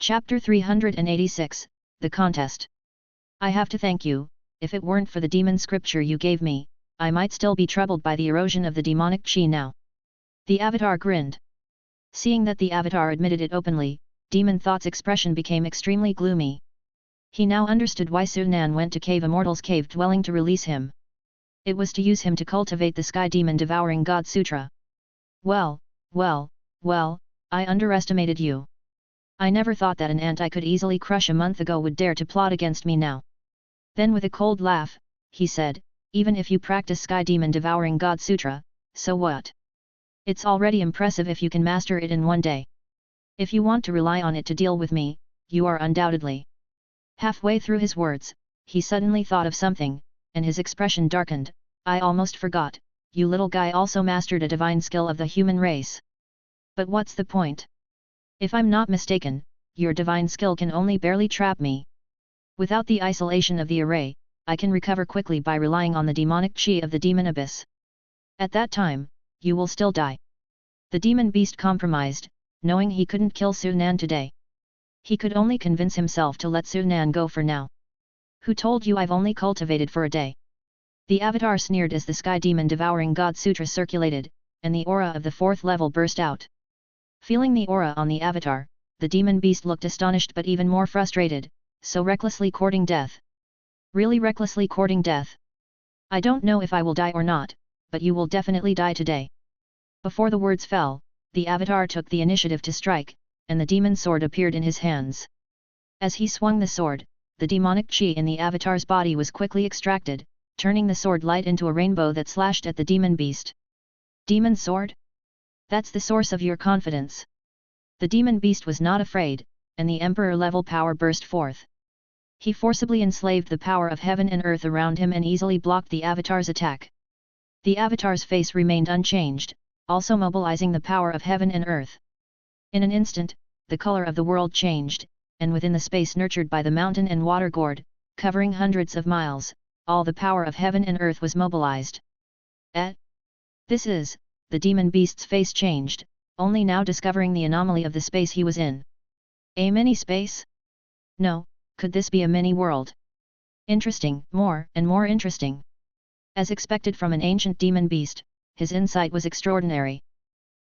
Chapter 386, The Contest. I have to thank you. If it weren't for the demon scripture you gave me, I might still be troubled by the erosion of the demonic chi now. The avatar grinned. Seeing that the avatar admitted it openly, Demon Thought's expression became extremely gloomy. He now understood why Sunan went to Cave Immortal's cave dwelling to release him. It was to use him to cultivate the sky demon devouring God Sutra. Well, I underestimated you. I never thought that an ant I could easily crush a month ago would dare to plot against me now. Then with a cold laugh, he said, even if you practice Sky Demon Devouring God Sutra, so what? It's already impressive if you can master it in one day. If you want to rely on it to deal with me, you are undoubtedly. Halfway through his words, he suddenly thought of something, and his expression darkened. I almost forgot, you little guy also mastered a divine skill of the human race. But what's the point? If I'm not mistaken, your divine skill can only barely trap me. Without the isolation of the array, I can recover quickly by relying on the demonic chi of the demon abyss. At that time, you will still die. The demon beast compromised, knowing he couldn't kill Sunan today. He could only convince himself to let Sunan go for now. Who told you I've only cultivated for a day? The avatar sneered as the Sky Demon Devouring God Sutra circulated, and the aura of the 4th level burst out. Feeling the aura on the avatar, the demon beast looked astonished but even more frustrated, so recklessly courting death. Really recklessly courting death? I don't know if I will die or not, but you will definitely die today. Before the words fell, the avatar took the initiative to strike, and the demon sword appeared in his hands. As he swung the sword, the demonic chi in the avatar's body was quickly extracted, turning the sword light into a rainbow that slashed at the demon beast. Demon sword? That's the source of your confidence. The demon beast was not afraid, and the emperor-level power burst forth. He forcibly enslaved the power of heaven and earth around him and easily blocked the avatar's attack. The avatar's face remained unchanged, also mobilizing the power of heaven and earth. In an instant, the color of the world changed, and within the space nurtured by the mountain and water gourd, covering hundreds of miles, all the power of heaven and earth was mobilized. This is, the demon beast's face changed, only now discovering the anomaly of the space he was in. A mini-space? No, could this be a mini-world? Interesting, more and more interesting. As expected from an ancient demon beast, his insight was extraordinary.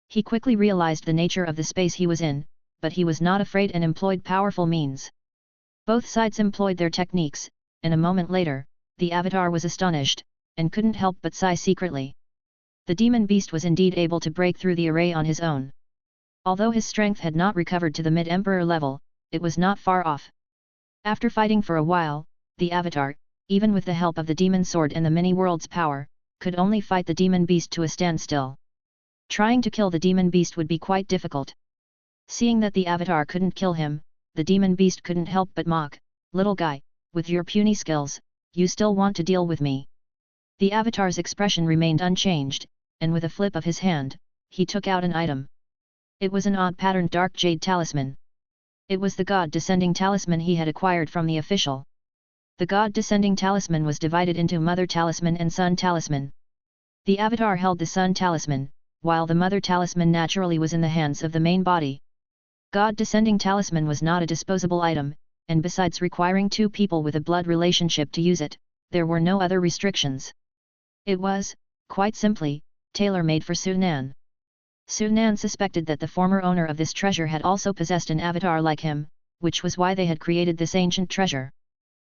He quickly realized the nature of the space he was in, but he was not afraid and employed powerful means. Both sides employed their techniques, and a moment later, the avatar was astonished, and couldn't help but sigh secretly. The demon beast was indeed able to break through the array on his own. Although his strength had not recovered to the mid-emperor level, it was not far off. After fighting for a while, the avatar, even with the help of the demon sword and the mini-world's power, could only fight the demon beast to a standstill. Trying to kill the demon beast would be quite difficult. Seeing that the avatar couldn't kill him, the demon beast couldn't help but mock, "Little guy, with your puny skills, you still want to deal with me?" The avatar's expression remained unchanged, and with a flip of his hand, he took out an item. It was an odd-patterned dark jade talisman. It was the God-descending talisman he had acquired from the official. The God-descending talisman was divided into Mother Talisman and Sun Talisman. The avatar held the Sun Talisman, while the Mother Talisman naturally was in the hands of the main body. God-descending talisman was not a disposable item, and besides requiring 2 people with a blood relationship to use it, there were no other restrictions. It was, quite simply, tailor-made for Sunan. Sunan suspected that the former owner of this treasure had also possessed an avatar like him, which was why they had created this ancient treasure.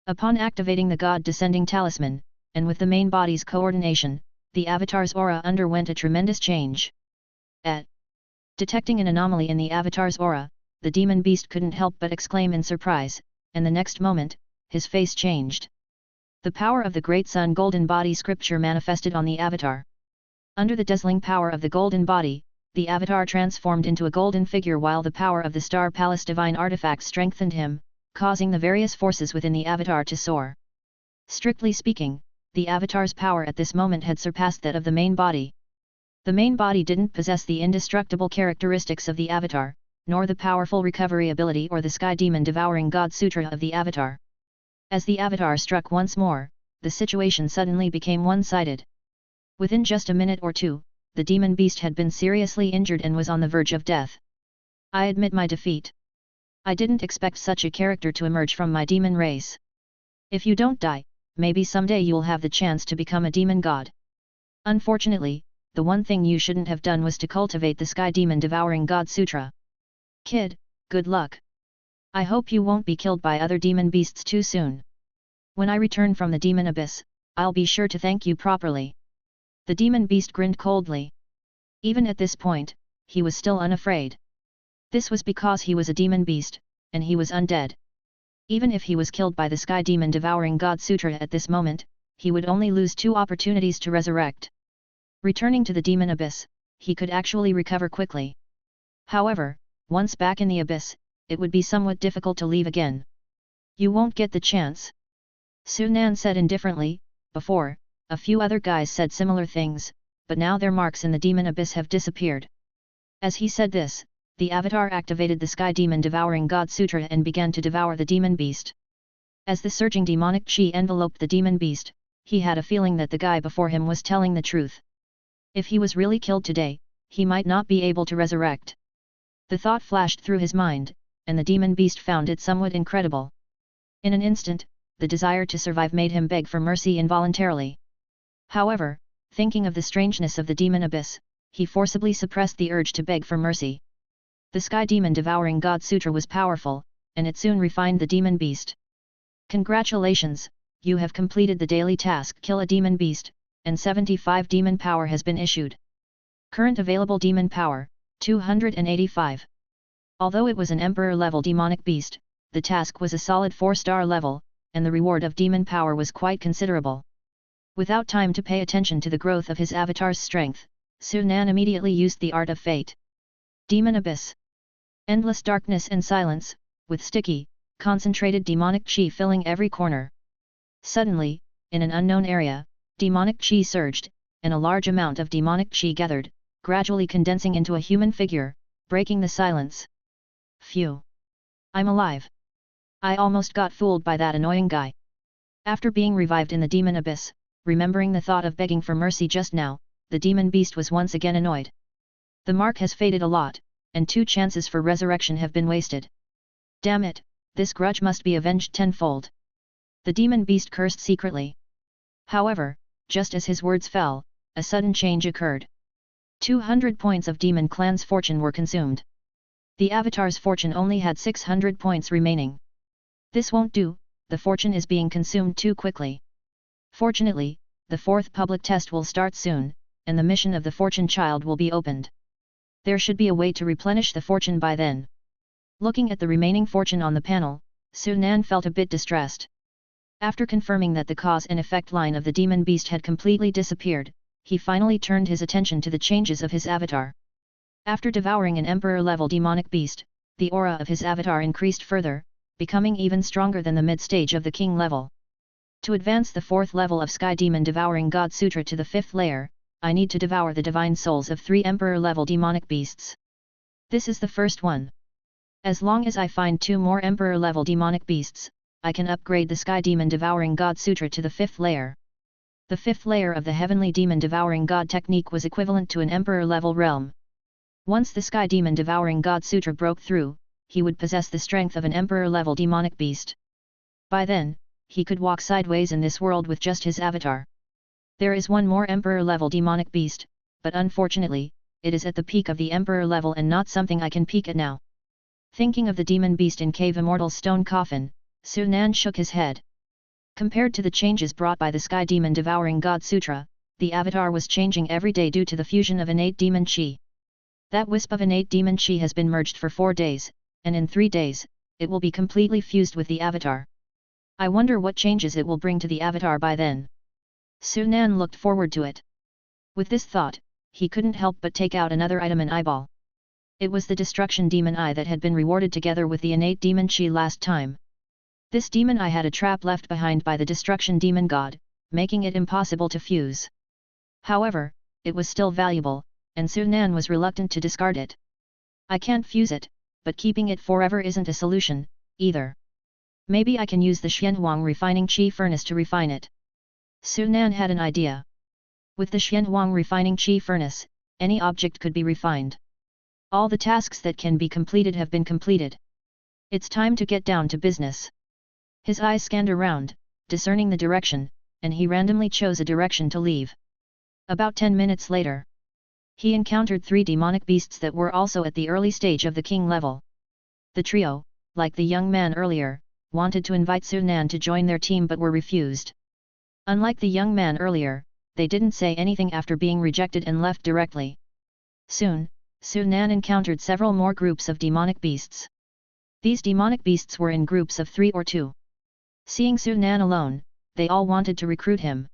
Upon activating the God-descending talisman, and with the main body's coordination, the avatar's aura underwent a tremendous change. Detecting an anomaly in the avatar's aura, the demon beast couldn't help but exclaim in surprise, and the next moment, his face changed. The power of the Great Sun Golden Body scripture manifested on the avatar. Under the dazzling power of the golden body, the avatar transformed into a golden figure while the power of the Star Palace divine artifact strengthened him, causing the various forces within the avatar to soar. Strictly speaking, the avatar's power at this moment had surpassed that of the main body. The main body didn't possess the indestructible characteristics of the avatar, nor the powerful recovery ability or the Sky Demon Devouring God Sutra of the avatar. As the avatar struck once more, the situation suddenly became one-sided. Within just a minute or two, the demon beast had been seriously injured and was on the verge of death. I admit my defeat. I didn't expect such a character to emerge from my demon race. If you don't die, maybe someday you'll have the chance to become a demon god. Unfortunately, the one thing you shouldn't have done was to cultivate the Sky Demon Devouring God Sutra. Kid, good luck. I hope you won't be killed by other demon beasts too soon. When I return from the demon abyss, I'll be sure to thank you properly. The demon beast grinned coldly. Even at this point, he was still unafraid. This was because he was a demon beast, and he was undead. Even if he was killed by the Sky Demon Devouring God Sutra at this moment, he would only lose 2 opportunities to resurrect. Returning to the demon abyss, he could actually recover quickly. However, once back in the abyss, it would be somewhat difficult to leave again. You won't get the chance. Sunan said indifferently. Before, a few other guys said similar things, but now their marks in the demon abyss have disappeared. As he said this, the avatar activated the Sky Demon Devouring God Sutra and began to devour the demon beast. As the surging demonic chi enveloped the demon beast, he had a feeling that the guy before him was telling the truth. If he was really killed today, he might not be able to resurrect. The thought flashed through his mind, and the demon beast found it somewhat incredible. In an instant, the desire to survive made him beg for mercy involuntarily. However, thinking of the strangeness of the demon abyss, he forcibly suppressed the urge to beg for mercy. The Sky Demon Devouring God Sutra was powerful, and it soon refined the demon beast. Congratulations, you have completed the daily task Kill a Demon Beast, and 75 demon power has been issued. Current available demon power, 285. Although it was an Emperor-level demonic beast, the task was a solid 4-star level, and the reward of demon power was quite considerable. Without time to pay attention to the growth of his avatar's strength, Sunan immediately used the Art of Fate. Demon Abyss. Endless darkness and silence, with sticky, concentrated demonic chi filling every corner. Suddenly, in an unknown area, demonic chi surged, and a large amount of demonic chi gathered, gradually condensing into a human figure, breaking the silence. Phew! I'm alive! I almost got fooled by that annoying guy. After being revived in the demon abyss, remembering the thought of begging for mercy just now, the demon beast was once again annoyed. The mark has faded a lot, and 2 chances for resurrection have been wasted. Damn it, this grudge must be avenged tenfold. The demon beast cursed secretly. However, just as his words fell, a sudden change occurred. 200 points of Demon Clan's fortune were consumed. The avatar's fortune only had 600 points remaining. This won't do, the fortune is being consumed too quickly. Fortunately, the 4th public test will start soon, and the mission of the Fortune Child will be opened. There should be a way to replenish the fortune by then. Looking at the remaining fortune on the panel, Sunan felt a bit distressed. After confirming that the cause and effect line of the demon beast had completely disappeared, he finally turned his attention to the changes of his avatar. After devouring an Emperor-level demonic beast, the aura of his avatar increased further, becoming even stronger than the mid-stage of the King level. To advance the 4th level of Sky Demon Devouring God Sutra to the 5th layer, I need to devour the divine souls of 3 Emperor-level demonic beasts. This is the first one. As long as I find 2 more Emperor-level demonic beasts, I can upgrade the Sky Demon Devouring God Sutra to the 5th layer. The 5th layer of the Heavenly Demon Devouring God technique was equivalent to an Emperor-level realm. Once the Sky Demon Devouring God Sutra broke through, he would possess the strength of an Emperor-level demonic beast. By then, he could walk sideways in this world with just his avatar. There is one more Emperor-level demonic beast, but unfortunately, it is at the peak of the Emperor level and not something I can peek at now. Thinking of the demon beast in Cave Immortal's stone coffin, Sunan shook his head. Compared to the changes brought by the Sky Demon Devouring God Sutra, the avatar was changing every day due to the fusion of innate demon chi. That wisp of innate demon chi has been merged for 4 days, and in 3 days, it will be completely fused with the avatar. I wonder what changes it will bring to the avatar by then. Sunan looked forward to it. With this thought, he couldn't help but take out another item in eyeball. It was the Destruction Demon Eye that had been rewarded together with the innate demon chi last time. This demon eye had a trap left behind by the Destruction Demon God, making it impossible to fuse. However, it was still valuable, and Sunan was reluctant to discard it. I can't fuse it, but keeping it forever isn't a solution, either. Maybe I can use the Xianhuang refining chi furnace to refine it. Sunan had an idea. With the Xianhuang refining chi furnace, any object could be refined. All the tasks that can be completed have been completed. It's time to get down to business. His eyes scanned around, discerning the direction, and he randomly chose a direction to leave. About 10 minutes later, he encountered 3 demonic beasts that were also at the early stage of the king level. The trio, like the young man earlier, wanted to invite Su Nan to join their team but were refused. Unlike the young man earlier, they didn't say anything after being rejected and left directly. Soon, Su Nan encountered several more groups of demonic beasts. These demonic beasts were in groups of 3 or 2. Seeing Su Nan alone, they all wanted to recruit him.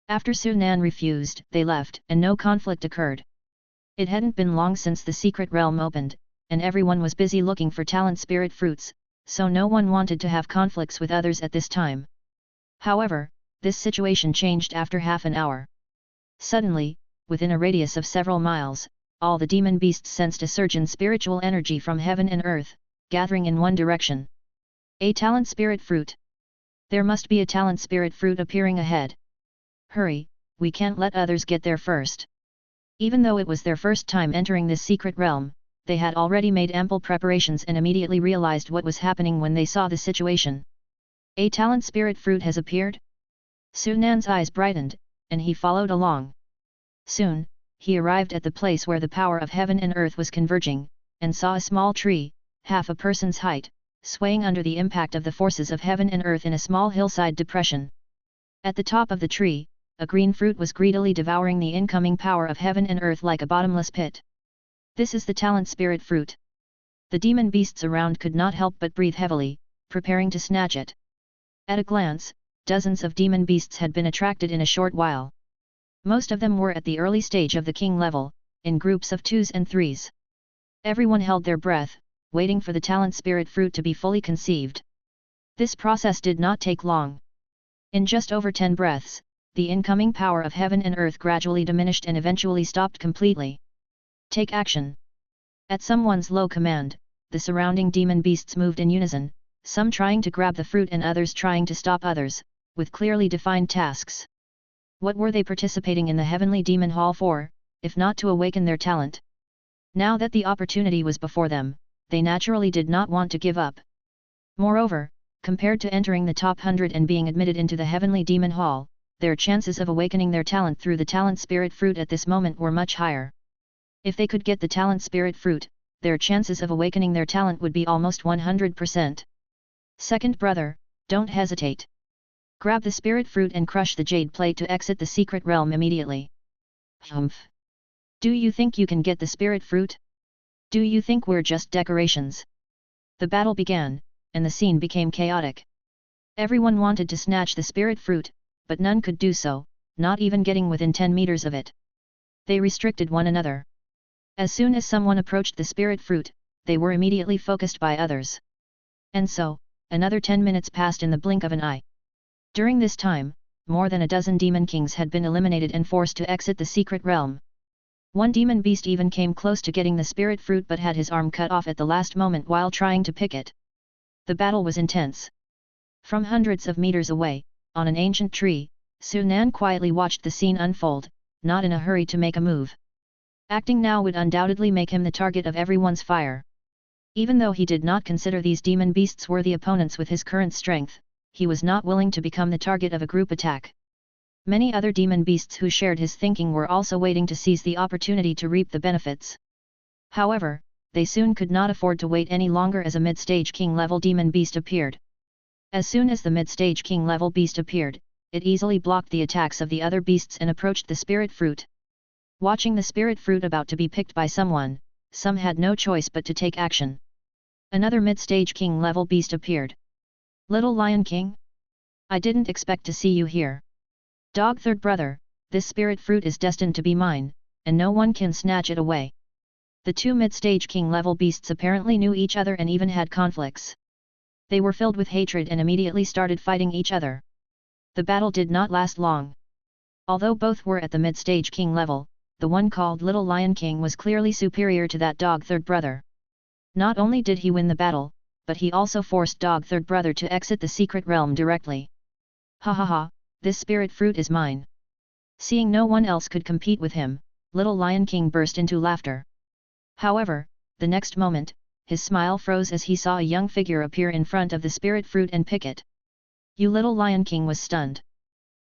After Su Nan refused, they left, and no conflict occurred. It hadn't been long since the secret realm opened, and everyone was busy looking for talent spirit fruits, so no one wanted to have conflicts with others at this time. However, this situation changed after half an hour. Suddenly, within a radius of several miles, all the demon beasts sensed a surge in spiritual energy from heaven and earth, gathering in one direction. A talent spirit fruit. There must be a talent spirit fruit appearing ahead. Hurry, we can't let others get there first. Even though it was their first time entering this secret realm, they had already made ample preparations and immediately realized what was happening when they saw the situation. A talent spirit fruit has appeared? Su Nan's eyes brightened, and he followed along. Soon, he arrived at the place where the power of heaven and earth was converging, and saw a small tree, half a person's height, swaying under the impact of the forces of heaven and earth in a small hillside depression. At the top of the tree, a green fruit was greedily devouring the incoming power of heaven and earth like a bottomless pit. This is the talent spirit fruit. The demon beasts around could not help but breathe heavily, preparing to snatch it. At a glance, dozens of demon beasts had been attracted in a short while. Most of them were at the early stage of the king level, in groups of 2s and 3s. Everyone held their breath, waiting for the talent spirit fruit to be fully conceived. This process did not take long. In just over 10 breaths, the incoming power of heaven and earth gradually diminished and eventually stopped completely. Take action. At someone's low command, the surrounding demon beasts moved in unison, some trying to grab the fruit and others trying to stop others, with clearly defined tasks. What were they participating in the heavenly demon hall for, if not to awaken their talent? Now that the opportunity was before them, they naturally did not want to give up. Moreover, compared to entering the top 100 and being admitted into the heavenly demon hall, their chances of awakening their talent through the talent spirit fruit at this moment were much higher. If they could get the talent spirit fruit, their chances of awakening their talent would be almost 100%. Second brother, don't hesitate. Grab the spirit fruit and crush the jade plate to exit the secret realm immediately. Humph. Do you think you can get the spirit fruit? Do you think we're just decorations? The battle began, and the scene became chaotic. Everyone wanted to snatch the spirit fruit, but none could do so, not even getting within 10 meters of it. They restricted one another. As soon as someone approached the spirit fruit, they were immediately focused by others. And so, another 10 minutes passed in the blink of an eye. During this time, more than a dozen demon kings had been eliminated and forced to exit the secret realm. One demon beast even came close to getting the spirit fruit but had his arm cut off at the last moment while trying to pick it. The battle was intense. From hundreds of meters away, on an ancient tree, Su Nan quietly watched the scene unfold, not in a hurry to make a move. Acting now would undoubtedly make him the target of everyone's fire. Even though he did not consider these demon beasts worthy opponents with his current strength, he was not willing to become the target of a group attack. Many other demon beasts who shared his thinking were also waiting to seize the opportunity to reap the benefits. However, they soon could not afford to wait any longer as a mid-stage king-level demon beast appeared. As soon as the mid-stage king-level beast appeared, it easily blocked the attacks of the other beasts and approached the spirit fruit. Watching the spirit fruit about to be picked by someone, some had no choice but to take action. Another mid-stage king-level beast appeared. Little Lion King? I didn't expect to see you here. Dog third brother, this spirit fruit is destined to be mine, and no one can snatch it away. The two mid-stage king-level beasts apparently knew each other and even had conflicts. They were filled with hatred and immediately started fighting each other. The battle did not last long. Although both were at the mid-stage king level, the one called Little Lion King was clearly superior to that dog third brother. Not only did he win the battle, but he also forced dog third brother to exit the secret realm directly. Ha ha ha, this spirit fruit is mine. Seeing no one else could compete with him, Little Lion King burst into laughter. However, the next moment, his smile froze as he saw a young figure appear in front of the spirit fruit and pick it. You little Lion King was stunned.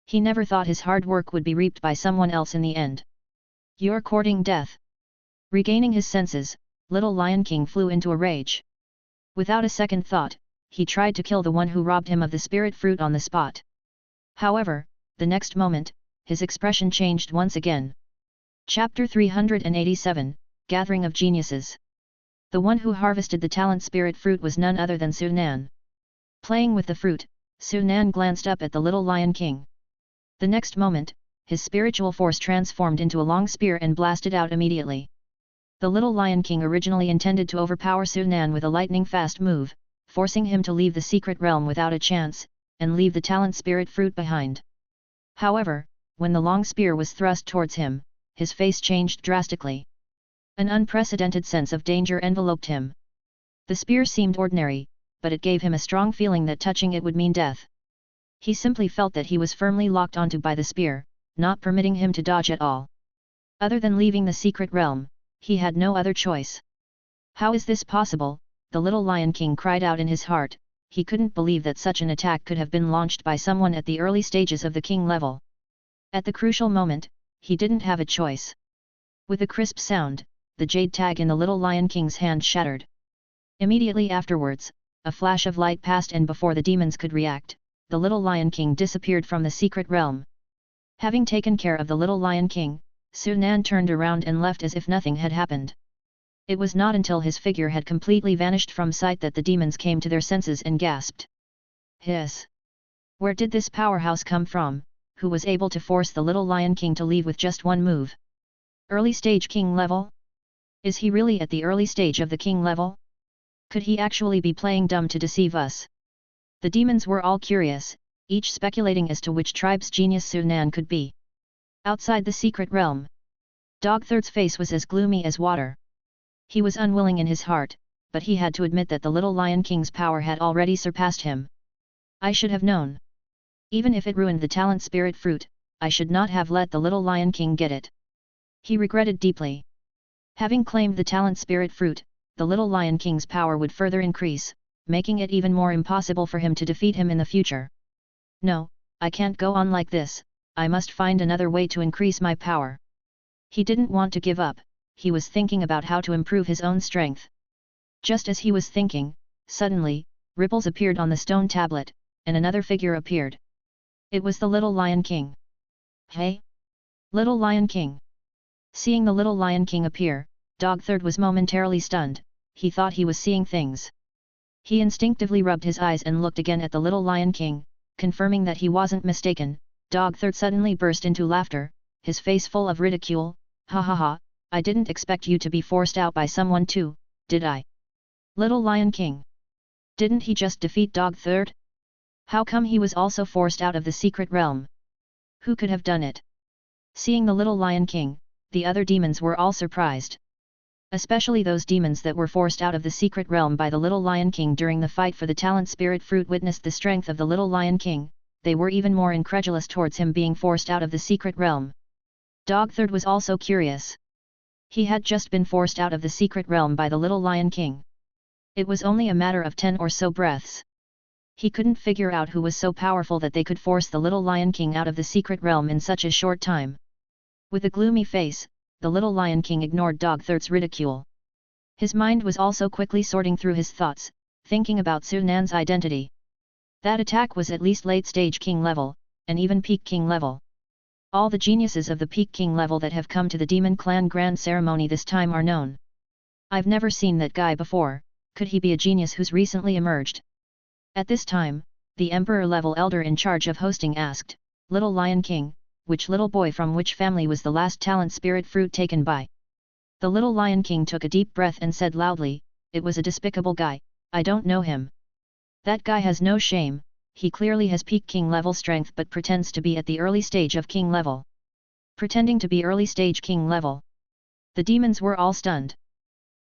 He never thought his hard work would be reaped by someone else in the end. You're courting death. Regaining his senses, little Lion King flew into a rage. Without a second thought, he tried to kill the one who robbed him of the spirit fruit on the spot. However, the next moment, his expression changed once again. Chapter 387, Gathering of Geniuses. The one who harvested the talent spirit fruit was none other than Su Nan. Playing with the fruit, Su Nan glanced up at the little Lion King. The next moment, his spiritual force transformed into a long spear and blasted out immediately. The little Lion King originally intended to overpower Su Nan with a lightning-fast move, forcing him to leave the secret realm without a chance, and leave the talent spirit fruit behind. However, when the long spear was thrust towards him, his face changed drastically. An unprecedented sense of danger enveloped him. The spear seemed ordinary, but it gave him a strong feeling that touching it would mean death. He simply felt that he was firmly locked onto by the spear, not permitting him to dodge at all. Other than leaving the secret realm, he had no other choice. How is this possible? The little Lion King cried out in his heart. He couldn't believe that such an attack could have been launched by someone at the early stages of the king level. At the crucial moment, he didn't have a choice. With a crisp sound, the jade tag in the little Lion King's hand shattered. Immediately afterwards, a flash of light passed, and before the demons could react, the little Lion King disappeared from the secret realm. Having taken care of the little Lion King, Su Nan turned around and left as if nothing had happened. It was not until his figure had completely vanished from sight that the demons came to their senses and gasped. Hiss! Where did this powerhouse come from, who was able to force the little Lion King to leave with just one move? Early stage king level? Is he really at the early stage of the king level? Could he actually be playing dumb to deceive us? The demons were all curious, each speculating as to which tribe's genius Su Nan could be. Outside the secret realm, Dog Third's face was as gloomy as water. He was unwilling in his heart, but he had to admit that the little Lion King's power had already surpassed him. I should have known. Even if it ruined the talent spirit fruit, I should not have let the little Lion King get it. He regretted deeply. Having claimed the talent spirit fruit, the little Lion King's power would further increase, making it even more impossible for him to defeat him in the future. No, I can't go on like this, I must find another way to increase my power. He didn't want to give up. He was thinking about how to improve his own strength. Just as he was thinking, suddenly, ripples appeared on the stone tablet, and another figure appeared. It was the little Lion King. Hey! Little Lion King! Seeing the little Lion King appear, Dog Third was momentarily stunned. He thought he was seeing things. He instinctively rubbed his eyes and looked again at the little Lion King, confirming that he wasn't mistaken. Dog Third suddenly burst into laughter, his face full of ridicule. Ha ha ha! I didn't expect you to be forced out by someone too, did I? Little Lion King. Didn't he just defeat Dog Third? How come he was also forced out of the secret realm? Who could have done it? Seeing the little Lion King, the other demons were all surprised. Especially those demons that were forced out of the secret realm by the little Lion King during the fight for the talent spirit fruit witnessed the strength of the little Lion King. They were even more incredulous towards him being forced out of the secret realm. Dog Third was also curious. He had just been forced out of the secret realm by the little Lion King. It was only a matter of 10 or so breaths. He couldn't figure out who was so powerful that they could force the little Lion King out of the secret realm in such a short time. With a gloomy face, the little Lion King ignored Dog Third's ridicule. His mind was also quickly sorting through his thoughts, thinking about Su Nan's identity. That attack was at least late-stage king level, and even peak king level. All the geniuses of the peak king level that have come to the Demon Clan Grand Ceremony this time are known. I've never seen that guy before. Could he be a genius who's recently emerged? At this time, the Emperor-level elder in charge of hosting asked, Little Lion King, which little boy from which family was the last talent spirit fruit taken by? The little Lion King took a deep breath and said loudly, it was a despicable guy, I don't know him. That guy has no shame. He clearly has peak king level strength but pretends to be at the early stage of king level. Pretending to be early stage king level. The demons were all stunned.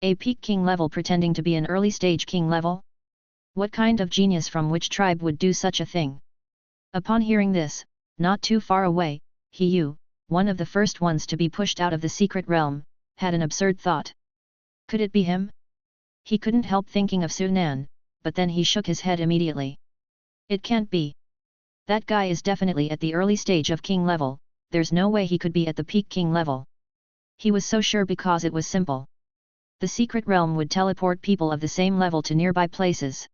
A peak king level pretending to be an early stage king level? What kind of genius from which tribe would do such a thing? Upon hearing this, not too far away, Hiyu, one of the first ones to be pushed out of the secret realm, had an absurd thought. Could it be him? He couldn't help thinking of Sunan, but then he shook his head immediately. It can't be. That guy is definitely at the early stage of king level, there's no way he could be at the peak king level. He was so sure because it was simple. The secret realm would teleport people of the same level to nearby places.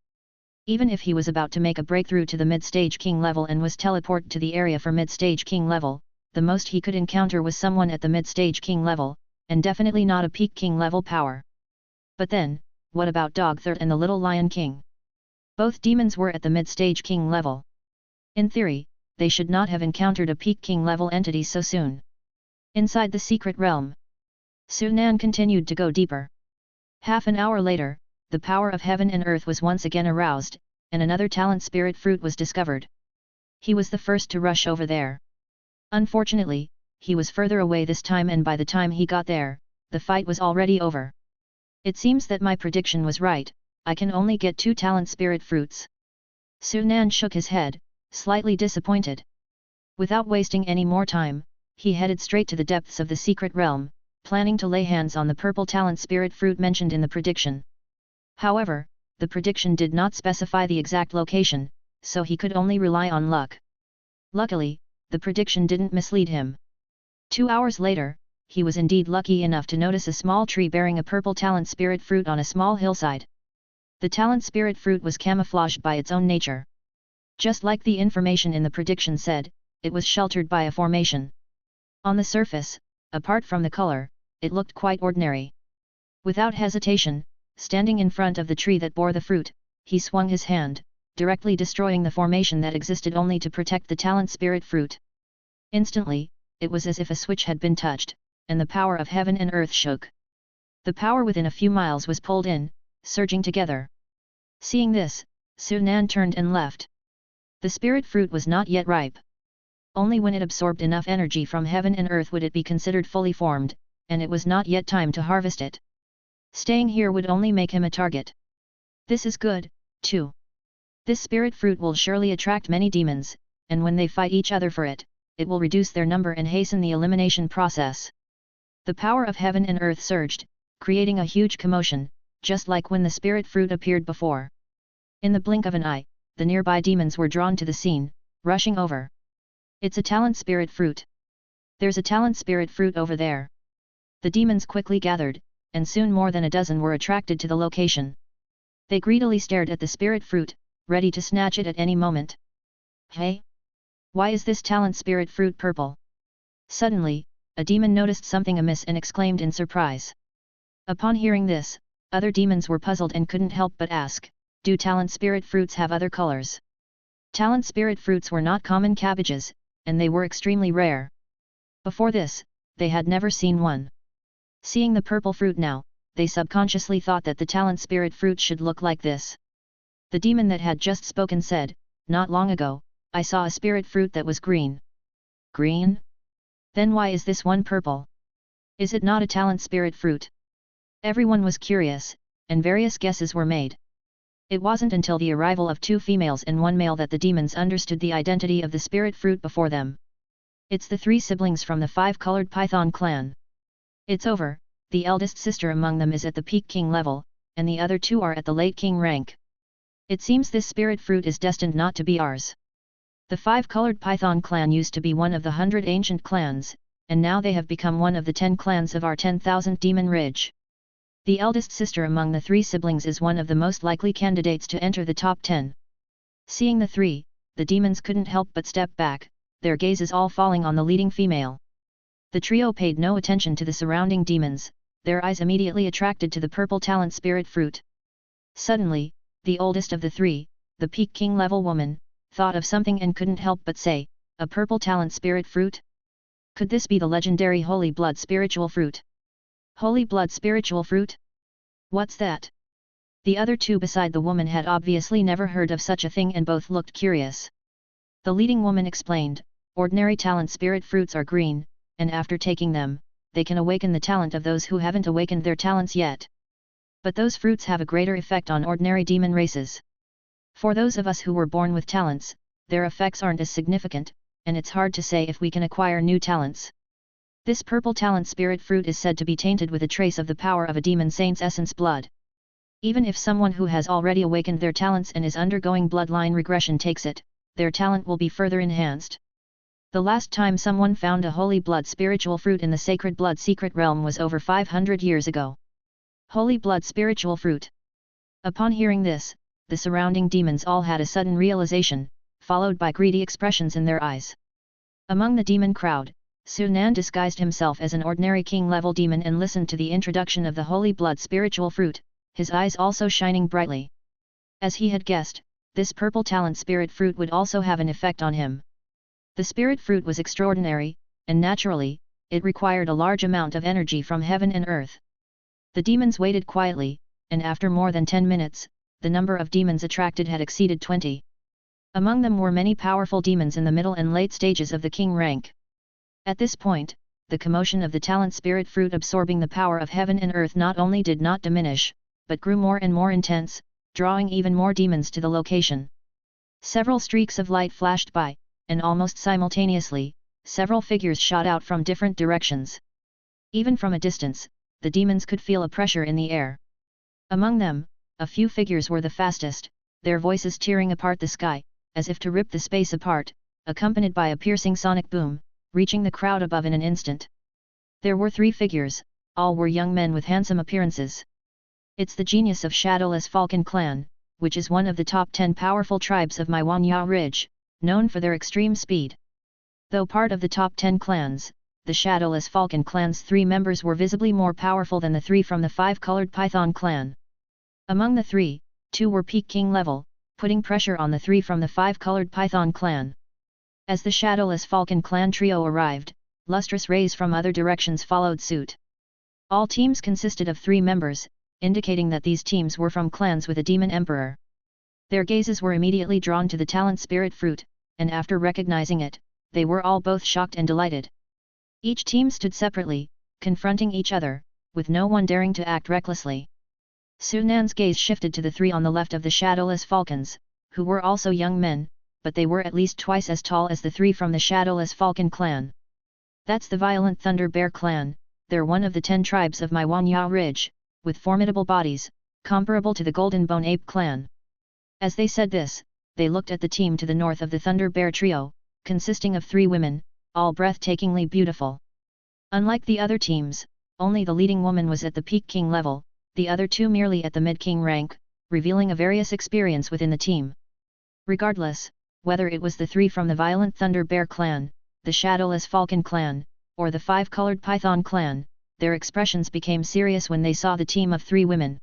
Even if he was about to make a breakthrough to the mid-stage king level and was teleported to the area for mid-stage king level, the most he could encounter was someone at the mid-stage king level, and definitely not a peak king level power. But then, what about Dogthert and the Little Lion King? Both demons were at the mid-stage king level. In theory, they should not have encountered a peak king level entity so soon. Inside the secret realm, Sunan continued to go deeper. Half an hour later, the power of heaven and earth was once again aroused, and another talent spirit fruit was discovered. He was the first to rush over there. Unfortunately, he was further away this time, and by the time he got there, the fight was already over. It seems that my prediction was right, I can only get 2 talent spirit fruits. Sunan shook his head, slightly disappointed. Without wasting any more time, he headed straight to the depths of the secret realm, planning to lay hands on the purple talent spirit fruit mentioned in the prediction. However, the prediction did not specify the exact location, so he could only rely on luck. Luckily, the prediction didn't mislead him. 2 hours later, he was indeed lucky enough to notice a small tree bearing a purple talent spirit fruit on a small hillside. The talent spirit fruit was camouflaged by its own nature. Just like the information in the prediction said, it was sheltered by a formation. On the surface, apart from the color, it looked quite ordinary. Without hesitation, standing in front of the tree that bore the fruit, he swung his hand, directly destroying the formation that existed only to protect the talent spirit fruit. Instantly, it was as if a switch had been touched, and the power of heaven and earth shook. The power within a few miles was pulled in, surging together. Seeing this, Sunan turned and left. The spirit fruit was not yet ripe. Only when it absorbed enough energy from heaven and earth would it be considered fully formed, and it was not yet time to harvest it. Staying here would only make him a target. This is good, too. This spirit fruit will surely attract many demons, and when they fight each other for it, it will reduce their number and hasten the elimination process. The power of heaven and earth surged, creating a huge commotion, just like when the spirit fruit appeared before. In the blink of an eye, the nearby demons were drawn to the scene, rushing over. It's a talent spirit fruit. There's a talent spirit fruit over there. The demons quickly gathered, and soon more than a dozen were attracted to the location. They greedily stared at the spirit fruit, ready to snatch it at any moment. Hey! Why is this talent spirit fruit purple? Suddenly, a demon noticed something amiss and exclaimed in surprise. Upon hearing this, other demons were puzzled and couldn't help but ask, do talent spirit fruits have other colors? Talent spirit fruits were not common cabbages, and they were extremely rare. Before this, they had never seen one. Seeing the purple fruit now, they subconsciously thought that the talent spirit fruit should look like this. The demon that had just spoken said, not long ago, I saw a spirit fruit that was green. Green? Then why is this one purple? Is it not a talent spirit fruit? Everyone was curious, and various guesses were made. It wasn't until the arrival of 2 females and 1 male that the demons understood the identity of the spirit fruit before them. It's the 3 siblings from the 5-colored Python clan. It's over, the eldest sister among them is at the peak king level, and the other 2 are at the late king rank. It seems this spirit fruit is destined not to be ours. The 5-colored Python clan used to be one of the 100 ancient clans, and now they have become one of the 10 clans of our 10,000 Demon Ridge. The eldest sister among the 3 siblings is one of the most likely candidates to enter the top 10. Seeing the 3, the demons couldn't help but step back, their gazes all falling on the leading female. The trio paid no attention to the surrounding demons, their eyes immediately attracted to the purple talent spirit fruit. Suddenly, the oldest of the 3, the peak king level woman, thought of something and couldn't help but say, a purple talent spirit fruit? Could this be the legendary Holy Blood spiritual fruit? Holy Blood spiritual fruit? What's that? The other 2 beside the woman had obviously never heard of such a thing and both looked curious. The leading woman explained, ordinary talent spirit fruits are green, and after taking them, they can awaken the talent of those who haven't awakened their talents yet. But those fruits have a greater effect on ordinary demon races. For those of us who were born with talents, their effects aren't as significant, and it's hard to say if we can acquire new talents. This purple talent spirit fruit is said to be tainted with a trace of the power of a demon saint's essence blood. Even if someone who has already awakened their talents and is undergoing bloodline regression takes it, their talent will be further enhanced. The last time someone found a holy blood spiritual fruit in the sacred blood secret realm was over 500 years ago. Holy blood spiritual fruit. Upon hearing this, the surrounding demons all had a sudden realization, followed by greedy expressions in their eyes. Among the demon crowd, Sunan disguised himself as an ordinary king-level demon and listened to the introduction of the holy blood spiritual fruit, his eyes also shining brightly. As he had guessed, this purple talent spirit fruit would also have an effect on him. The spirit fruit was extraordinary, and naturally, it required a large amount of energy from heaven and earth. The demons waited quietly, and after more than 10 minutes, the number of demons attracted had exceeded 20. Among them were many powerful demons in the middle and late stages of the king rank. At this point, the commotion of the talent spirit fruit absorbing the power of heaven and earth not only did not diminish, but grew more and more intense, drawing even more demons to the location. Several streaks of light flashed by, and almost simultaneously, several figures shot out from different directions. Even from a distance, the demons could feel a pressure in the air. Among them, a few figures were the fastest, their voices tearing apart the sky, as if to rip the space apart, accompanied by a piercing sonic boom, reaching the crowd above in an instant. There were 3 figures, all were young men with handsome appearances. It's the genius of Shadowless Falcon Clan, which is one of the top 10 powerful tribes of Maiwanya Ridge, known for their extreme speed. Though part of the top 10 clans, the Shadowless Falcon Clan's 3 members were visibly more powerful than the 3 from the 5-colored Python clan. Among the 3, 2 were peak king level, putting pressure on the 3 from the 5-colored Python clan. As the Shadowless Falcon Clan trio arrived, lustrous rays from other directions followed suit. All teams consisted of 3 members, indicating that these teams were from clans with a demon emperor. Their gazes were immediately drawn to the talent spirit fruit, and after recognizing it, they were all both shocked and delighted. Each team stood separately, confronting each other, with no one daring to act recklessly. Sunan's gaze shifted to the 3 on the left of the Shadowless Falcons, who were also young men, but they were at least twice as tall as the 3 from the Shadowless Falcon clan. That's the Violent Thunder Bear clan, they're one of the 10 tribes of Maiwanya Ridge, with formidable bodies, comparable to the Golden Bone Ape clan. As they said this, they looked at the team to the north of the Thunder Bear trio, consisting of 3 women, all breathtakingly beautiful. Unlike the other teams, only the leading woman was at the peak king level, the other 2 merely at the mid-king rank, revealing a various experience within the team. Regardless, whether it was the 3 from the Violent Thunder Bear clan, the Shadowless Falcon clan, or the 5-colored Python clan, their expressions became serious when they saw the team of 3 women.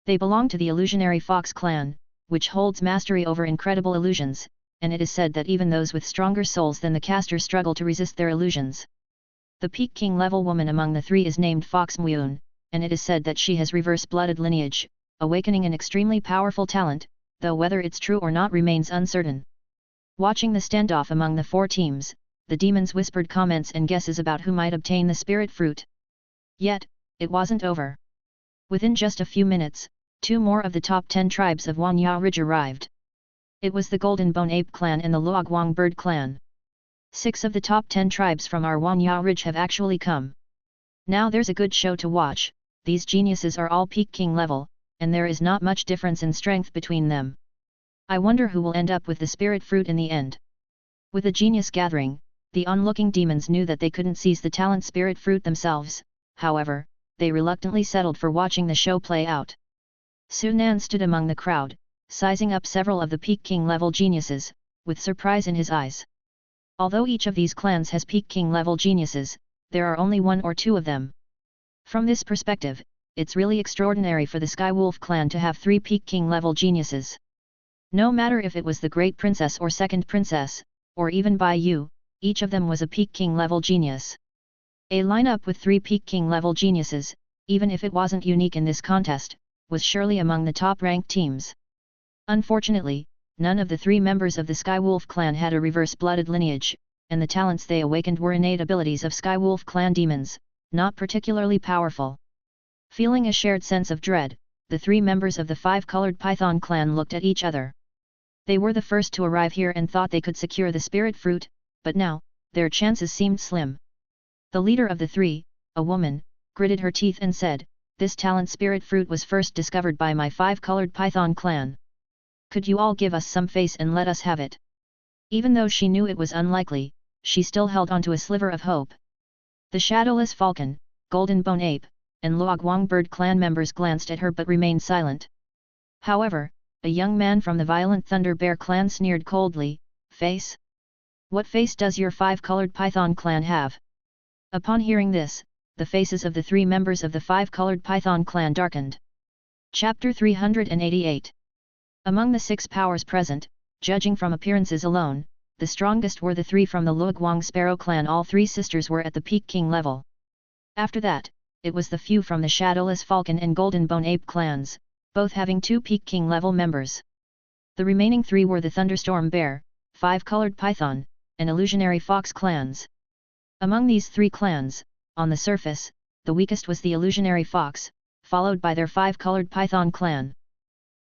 They belonged to the Illusionary Fox clan, which holds mastery over incredible illusions, and it is said that even those with stronger souls than the caster struggle to resist their illusions. The peak king level woman among the 3 is named Fox Myun, and it is said that she has reverse-blooded lineage, awakening an extremely powerful talent, though whether it's true or not remains uncertain. Watching the standoff among the 4 teams, the demons whispered comments and guesses about who might obtain the spirit fruit. Yet, it wasn't over. Within just a few minutes, 2 more of the top 10 tribes of Wanya Ridge arrived. It was the Golden Bone Ape clan and the Luoguang Bird clan. 6 of the top 10 tribes from our Wanya Ridge have actually come. Now there's a good show to watch. These geniuses are all peak king level, and there is not much difference in strength between them. I wonder who will end up with the spirit fruit in the end. With the genius gathering, the onlooking demons knew that they couldn't seize the talent spirit fruit themselves, however, they reluctantly settled for watching the show play out. Sunan stood among the crowd, sizing up several of the peak king level geniuses, with surprise in his eyes. Although each of these clans has peak king level geniuses, there are only 1 or 2 of them. From this perspective, it's really extraordinary for the Skywolf clan to have 3 peak king level geniuses. No matter if it was the Great Princess or Second Princess, or even Bai Yu, each of them was a peak king level genius. A lineup with 3 peak king level geniuses, even if it wasn't unique in this contest, was surely among the top-ranked teams. Unfortunately, none of the 3 members of the Skywolf clan had a reverse-blooded lineage, and the talents they awakened were innate abilities of Skywolf clan demons, not particularly powerful. Feeling a shared sense of dread, the 3 members of the 5-colored Python clan looked at each other. They were the first to arrive here and thought they could secure the spirit fruit, but now, their chances seemed slim. The leader of the 3, a woman, gritted her teeth and said, This talent spirit fruit was first discovered by my 5-colored python clan. Could you all give us some face and let us have it? Even though she knew it was unlikely, she still held on to a sliver of hope. The shadowless falcon, golden bone ape, and Luoguang bird clan members glanced at her but remained silent. However, a young man from the violent thunder bear clan sneered coldly, "Face? What face does your 5-colored python clan have?" Upon hearing this, the faces of the 3 members of the 5-colored python clan darkened. Chapter 388. Among the 6 powers present, judging from appearances alone, the strongest were the 3 from the Luoguang sparrow clan. All 3 sisters were at the peak king level. After that, it was the few from the shadowless falcon and golden bone ape clans, both having 2 peak king level members. The remaining 3 were the thunderstorm bear, 5-colored python, and illusionary fox clans. Among these 3 clans, on the surface, the weakest was the illusionary fox, followed by their 5-colored python clan.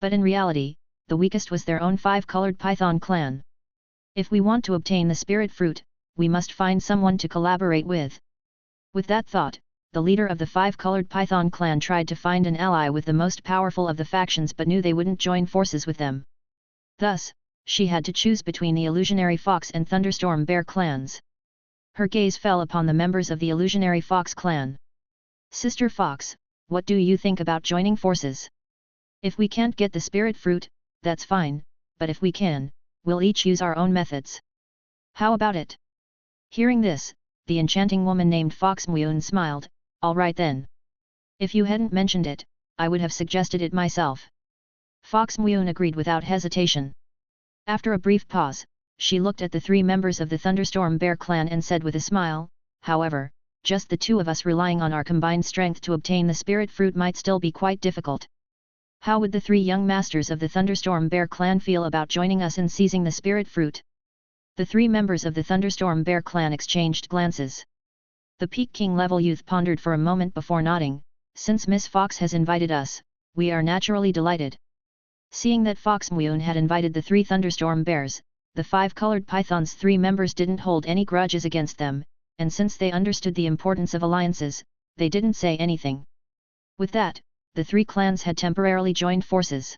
But in reality, the weakest was their own 5-colored python clan. If we want to obtain the spirit fruit, we must find someone to collaborate with. With that thought, the leader of the 5-colored python clan tried to find an ally with the most powerful of the factions but knew they wouldn't join forces with them. Thus, she had to choose between the illusionary fox and thunderstorm bear clans. Her gaze fell upon the members of the illusionary fox clan. "Sister Fox, what do you think about joining forces? If we can't get the spirit fruit, that's fine, but if we can, we'll each use our own methods. How about it?" Hearing this, the enchanting woman named Fox Myun smiled, "All right then. If you hadn't mentioned it, I would have suggested it myself." Fox Myun agreed without hesitation. After a brief pause, she looked at the 3 members of the Thunderstorm Bear clan and said with a smile, "However, just the 2 of us relying on our combined strength to obtain the spirit fruit might still be quite difficult. How would the 3 young masters of the Thunderstorm Bear clan feel about joining us in seizing the spirit fruit?" The 3 members of the Thunderstorm Bear clan exchanged glances. The Peak King level youth pondered for a moment before nodding, "Since Miss Fox has invited us, we are naturally delighted." Seeing that Fox Myun had invited the 3 Thunderstorm Bears, the 5-colored python's 3 members didn't hold any grudges against them, and since they understood the importance of alliances, they didn't say anything. With that, the 3 clans had temporarily joined forces.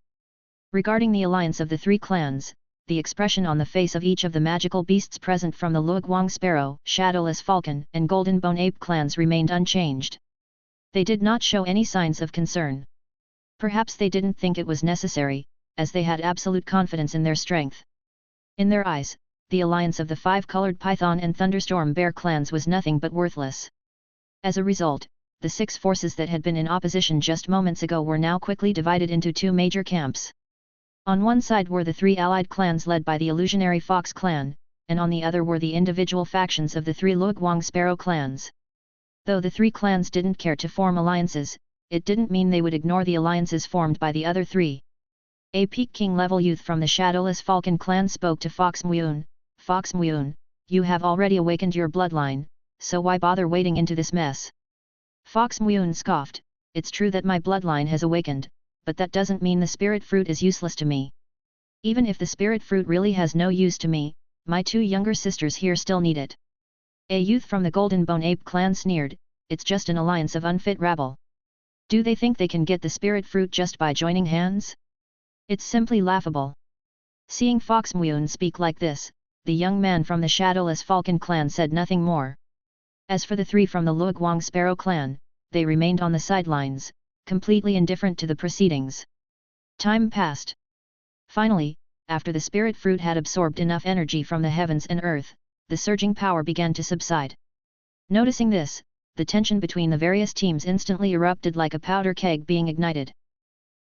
Regarding the alliance of the 3 clans, the expression on the face of each of the magical beasts present from the Luoguang Sparrow, Shadowless Falcon and Golden Bone Ape clans remained unchanged. They did not show any signs of concern. Perhaps they didn't think it was necessary, as they had absolute confidence in their strength. In their eyes, the alliance of the 5-colored Python and Thunderstorm Bear clans was nothing but worthless. As a result, the 6 forces that had been in opposition just moments ago were now quickly divided into 2 major camps. On one side were the 3 allied clans led by the illusionary Fox clan, and on the other were the individual factions of the 3 Luoguang Sparrow clans. Though the 3 clans didn't care to form alliances, it didn't mean they would ignore the alliances formed by the other 3. A Peak King level youth from the Shadowless Falcon clan spoke to Fox Myun, "Fox Myun, you have already awakened your bloodline, so why bother wading into this mess?" Fox Myun scoffed, "It's true that my bloodline has awakened, but that doesn't mean the spirit fruit is useless to me. Even if the spirit fruit really has no use to me, my 2 younger sisters here still need it." A youth from the Golden Bone Ape clan sneered, "It's just an alliance of unfit rabble. Do they think they can get the spirit fruit just by joining hands? It's simply laughable." Seeing Fox Myun speak like this, the young man from the Shadowless Falcon clan said nothing more. As for the 3 from the Luoguang Sparrow clan, they remained on the sidelines, completely indifferent to the proceedings. Time passed. Finally, after the spirit fruit had absorbed enough energy from the heavens and earth, the surging power began to subside. Noticing this, the tension between the various teams instantly erupted like a powder keg being ignited.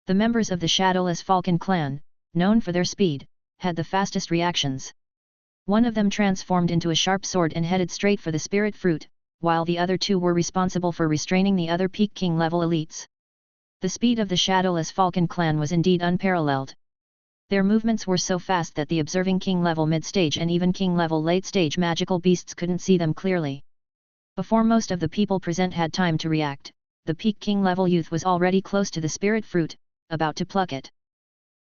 The members of the Shadowless Falcon clan, known for their speed, had the fastest reactions. One of them transformed into a sharp sword and headed straight for the spirit fruit, while the other 2 were responsible for restraining the other Peak King level elites. The speed of the Shadowless Falcon clan was indeed unparalleled. Their movements were so fast that the observing King level mid-stage and even King level late-stage magical beasts couldn't see them clearly. Before most of the people present had time to react, the Peak King level youth was already close to the spirit fruit, about to pluck it.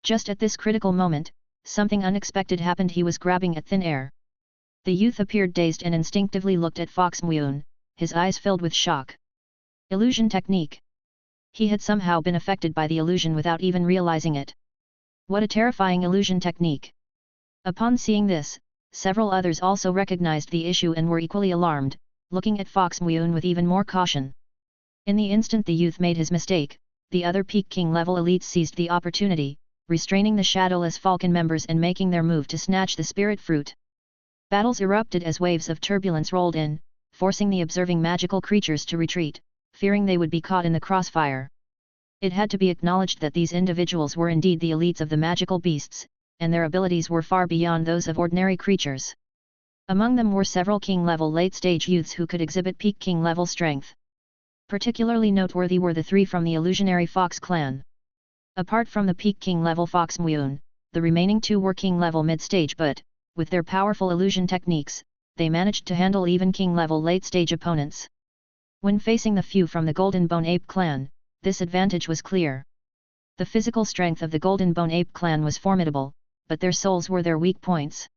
Just at this critical moment, something unexpected happened. He was grabbing at thin air. The youth appeared dazed and instinctively looked at Fox Myun, his eyes filled with shock. Illusion technique. He had somehow been affected by the illusion without even realizing it. What a terrifying illusion technique! Upon seeing this, several others also recognized the issue and were equally alarmed, looking at Fox Myun with even more caution. In the instant the youth made his mistake, the other Peak King level elites seized the opportunity, restraining the Shadowless Falcon members and making their move to snatch the spirit fruit. Battles erupted as waves of turbulence rolled in, forcing the observing magical creatures to retreat, fearing they would be caught in the crossfire. It had to be acknowledged that these individuals were indeed the elites of the magical beasts, and their abilities were far beyond those of ordinary creatures. Among them were several King-level late-stage youths who could exhibit Peak King-level strength. Particularly noteworthy were the three from the illusionary Fox clan. Apart from the Peak King-level Fox Myun, the remaining two were King-level mid-stage but, with their powerful illusion techniques, they managed to handle even King-level late-stage opponents. When facing the few from the Golden Bone Ape clan, this advantage was clear. The physical strength of the Golden Bone Ape clan was formidable, but their souls were their weak points.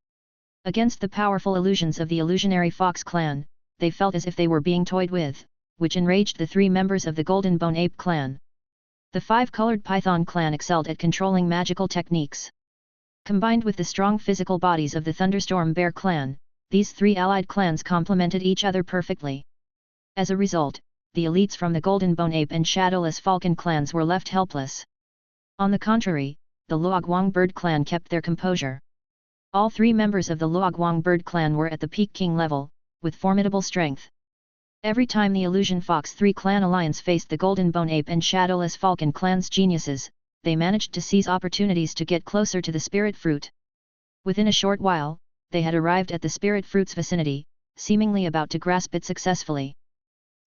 Against the powerful illusions of the illusionary Fox clan, they felt as if they were being toyed with, which enraged the three members of the Golden Bone Ape clan. The five-colored Python clan excelled at controlling magical techniques. Combined with the strong physical bodies of the Thunderstorm Bear clan, these three allied clans complemented each other perfectly. As a result, the elites from the Golden Bone Ape and Shadowless Falcon clans were left helpless. On the contrary, the Luoguang Bird clan kept their composure. All three members of the Luoguang Bird clan were at the Peak King level, with formidable strength. Every time the Illusion Fox 3 clan alliance faced the Golden Bone Ape and Shadowless Falcon clan's geniuses, they managed to seize opportunities to get closer to the spirit fruit. Within a short while, they had arrived at the spirit fruit's vicinity, seemingly about to grasp it successfully.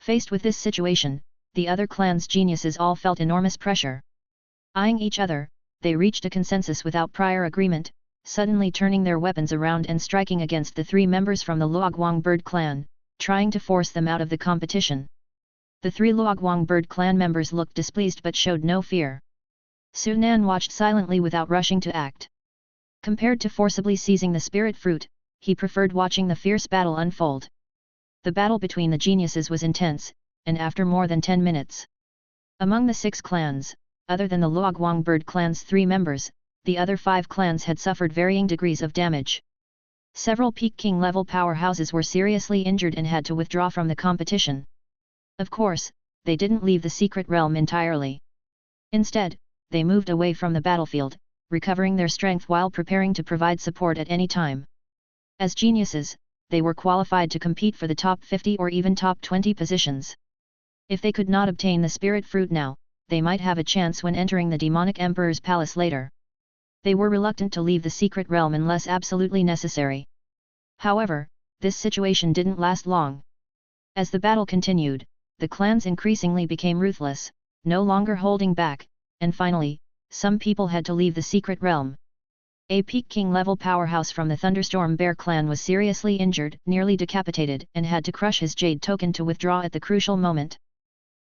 Faced with this situation, the other clan's geniuses all felt enormous pressure. Eyeing each other, they reached a consensus without prior agreement, suddenly turning their weapons around and striking against the three members from the Luoguang Bird clan, trying to force them out of the competition. The three Luoguang Bird clan members looked displeased but showed no fear. Su Nan watched silently without rushing to act. Compared to forcibly seizing the spirit fruit, he preferred watching the fierce battle unfold. The battle between the geniuses was intense, and after more than 10 minutes. Among the 6 clans, other than the Luoguang Bird clan's 3 members, the other 5 clans had suffered varying degrees of damage. Several Peak King level powerhouses were seriously injured and had to withdraw from the competition. Of course, they didn't leave the secret realm entirely. Instead, they moved away from the battlefield, recovering their strength while preparing to provide support at any time. As geniuses, they were qualified to compete for the top 50 or even top 20 positions. If they could not obtain the spirit fruit now, they might have a chance when entering the demonic emperor's palace later. They were reluctant to leave the secret realm unless absolutely necessary. However, this situation didn't last long. As the battle continued, the clans increasingly became ruthless, no longer holding back, and finally, some people had to leave the secret realm. A Peak King level powerhouse from the Thunderstorm Bear clan was seriously injured, nearly decapitated, and had to crush his jade token to withdraw at the crucial moment.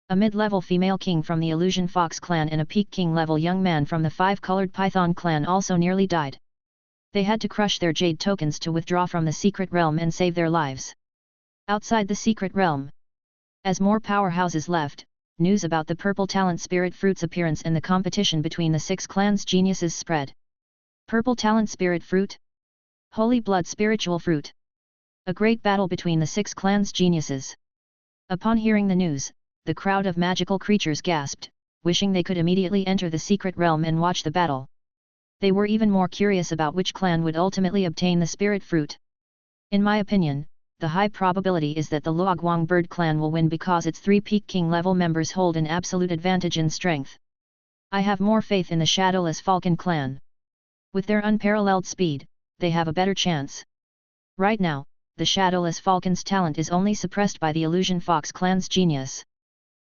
A mid-level female king from the Illusion Fox clan and a Peak King level young man from the 5-colored Python clan also nearly died. They had to crush their jade tokens to withdraw from the secret realm and save their lives. Outside the secret realm, as more powerhouses left, news about the Purple Talent Spirit Fruit's appearance and the competition between the 6 clans' geniuses spread. Purple Talent Spirit Fruit? Holy Blood Spiritual Fruit. A great battle between the 6 clans' geniuses. Upon hearing the news, the crowd of magical creatures gasped, wishing they could immediately enter the secret realm and watch the battle. They were even more curious about which clan would ultimately obtain the spirit fruit. In my opinion, the high probability is that the Luoguang Bird clan will win because its 3 Peak King level members hold an absolute advantage in strength. I have more faith in the Shadowless Falcon clan. With their unparalleled speed, they have a better chance. Right now, the Shadowless Falcon's talent is only suppressed by the Illusion Fox clan's genius.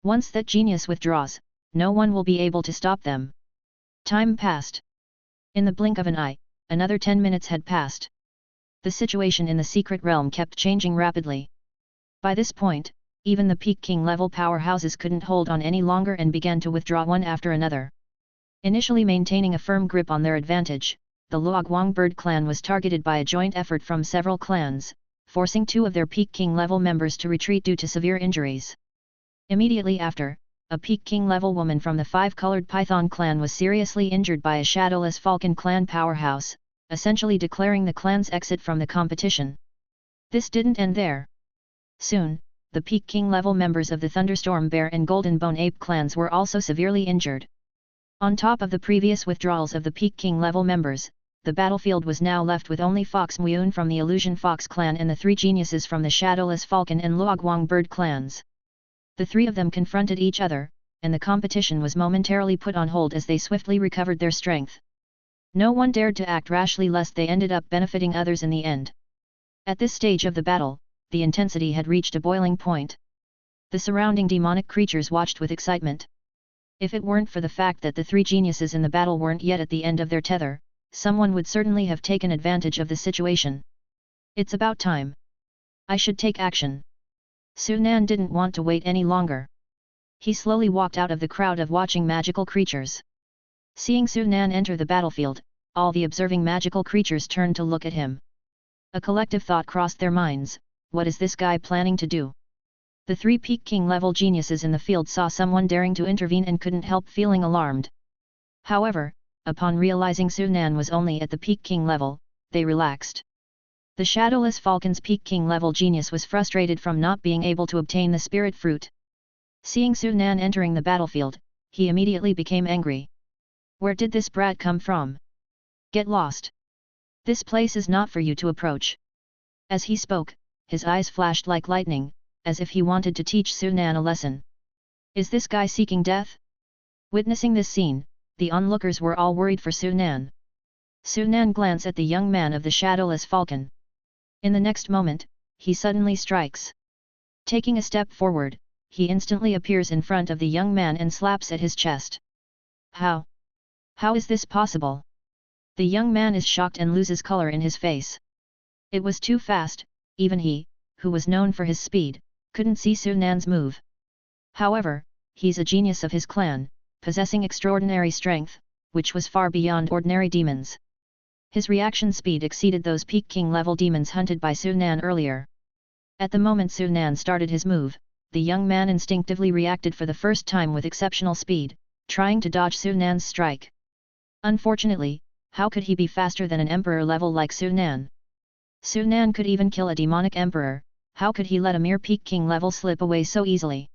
Once that genius withdraws, no one will be able to stop them. Time passed. In the blink of an eye, another 10 minutes had passed. The situation in the secret realm kept changing rapidly. By this point, even the Peak King level powerhouses couldn't hold on any longer and began to withdraw one after another. Initially maintaining a firm grip on their advantage, the Luoguang Bird clan was targeted by a joint effort from several clans, forcing 2 of their Peak King level members to retreat due to severe injuries. Immediately after, a Peak King level woman from the Five-Colored Python clan was seriously injured by a Shadowless Falcon clan powerhouse, essentially declaring the clan's exit from the competition. This didn't end there. Soon, the Peak King level members of the Thunderstorm Bear and Golden Bone Ape clans were also severely injured. On top of the previous withdrawals of the Peak King level members, the battlefield was now left with only Fox Muun from the Illusion Fox clan and the three geniuses from the Shadowless Falcon and Luoguang Bird clans. The three of them confronted each other, and the competition was momentarily put on hold as they swiftly recovered their strength. No one dared to act rashly lest they ended up benefiting others in the end. At this stage of the battle, the intensity had reached a boiling point. The surrounding demonic creatures watched with excitement. If it weren't for the fact that the three geniuses in the battle weren't yet at the end of their tether, someone would certainly have taken advantage of the situation. It's about time. I should take action. Sunan didn't want to wait any longer. He slowly walked out of the crowd of watching magical creatures. Seeing Sunan enter the battlefield, all the observing magical creatures turned to look at him. A collective thought crossed their minds: what is this guy planning to do? The three Peak King level geniuses in the field saw someone daring to intervene and couldn't help feeling alarmed. However, upon realizing Sunan was only at the Peak King level, they relaxed. The Shadowless Falcon's Peak King level genius was frustrated from not being able to obtain the spirit fruit. Seeing Sunan entering the battlefield, he immediately became angry. Where did this brat come from? Get lost. This place is not for you to approach. As he spoke, his eyes flashed like lightning, as if he wanted to teach Sunan a lesson. Is this guy seeking death? Witnessing this scene, the onlookers were all worried for Sunan. Sunan glanced at the young man of the Shadowless Falcon. In the next moment, he suddenly strikes. Taking a step forward, he instantly appears in front of the young man and slaps at his chest. How? How is this possible? The young man is shocked and loses color in his face. It was too fast, even he, who was known for his speed, couldn't see Sunan's move. However, he's a genius of his clan, possessing extraordinary strength, which was far beyond ordinary demons. His reaction speed exceeded those Peak King level demons hunted by Sunan earlier. At the moment Sunan started his move, the young man instinctively reacted for the first time with exceptional speed, trying to dodge Sunan's strike. Unfortunately, how could he be faster than an emperor level like Sunan? Sunan could even kill a demonic emperor, how could he let a mere Peak King level slip away so easily?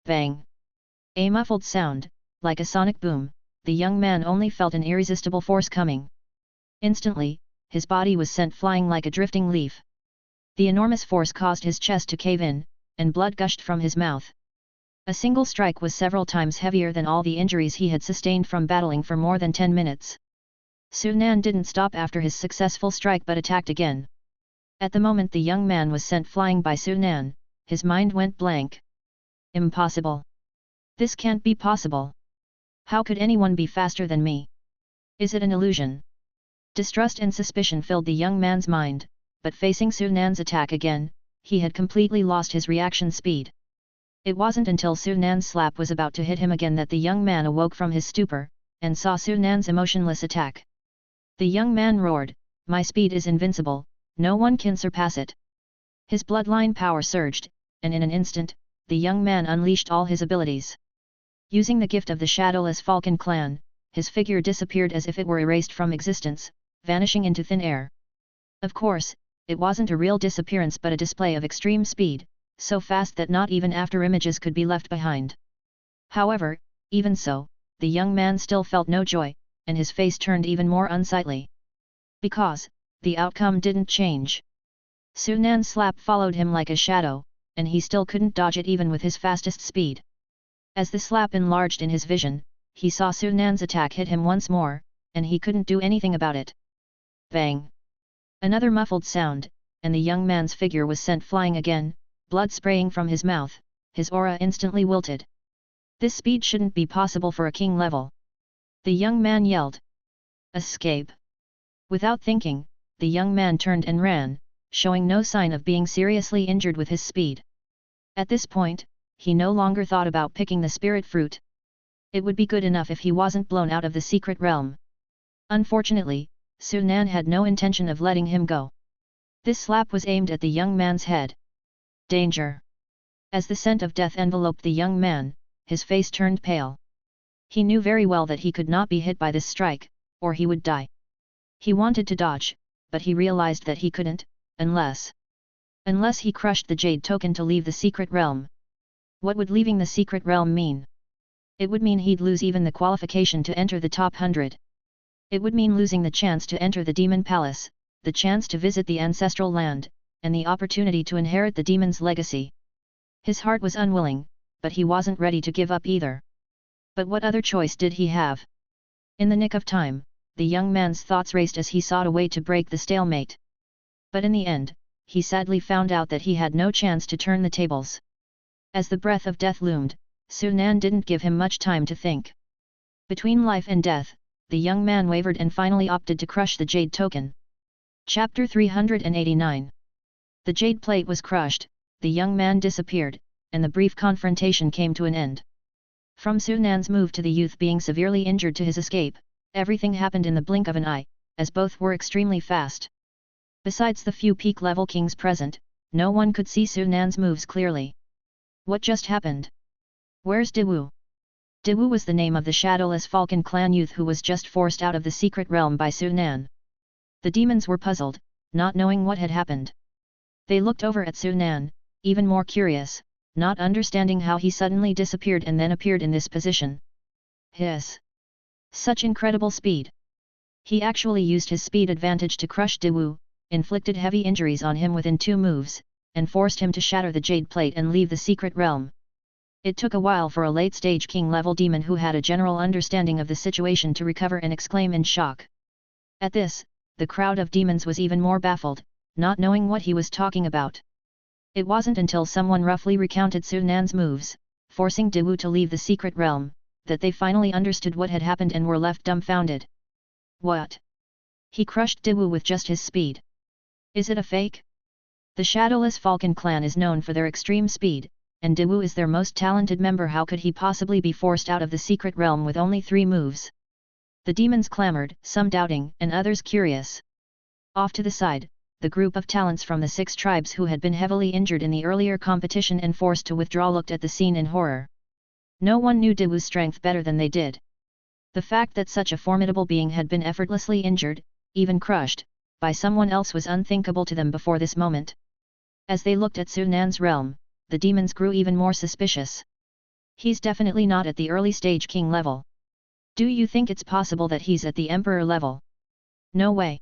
Bang! A muffled sound, like a sonic boom, the young man only felt an irresistible force coming. Instantly, his body was sent flying like a drifting leaf. The enormous force caused his chest to cave in, and blood gushed from his mouth. A single strike was several times heavier than all the injuries he had sustained from battling for more than 10 minutes. Sunan didn't stop after his successful strike but attacked again. At the moment the young man was sent flying by Sunan, his mind went blank. Impossible. This can't be possible. How could anyone be faster than me? Is it an illusion? Distrust and suspicion filled the young man's mind, but facing Sunan's attack again, he had completely lost his reaction speed. It wasn't until Sunan's slap was about to hit him again that the young man awoke from his stupor, and saw Sunan's emotionless attack. The young man roared, "My speed is invincible, no one can surpass it." His bloodline power surged, and in an instant, the young man unleashed all his abilities. Using the gift of the Shadowless Falcon clan, his figure disappeared as if it were erased from existence, vanishing into thin air. Of course, it wasn't a real disappearance but a display of extreme speed, so fast that not even after images could be left behind. However, even so, the young man still felt no joy, and his face turned even more unsightly. Because, the outcome didn't change. Sunan's slap followed him like a shadow, and he still couldn't dodge it even with his fastest speed. As the slap enlarged in his vision, he saw Sunan's attack hit him once more, and he couldn't do anything about it. Bang! Another muffled sound, and the young man's figure was sent flying again, blood spraying from his mouth, his aura instantly wilted. This speed shouldn't be possible for a king level. The young man yelled. Escape! Without thinking, the young man turned and ran, showing no sign of being seriously injured with his speed. At this point, he no longer thought about picking the spirit fruit. It would be good enough if he wasn't blown out of the secret realm. Unfortunately, Sunan had no intention of letting him go. This slap was aimed at the young man's head. Danger! As the scent of death enveloped the young man, his face turned pale. He knew very well that he could not be hit by this strike, or he would die. He wanted to dodge, but he realized that he couldn't, unless he crushed the jade token to leave the secret realm. What would leaving the secret realm mean? It would mean he'd lose even the qualification to enter the top 100. It would mean losing the chance to enter the demon palace, the chance to visit the ancestral land, and the opportunity to inherit the demon's legacy. His heart was unwilling, but he wasn't ready to give up either. But what other choice did he have? In the nick of time, the young man's thoughts raced as he sought a way to break the stalemate. But in the end, he sadly found out that he had no chance to turn the tables. As the breath of death loomed, Sunan didn't give him much time to think. Between life and death, the young man wavered and finally opted to crush the jade token. Chapter 389. The jade plate was crushed, the young man disappeared, and the brief confrontation came to an end. From Sunan's move to the youth being severely injured to his escape, everything happened in the blink of an eye, as both were extremely fast. Besides the few peak-level kings present, no one could see Sunan's moves clearly. What just happened? Where's Daewoo? Daewoo was the name of the shadowless Falcon clan youth who was just forced out of the secret realm by Sunan. The demons were puzzled, not knowing what had happened. They looked over at Sunan, even more curious, not understanding how he suddenly disappeared and then appeared in this position. Hiss! Such incredible speed! He actually used his speed advantage to crush Daewoo, inflicted heavy injuries on him within 2 moves, and forced him to shatter the jade plate and leave the secret realm. It took a while for a late-stage king-level demon who had a general understanding of the situation to recover and exclaim in shock. At this, the crowd of demons was even more baffled, not knowing what he was talking about. It wasn't until someone roughly recounted Sunan's moves, forcing Daewoo to leave the secret realm, that they finally understood what had happened and were left dumbfounded. What? He crushed Daewoo with just his speed. Is it a fake? The Shadowless Falcon clan is known for their extreme speed, and Daewoo is their most talented member. How could he possibly be forced out of the secret realm with only 3 moves? The demons clamored, some doubting and others curious. Off to the side, the group of talents from the 6 tribes who had been heavily injured in the earlier competition and forced to withdraw looked at the scene in horror. No one knew Daewoo's strength better than they did. The fact that such a formidable being had been effortlessly injured, even crushed, by someone else was unthinkable to them before this moment. As they looked at Sunan's realm, the demons grew even more suspicious. He's definitely not at the early stage king level. Do you think it's possible that he's at the emperor level? No way.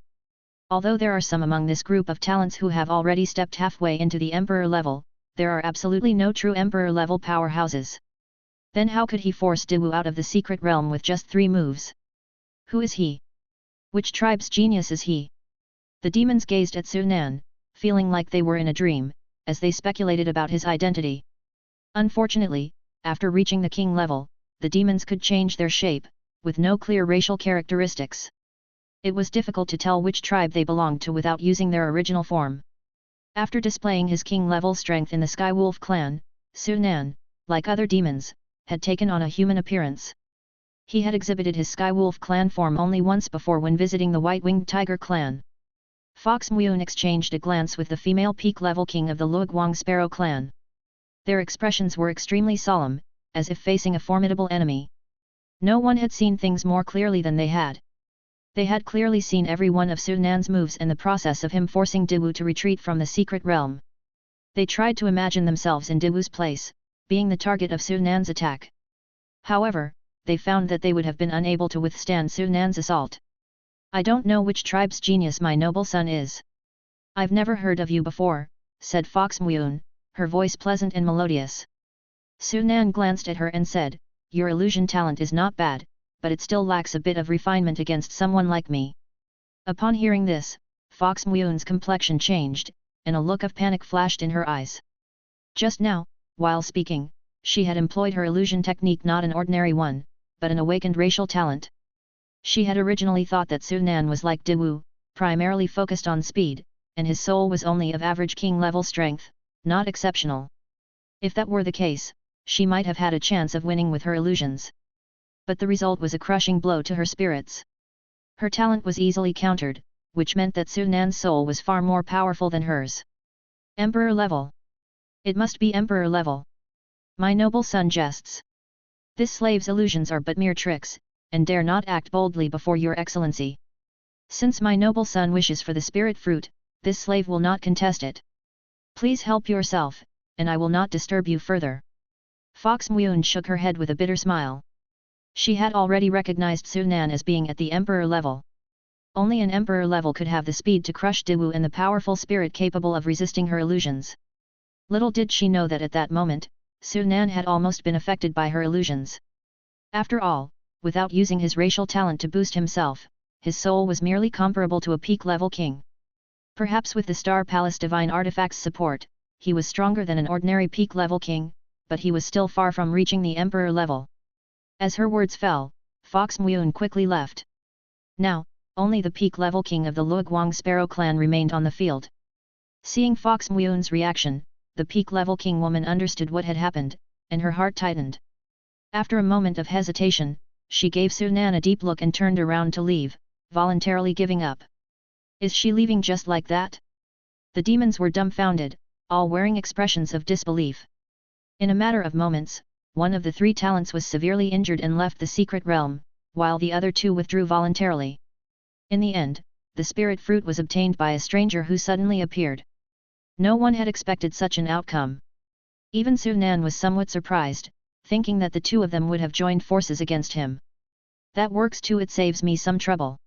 Although there are some among this group of talents who have already stepped halfway into the emperor level, there are absolutely no true emperor level powerhouses. Then how could he force Daewoo out of the secret realm with just 3 moves? Who is he? Which tribe's genius is he? The demons gazed at Sunan, feeling like they were in a dream, as they speculated about his identity. Unfortunately, after reaching the king level, the demons could change their shape, with no clear racial characteristics. It was difficult to tell which tribe they belonged to without using their original form. After displaying his king-level strength in the Skywolf clan, Sunan, like other demons, had taken on a human appearance. He had exhibited his Skywolf clan form only once before when visiting the White-Winged Tiger clan. Fox Myun exchanged a glance with the female peak-level king of the Luoguang Sparrow clan. Their expressions were extremely solemn, as if facing a formidable enemy. No one had seen things more clearly than they had. They had clearly seen every one of Sunan's moves and the process of him forcing Daewoo to retreat from the secret realm. They tried to imagine themselves in Daewoo's place, being the target of Sunan's attack. However, they found that they would have been unable to withstand Sunan's assault. I don't know which tribe's genius my noble son is. I've never heard of you before, said Fox Myun, her voice pleasant and melodious. Sunan glanced at her and said, your illusion talent is not bad, but it still lacks a bit of refinement against someone like me. Upon hearing this, Fox Myun's complexion changed, and a look of panic flashed in her eyes. Just now, while speaking, she had employed her illusion technique, not an ordinary one, but an awakened racial talent. She had originally thought that Sunan was like Daewoo, primarily focused on speed, and his soul was only of average king-level strength, not exceptional. If that were the case, she might have had a chance of winning with her illusions. But the result was a crushing blow to her spirits. Her talent was easily countered, which meant that Sunan's soul was far more powerful than hers. Emperor level. It must be emperor level. My noble son jests. This slave's illusions are but mere tricks, and dare not act boldly before your excellency. Since my noble son wishes for the spirit fruit, this slave will not contest it. Please help yourself, and I will not disturb you further." Fox Myun shook her head with a bitter smile. She had already recognized Su Nan as being at the emperor level. Only an emperor level could have the speed to crush Daewoo and the powerful spirit capable of resisting her illusions. Little did she know that at that moment, Su Nan had almost been affected by her illusions. After all, without using his racial talent to boost himself, his soul was merely comparable to a peak-level king. Perhaps with the Star Palace Divine Artifact's support, he was stronger than an ordinary peak-level king, but he was still far from reaching the emperor level. As her words fell, Fox Myun quickly left. Now, only the peak-level king of the Luoguang Sparrow clan remained on the field. Seeing Fox Myun's reaction, the peak-level king woman understood what had happened, and her heart tightened. After a moment of hesitation, she gave Su Nan a deep look and turned around to leave, voluntarily giving up. Is she leaving just like that? The demons were dumbfounded, all wearing expressions of disbelief. In a matter of moments, one of the three talents was severely injured and left the secret realm, while the other two withdrew voluntarily. In the end, the spirit fruit was obtained by a stranger who suddenly appeared. No one had expected such an outcome. Even Su Nan was somewhat surprised, thinking that the two of them would have joined forces against him. That works too, it saves me some trouble.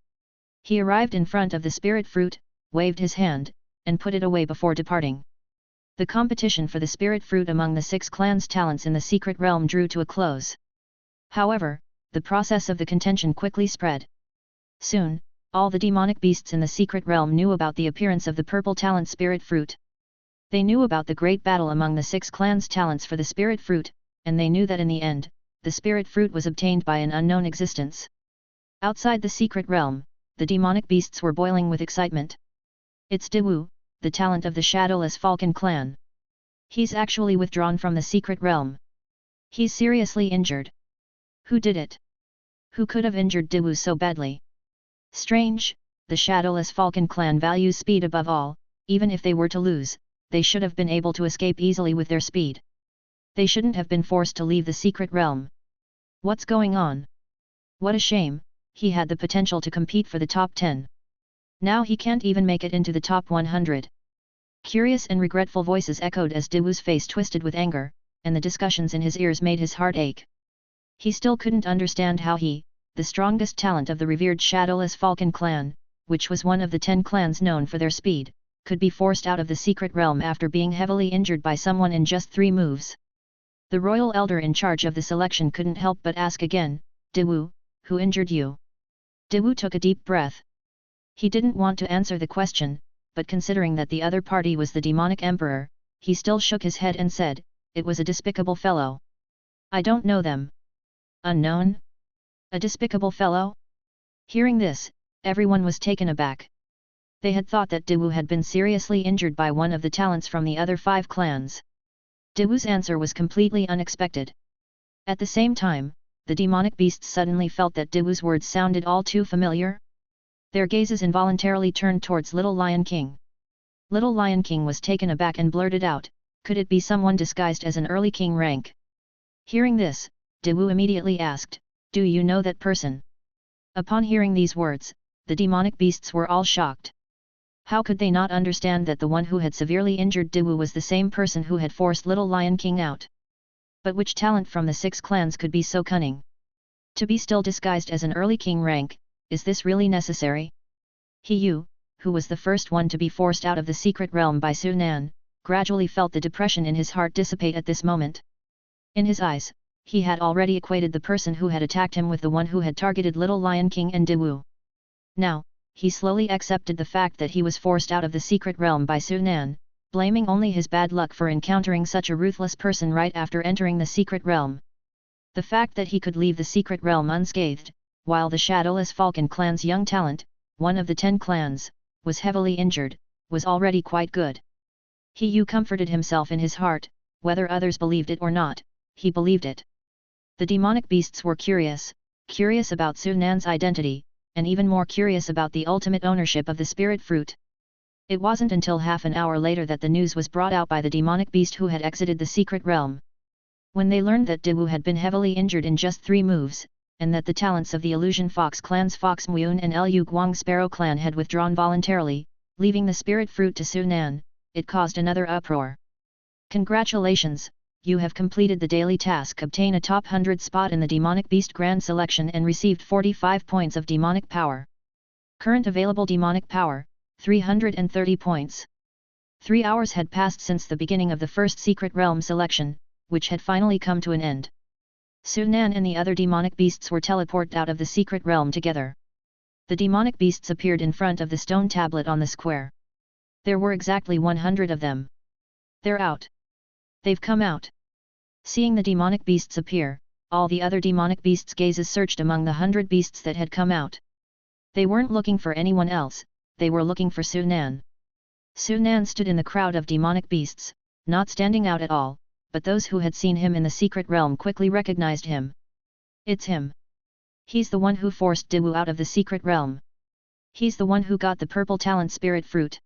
He arrived in front of the spirit fruit, waved his hand, and put it away before departing. The competition for the spirit fruit among the 6 clans' talents in the secret realm drew to a close. However, the process of the contention quickly spread. Soon, all the demonic beasts in the secret realm knew about the appearance of the purple talent spirit fruit. They knew about the great battle among the 6 clans' talents for the spirit fruit, and they knew that in the end, the spirit fruit was obtained by an unknown existence. Outside the secret realm, the demonic beasts were boiling with excitement. It's Daewoo, the talent of the Shadowless Falcon clan. He's actually withdrawn from the secret realm. He's seriously injured. Who did it? Who could have injured Daewoo so badly? Strange, the Shadowless Falcon clan values speed above all. Even if they were to lose, they should have been able to escape easily with their speed. They shouldn't have been forced to leave the secret realm. What's going on? What a shame, he had the potential to compete for the top 10. Now he can't even make it into the top 100. Curious and regretful voices echoed as Daewoo's face twisted with anger, and the discussions in his ears made his heart ache. He still couldn't understand how he, the strongest talent of the revered Shadowless Falcon clan, which was one of the 10 clans known for their speed, could be forced out of the secret realm after being heavily injured by someone in just 3 moves. The royal elder in charge of the selection couldn't help but ask again, "Daewoo, who injured you?" Daewoo took a deep breath. He didn't want to answer the question, but considering that the other party was the demonic emperor, he still shook his head and said, "It was a despicable fellow. I don't know them." Unknown? A despicable fellow? Hearing this, everyone was taken aback. They had thought that Daewoo had been seriously injured by one of the talents from the other 5 clans. Daewoo's answer was completely unexpected. At the same time, the demonic beasts suddenly felt that Daewoo's words sounded all too familiar. Their gazes involuntarily turned towards Little Lion King. Little Lion King was taken aback and blurted out, "Could it be someone disguised as an early king rank?" Hearing this, Daewoo immediately asked, "Do you know that person?" Upon hearing these words, the demonic beasts were all shocked. How could they not understand that the one who had severely injured Daewoo was the same person who had forced Little Lion King out? But which talent from the 6 clans could be so cunning? To be still disguised as an early king rank, is this really necessary? He who was the first one to be forced out of the secret realm by Su Nan, gradually felt the depression in his heart dissipate at this moment. In his eyes, he had already equated the person who had attacked him with the one who had targeted Little Lion King and Daewoo. Now, he slowly accepted the fact that he was forced out of the secret realm by Su Nan, blaming only his bad luck for encountering such a ruthless person right after entering the secret realm. The fact that he could leave the secret realm unscathed, while the Shadowless Falcon clan's young talent, one of the 10 clans, was heavily injured, was already quite good. He comforted himself in his heart, whether others believed it or not, he believed it. The demonic beasts were curious about Su Nan's identity, and even more curious about the ultimate ownership of the spirit fruit. It wasn't until half an hour later that the news was brought out by the demonic beast who had exited the secret realm. When they learned that Daewoo had been heavily injured in just 3 moves, and that the talents of the Illusion Fox clan's Fox Muon and Liu Guang Sparrow clan had withdrawn voluntarily, leaving the spirit fruit to Su Nan, it caused another uproar. Congratulations, you have completed the daily task. Obtain a top 100 spot in the Demonic Beast Grand Selection and received 45 points of demonic power. Current available demonic power, 330 points. 3 hours had passed since the beginning of the first Secret Realm selection, which had finally come to an end. Su Nan and the other demonic beasts were teleported out of the Secret Realm together. The demonic beasts appeared in front of the stone tablet on the square. There were exactly 100 of them. They're out. They've come out. Seeing the demonic beasts appear, all the other demonic beasts' gazes searched among the 100 beasts that had come out. They weren't looking for anyone else, they were looking for Su Nan. Su Nan stood in the crowd of demonic beasts, not standing out at all, but those who had seen him in the secret realm quickly recognized him. It's him. He's the one who forced Daewoo out of the secret realm. He's the one who got the purple talent spirit fruit.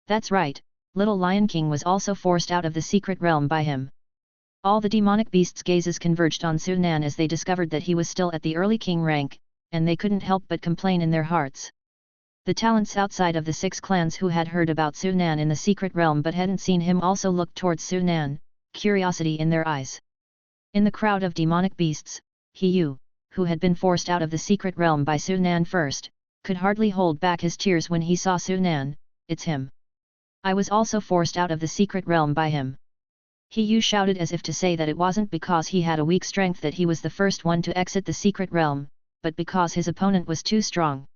That's right, Little Lion King was also forced out of the secret realm by him. All the demonic beasts' gazes converged on Su Nan as they discovered that he was still at the early king rank, and they couldn't help but complain in their hearts. The talents outside of the 6 clans who had heard about Su Nan in the secret realm but hadn't seen him also looked towards Su Nan, curiosity in their eyes. In the crowd of demonic beasts, Yu, who had been forced out of the secret realm by Su Nan first, could hardly hold back his tears when he saw Su Nan. It's him. I was also forced out of the secret realm by him. Yu shouted as if to say that it wasn't because he had a weak strength that he was the first one to exit the secret realm, but because his opponent was too strong.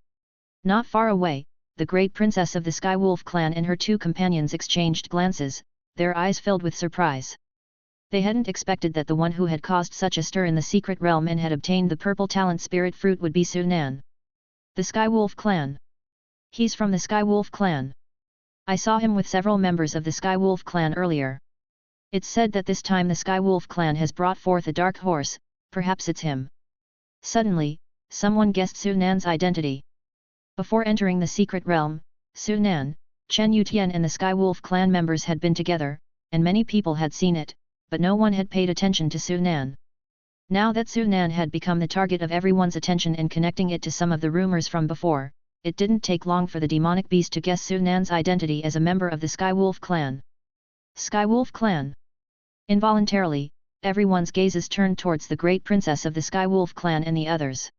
Not far away, the great princess of the Skywolf clan and her 2 companions exchanged glances, their eyes filled with surprise. They hadn't expected that the one who had caused such a stir in the secret realm and had obtained the purple talent spirit fruit would be Su Nan. The Skywolf clan. He's from the Skywolf clan. I saw him with several members of the Skywolf clan earlier. It's said that this time the Skywolf clan has brought forth a dark horse, perhaps it's him. Suddenly, someone guessed Su Nan's identity. Before entering the secret realm, Su Nan, Chen Yutian and the Skywolf clan members had been together, and many people had seen it, but no one had paid attention to Su Nan. Now that Su Nan had become the target of everyone's attention and connecting it to some of the rumors from before, it didn't take long for the demonic beast to guess Su Nan's identity as a member of the Skywolf clan. Skywolf clan. Involuntarily, everyone's gazes turned towards the great princess of the Skywolf clan and the others.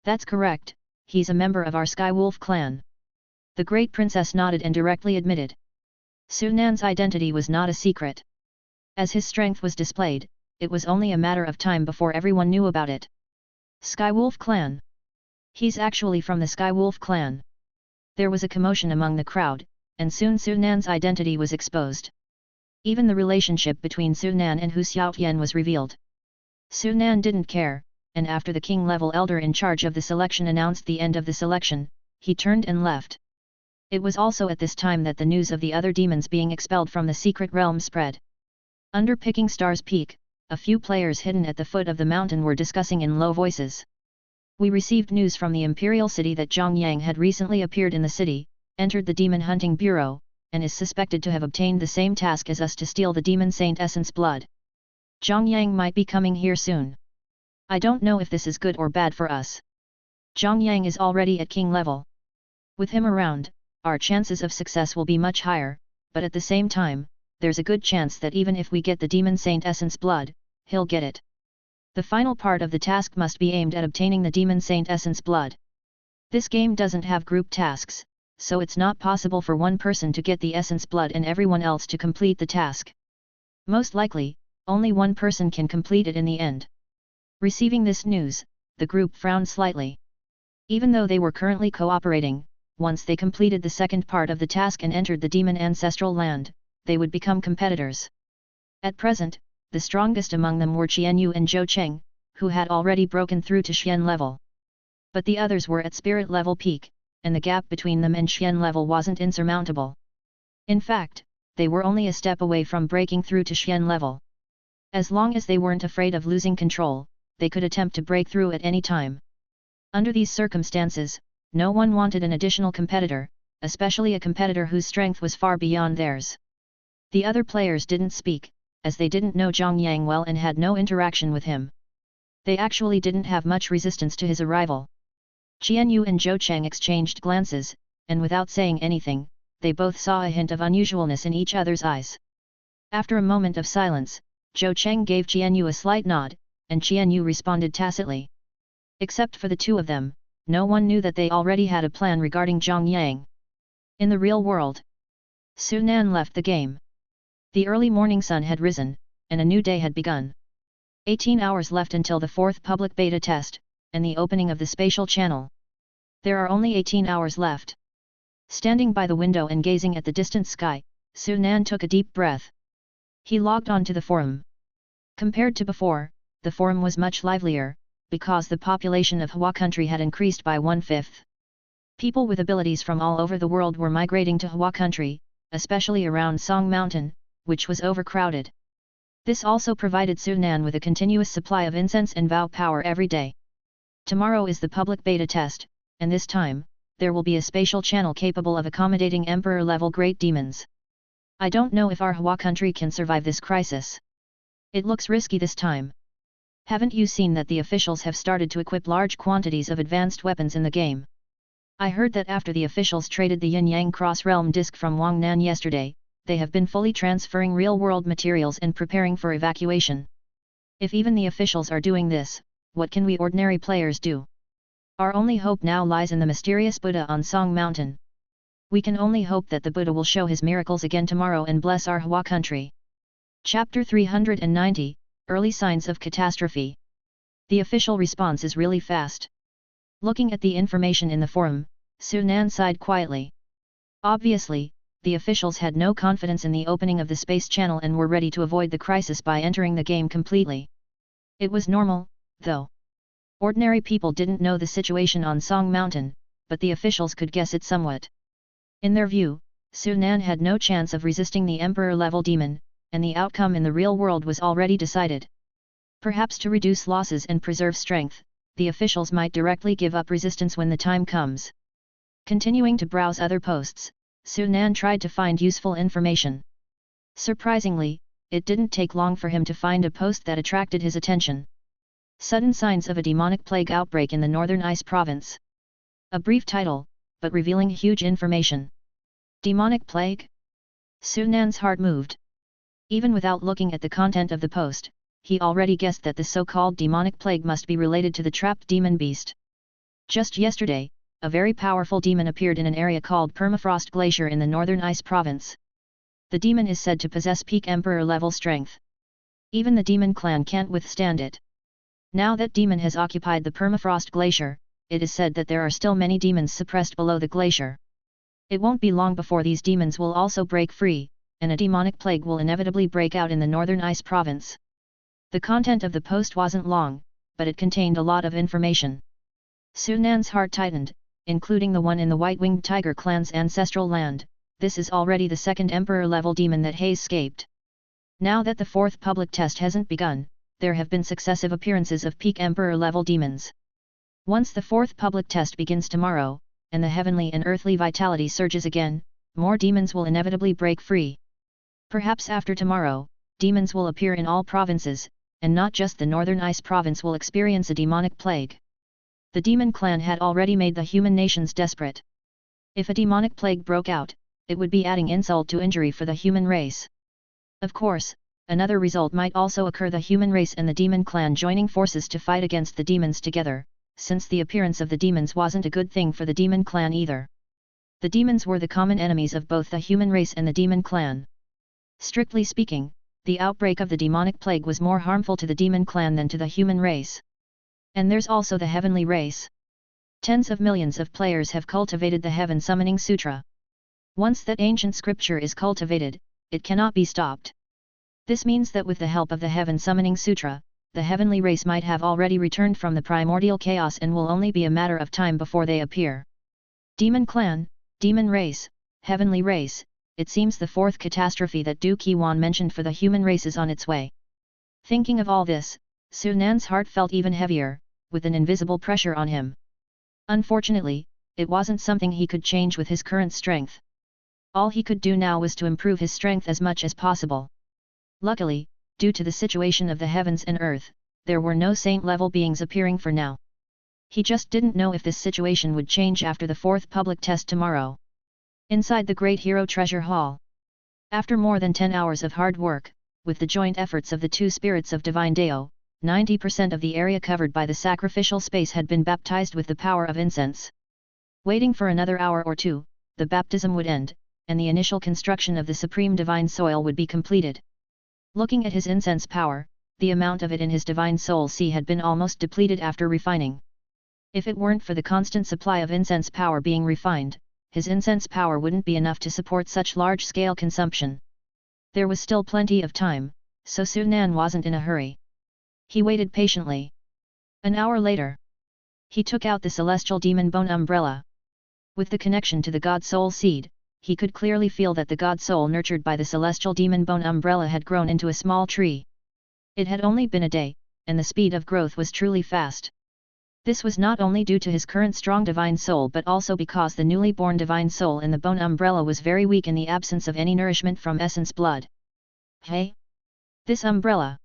That's correct, he's a member of our Skywolf clan. The great princess nodded and directly admitted. Su Nan's identity was not a secret. As his strength was displayed, it was only a matter of time before everyone knew about it. Skywolf clan. He's actually from the Skywolf clan. There was a commotion among the crowd, and soon Su Nan's identity was exposed. Even the relationship between Su Nan and Hu Xiaotian was revealed. Su Nan didn't care, and after the king-level elder in charge of the selection announced the end of the selection, he turned and left. It was also at this time that the news of the other demons being expelled from the secret realm spread. Under Picking Star's Peak, a few players hidden at the foot of the mountain were discussing in low voices. We received news from the Imperial City that Zhang Yang had recently appeared in the city, entered the Demon Hunting Bureau, and is suspected to have obtained the same task as us to steal the Demon Saint Essence blood. Zhang Yang might be coming here soon. I don't know if this is good or bad for us. Zhang Yang is already at king level. With him around, our chances of success will be much higher, but at the same time, there's a good chance that even if we get the Demon Saint Essence blood, he'll get it. The final part of the task must be aimed at obtaining the Demon Saint Essence blood. This game doesn't have group tasks, so it's not possible for one person to get the Essence blood and everyone else to complete the task. Most likely, only one person can complete it in the end. Receiving this news, the group frowned slightly. Even though they were currently cooperating, once they completed the second part of the task and entered the demon ancestral land, they would become competitors. At present, the strongest among them were Qianyu and Zhou Cheng, who had already broken through to Xian level. But the others were at spirit level peak, and the gap between them and Xian level wasn't insurmountable. In fact, they were only a step away from breaking through to Xian level. As long as they weren't afraid of losing control, they could attempt to break through at any time. Under these circumstances, no one wanted an additional competitor, especially a competitor whose strength was far beyond theirs. The other players didn't speak, as they didn't know Zhang Yang well and had no interaction with him. They actually didn't have much resistance to his arrival. Qian Yu and Zhou Cheng exchanged glances, and without saying anything, they both saw a hint of unusualness in each other's eyes. After a moment of silence, Zhou Cheng gave Qian Yu a slight nod, and Qian Yu responded tacitly. Except for the two of them, no one knew that they already had a plan regarding Zhang Yang. In the real world, Su Nan left the game. The early morning sun had risen, and a new day had begun. 18 hours left until the fourth public beta test, and the opening of the spatial channel. There are only 18 hours left. Standing by the window and gazing at the distant sky, Su Nan took a deep breath. He logged on to the forum. Compared to before, the forum was much livelier, because the population of Hua country had increased by 1/5. People with abilities from all over the world were migrating to Hua country, especially around Song Mountain, which was overcrowded. This also provided Su Nan with a continuous supply of incense and vow power every day. Tomorrow is the public beta test, and this time, there will be a spatial channel capable of accommodating Emperor-level great demons. I don't know if our Hua country can survive this crisis. It looks risky this time. Haven't you seen that the officials have started to equip large quantities of advanced weapons in the game? I heard that after the officials traded the Yin-Yang cross-realm disc from Wang Nan yesterday, they have been fully transferring real-world materials and preparing for evacuation. If even the officials are doing this, what can we ordinary players do? Our only hope now lies in the mysterious Buddha on Song Mountain. We can only hope that the Buddha will show his miracles again tomorrow and bless our Hua country. Chapter 390, Early Signs of Catastrophe. The official response is really fast. Looking at the information in the forum, Su Nan sighed quietly. Obviously, the officials had no confidence in the opening of the space channel and were ready to avoid the crisis by entering the game completely. It was normal, though. Ordinary people didn't know the situation on Song Mountain, but the officials could guess it somewhat. In their view, Su Nan had no chance of resisting the Emperor-level demon, and the outcome in the real world was already decided. Perhaps to reduce losses and preserve strength, the officials might directly give up resistance when the time comes. Continuing to browse other posts, Su Nan tried to find useful information. Surprisingly, it didn't take long for him to find a post that attracted his attention. Sudden signs of a demonic plague outbreak in the northern Ice province. A brief title, but revealing huge information. Demonic plague? Su Nan's heart moved. Even without looking at the content of the post, he already guessed that the so-called demonic plague must be related to the trapped demon beast. Just yesterday, a very powerful demon appeared in an area called Permafrost Glacier in the northern Ice province. The demon is said to possess peak Emperor-level strength. Even the demon clan can't withstand it. Now that demon has occupied the Permafrost Glacier, it is said that there are still many demons suppressed below the glacier. It won't be long before these demons will also break free, and a demonic plague will inevitably break out in the northern Ice province. The content of the post wasn't long, but it contained a lot of information. Su Nan's heart tightened, including the one in the White-Winged Tiger clan's ancestral land. This is already the second Emperor-level demon that has escaped. Now that the fourth public test hasn't begun, there have been successive appearances of peak Emperor-level demons. Once the fourth public test begins tomorrow, and the heavenly and earthly vitality surges again, more demons will inevitably break free. Perhaps after tomorrow, demons will appear in all provinces, and not just the northern Ice province will experience a demonic plague. The demon clan had already made the human nations desperate. If a demonic plague broke out, it would be adding insult to injury for the human race. Of course, another result might also occur: the human race and the demon clan joining forces to fight against the demons together, since the appearance of the demons wasn't a good thing for the demon clan either. The demons were the common enemies of both the human race and the demon clan. Strictly speaking, the outbreak of the demonic plague was more harmful to the demon clan than to the human race. And there's also the heavenly race. Tens of millions of players have cultivated the Heaven Summoning Sutra. Once that ancient scripture is cultivated, it cannot be stopped. This means that with the help of the Heaven Summoning Sutra, the heavenly race might have already returned from the primordial chaos and will only be a matter of time before they appear. Demon clan, demon race, heavenly race, it seems the fourth catastrophe that Du Qiwan mentioned for the human race is on its way. Thinking of all this, Su Nan's heart felt even heavier, with an invisible pressure on him. Unfortunately, it wasn't something he could change with his current strength. All he could do now was to improve his strength as much as possible. Luckily, due to the situation of the heavens and earth, there were no saint-level beings appearing for now. He just didn't know if this situation would change after the fourth public test tomorrow. Inside the Great Hero Treasure Hall. After more than 10 hours of hard work, with the joint efforts of the two spirits of Divine Deo, 90% of the area covered by the sacrificial space had been baptized with the power of incense. Waiting for another hour or two, the baptism would end, and the initial construction of the supreme divine soil would be completed. Looking at his incense power, the amount of it in his divine soul sea had been almost depleted after refining. If it weren't for the constant supply of incense power being refined, his incense power wouldn't be enough to support such large-scale consumption. There was still plenty of time, so Sunan wasn't in a hurry. He waited patiently. An hour later, he took out the celestial demon bone umbrella. With the connection to the God Soul seed, he could clearly feel that the God Soul nurtured by the celestial demon bone umbrella had grown into a small tree. It had only been a day, and the speed of growth was truly fast. This was not only due to his current strong divine soul but also because the newly born divine soul in the bone umbrella was very weak in the absence of any nourishment from essence blood. Hey! This umbrella!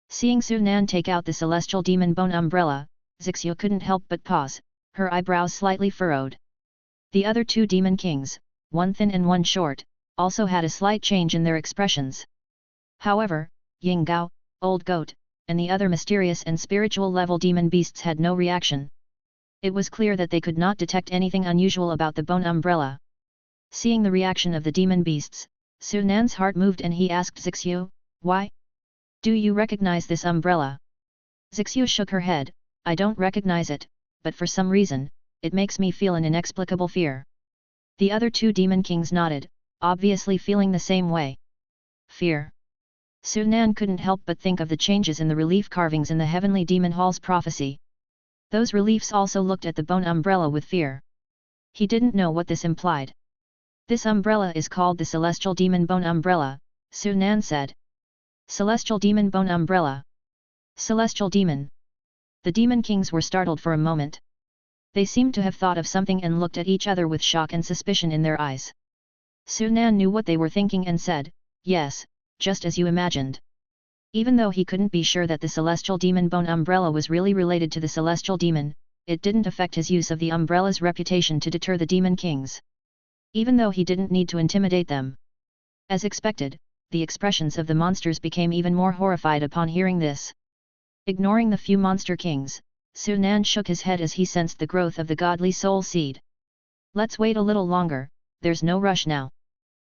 Seeing Sunan take out the celestial demon bone umbrella, Zixu couldn't help but pause, her eyebrows slightly furrowed. The other two demon kings, one thin and one short, also had a slight change in their expressions. However, Ying Gao, Old Goat, and the other mysterious and spiritual level demon beasts had no reaction. It was clear that they could not detect anything unusual about the bone umbrella. Seeing the reaction of the demon beasts, Sunan's heart moved and he asked Zixu, "Why? Do you recognize this umbrella?" Zixu shook her head, "I don't recognize it, but for some reason, it makes me feel an inexplicable fear." The other two demon kings nodded, obviously feeling the same way. Fear. Sunan couldn't help but think of the changes in the relief carvings in the Heavenly Demon Hall's prophecy. Those reliefs also looked at the bone umbrella with fear. He didn't know what this implied. "This umbrella is called the Celestial Demon Bone Umbrella," Sunan said. "Celestial Demon Bone Umbrella? Celestial Demon?" The demon kings were startled for a moment. They seemed to have thought of something and looked at each other with shock and suspicion in their eyes. Sunan knew what they were thinking and said, "Yes, just as you imagined." Even though he couldn't be sure that the celestial demon bone umbrella was really related to the celestial demon, it didn't affect his use of the umbrella's reputation to deter the demon kings. Even though he didn't need to intimidate them. As expected, the expressions of the monsters became even more horrified upon hearing this. Ignoring the few monster kings, Sunan shook his head as he sensed the growth of the godly soul seed. "Let's wait a little longer, there's no rush now."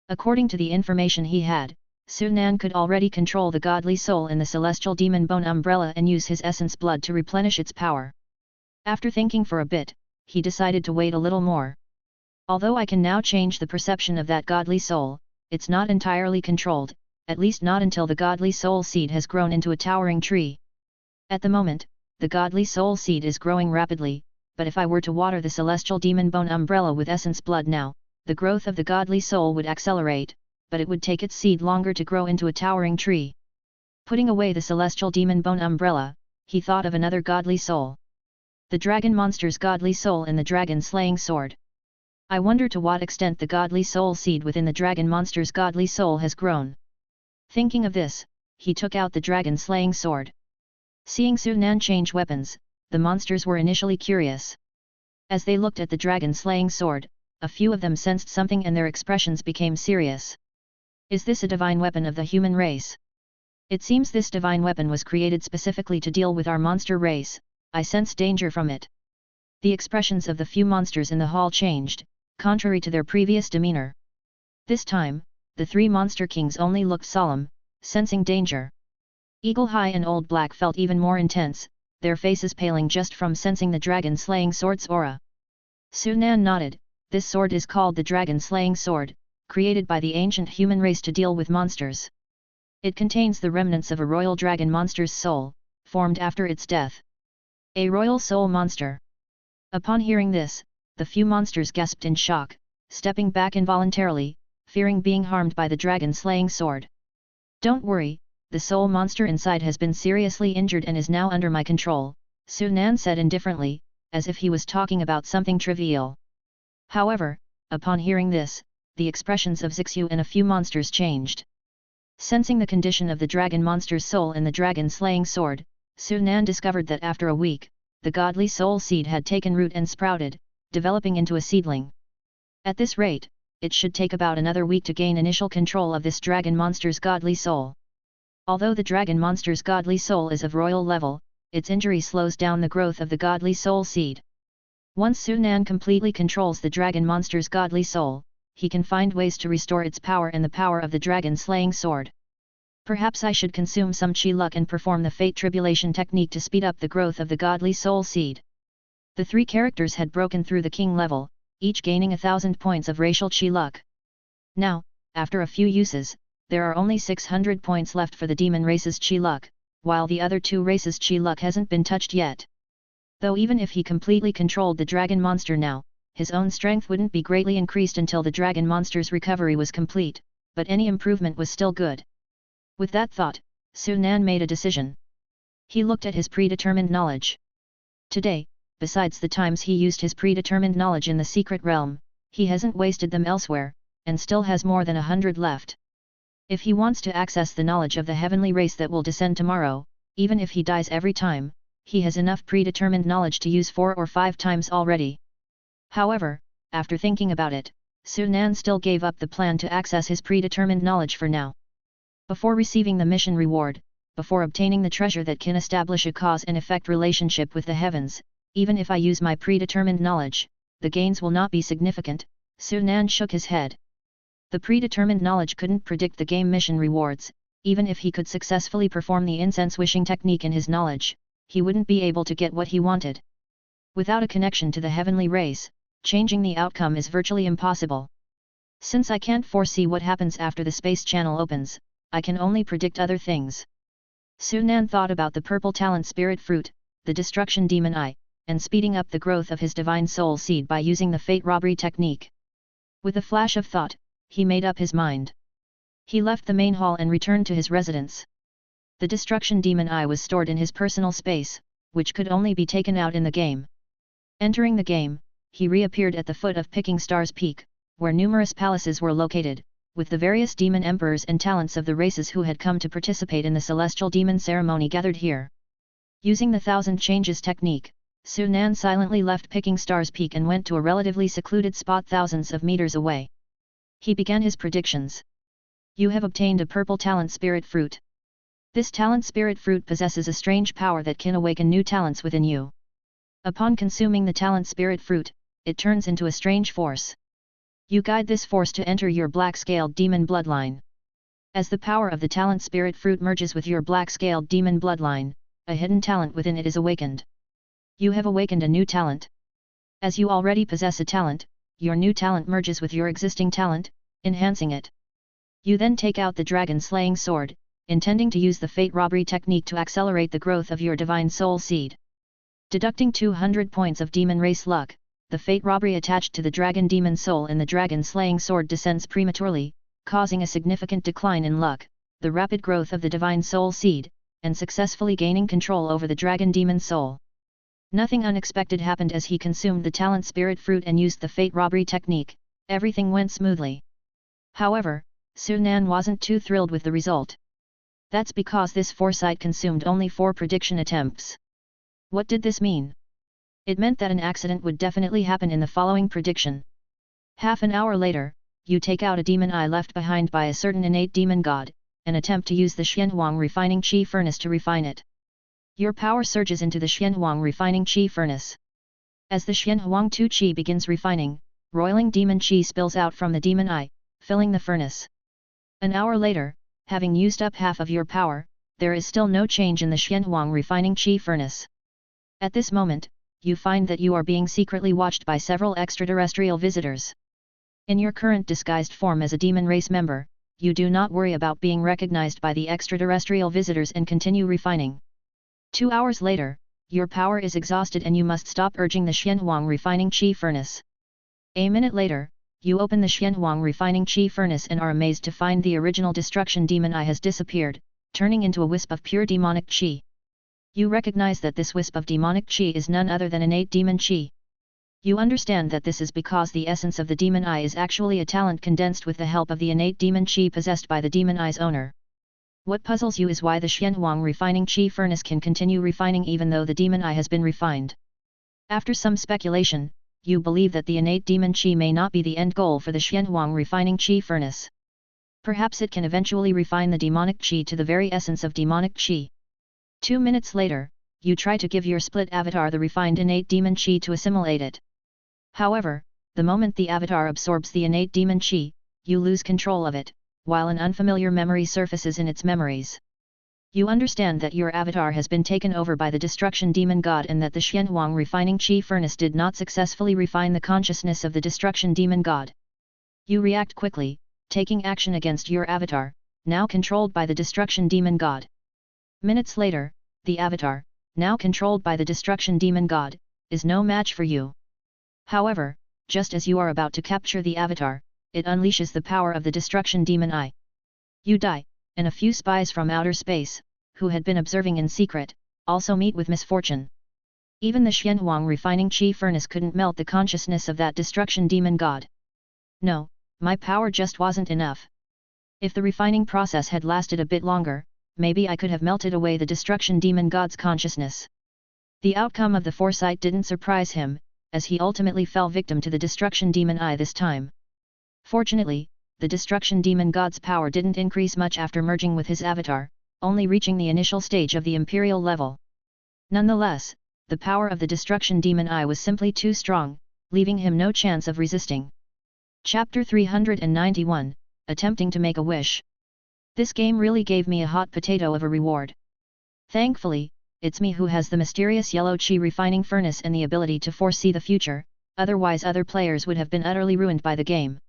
According to the information he had, Sunan could already control the godly soul in the celestial demon bone umbrella and use his essence blood to replenish its power. After thinking for a bit, he decided to wait a little more. "Although I can now change the perception of that godly soul, it's not entirely controlled, at least not until the godly soul seed has grown into a towering tree. At the moment, the godly soul seed is growing rapidly, but if I were to water the celestial demon bone umbrella with essence blood now, the growth of the godly soul would accelerate, but it would take its seed longer to grow into a towering tree." Putting away the celestial demon bone umbrella, he thought of another godly soul. The dragon monster's godly soul and the dragon-slaying sword. I wonder to what extent the godly soul seed within the dragon monster's godly soul has grown. Thinking of this, he took out the dragon-slaying sword. Seeing Sunan change weapons, the monsters were initially curious. As they looked at the dragon-slaying sword, a few of them sensed something and their expressions became serious. "Is this a divine weapon of the human race? It seems this divine weapon was created specifically to deal with our monster race. I sense danger from it." The expressions of the few monsters in the hall changed, contrary to their previous demeanor. This time, the three monster kings only looked solemn, sensing danger. Eagle High and Old Black felt even more intense, their faces paling just from sensing the dragon-slaying sword's aura. Sunan nodded. "This sword is called the dragon-slaying sword, created by the ancient human race to deal with monsters. It contains the remnants of a royal dragon monster's soul, formed after its death." A royal soul monster. Upon hearing this, the few monsters gasped in shock, stepping back involuntarily, fearing being harmed by the dragon-slaying sword. "Don't worry, the soul monster inside has been seriously injured and is now under my control," Sunan said indifferently, as if he was talking about something trivial. However, upon hearing this, the expressions of Zixu and a few monsters changed. Sensing the condition of the dragon monster's soul in the dragon-slaying sword, Su Nan discovered that after a week, the godly soul seed had taken root and sprouted, developing into a seedling. At this rate, it should take about another week to gain initial control of this dragon monster's godly soul. Although the dragon monster's godly soul is of royal level, its injury slows down the growth of the godly soul seed. Once Su Nan completely controls the dragon monster's godly soul, he can find ways to restore its power and the power of the dragon-slaying sword. Perhaps I should consume some chi luck and perform the fate tribulation technique to speed up the growth of the godly soul seed. The 3 characters had broken through the king level, each gaining 1,000 points of racial chi luck. Now, after a few uses, there are only 600 points left for the demon race's chi luck, while the other 2 races' chi luck hasn't been touched yet. Though even if he completely controlled the dragon monster now, his own strength wouldn't be greatly increased until the dragon monster's recovery was complete, but any improvement was still good. With that thought, Su Nan made a decision. He looked at his predetermined knowledge. Today, besides the times he used his predetermined knowledge in the secret realm, he hasn't wasted them elsewhere, and still has more than 100 left. If he wants to access the knowledge of the heavenly race that will descend tomorrow, even if he dies every time, he has enough predetermined knowledge to use 4 or 5 times already. However, after thinking about it, Su Nan still gave up the plan to access his predetermined knowledge for now. Before receiving the mission reward, before obtaining the treasure that can establish a cause and effect relationship with the heavens, even if I use my predetermined knowledge, the gains will not be significant. Su Nan shook his head. The predetermined knowledge couldn't predict the game mission rewards. Even if he could successfully perform the incense wishing technique in his knowledge, he wouldn't be able to get what he wanted. Without a connection to the heavenly race, changing the outcome is virtually impossible. Since I can't foresee what happens after the space channel opens, I can only predict other things. Su Nan thought about the purple talent spirit fruit, the destruction demon eye, and speeding up the growth of his divine soul seed by using the fate robbery technique. With a flash of thought, he made up his mind. He left the main hall and returned to his residence. The destruction demon eye was stored in his personal space, which could only be taken out in the game. Entering the game, he reappeared at the foot of Picking Star's Peak, where numerous palaces were located, with the various demon emperors and talents of the races who had come to participate in the celestial demon ceremony gathered here. Using the 1,000 changes technique, Su Nan silently left Picking Star's Peak and went to a relatively secluded spot thousands of meters away. He began his predictions. You have obtained a purple talent spirit fruit. This talent spirit fruit possesses a strange power that can awaken new talents within you. Upon consuming the talent spirit fruit, it turns into a strange force. You guide this force to enter your black-scaled demon bloodline. As the power of the talent spirit fruit merges with your black-scaled demon bloodline, a hidden talent within it is awakened. You have awakened a new talent. As you already possess a talent, your new talent merges with your existing talent, enhancing it. You then take out the dragon-slaying sword, intending to use the fate robbery technique to accelerate the growth of your divine soul seed. Deducting 200 points of demon race luck, the fate robbery attached to the dragon demon soul in the dragon-slaying sword descends prematurely, causing a significant decline in luck, the rapid growth of the divine soul seed, and successfully gaining control over the dragon demon soul. Nothing unexpected happened as he consumed the talent spirit fruit and used the fate robbery technique. Everything went smoothly. However, Su Nan wasn't too thrilled with the result. That's because this foresight consumed only 4 prediction attempts. What did this mean? It meant that an accident would definitely happen in the following prediction. Half an hour later, you take out a demon eye left behind by a certain innate demon god, and attempt to use the Xianhuang refining chi furnace to refine it. Your power surges into the Xianhuang refining chi furnace. As the Xianhuang Tu chi begins refining, roiling demon chi spills out from the demon eye, filling the furnace. An hour later, having used up half of your power, there is still no change in the Xianhuang refining chi furnace. At this moment, you find that you are being secretly watched by several extraterrestrial visitors. In your current disguised form as a demon race member, you do not worry about being recognized by the extraterrestrial visitors and continue refining. 2 hours later, your power is exhausted and you must stop urging the Xianhuang refining chi furnace. A minute later, you open the Xianhuang refining chi furnace and are amazed to find the original destruction demon eye has disappeared, turning into a wisp of pure demonic chi. You recognize that this wisp of demonic chi is none other than innate demon chi. You understand that this is because the essence of the demon eye is actually a talent condensed with the help of the innate demon chi possessed by the demon eye's owner. What puzzles you is why the Xianhuang refining chi furnace can continue refining even though the demon eye has been refined. After some speculation, you believe that the innate demon chi may not be the end goal for the Xianhuang refining chi furnace. Perhaps it can eventually refine the demonic chi to the very essence of demonic chi. 2 minutes later, you try to give your split avatar the refined innate demon chi to assimilate it. However, the moment the avatar absorbs the innate demon chi, you lose control of it, while an unfamiliar memory surfaces in its memories. You understand that your avatar has been taken over by the destruction demon god and that the Xianhuang refining chi furnace did not successfully refine the consciousness of the destruction demon god. You react quickly, taking action against your avatar, now controlled by the destruction demon god. Minutes later, the avatar, now controlled by the destruction demon god, is no match for you. However, just as you are about to capture the avatar, it unleashes the power of the destruction demon eye. You die, and a few spies from outer space, who had been observing in secret, also meet with misfortune. Even the Xianhuang refining chi furnace couldn't melt the consciousness of that destruction demon god. No, my power just wasn't enough. If the refining process had lasted a bit longer, maybe I could have melted away the destruction demon god's consciousness. The outcome of the foresight didn't surprise him, as he ultimately fell victim to the destruction demon eye this time. Fortunately, the destruction demon god's power didn't increase much after merging with his avatar, only reaching the initial stage of the imperial level. Nonetheless, the power of the destruction demon eye was simply too strong, leaving him no chance of resisting. Chapter 391, Attempting to Make a Wish. This game really gave me a hot potato of a reward. Thankfully, it's me who has the mysterious yellow chi refining furnace and the ability to foresee the future, otherwise other players would have been utterly ruined by the game.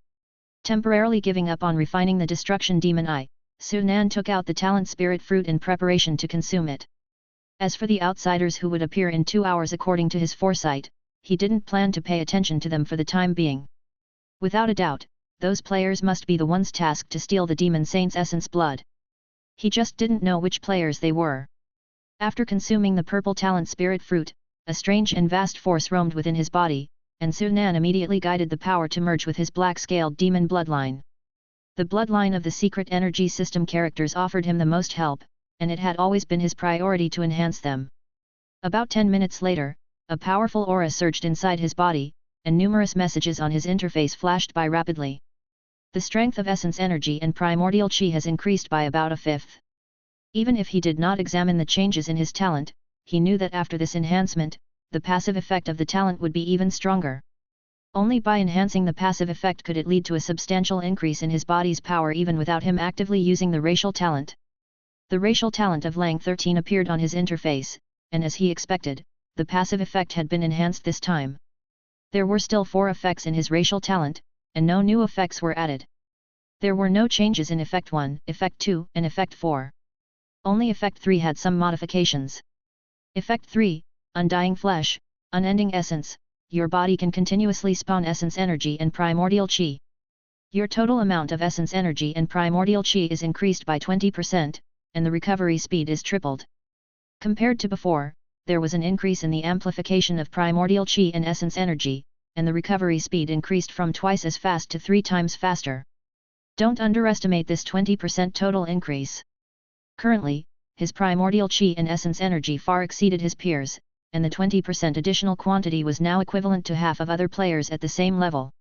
Temporarily giving up on refining the destruction demon eye, Sunan took out the talent spirit fruit in preparation to consume it. As for the outsiders who would appear in 2 hours according to his foresight, he didn't plan to pay attention to them for the time being. Without a doubt, those players must be the ones tasked to steal the demon saint's essence blood. He just didn't know which players they were. After consuming the purple talent spirit fruit, a strange and vast force roamed within his body, and Sunan immediately guided the power to merge with his black-scaled demon bloodline. The bloodline of the secret energy system characters offered him the most help, and it had always been his priority to enhance them. About 10 minutes later, a powerful aura surged inside his body, and numerous messages on his interface flashed by rapidly. The strength of essence energy and primordial chi has increased by about a fifth. Even if he did not examine the changes in his talent, he knew that after this enhancement, the passive effect of the talent would be even stronger. Only by enhancing the passive effect could it lead to a substantial increase in his body's power even without him actively using the racial talent. The racial talent of Lang 13 appeared on his interface, and as he expected, the passive effect had been enhanced this time. There were still 4 effects in his racial talent, and no new effects were added. There were no changes in Effect 1, Effect 2, and Effect 4. Only Effect 3 had some modifications. Effect 3, Undying Flesh, Unending Essence, your body can continuously spawn essence energy and primordial chi. Your total amount of essence energy and primordial chi is increased by 20%, and the recovery speed is tripled. Compared to before, there was an increase in the amplification of primordial chi and essence energy, and the recovery speed increased from twice as fast to 3 times faster. Don't underestimate this 20% total increase. Currently, his primordial chi and essence energy far exceeded his peers, and the 20% additional quantity was now equivalent to half of other players at the same level.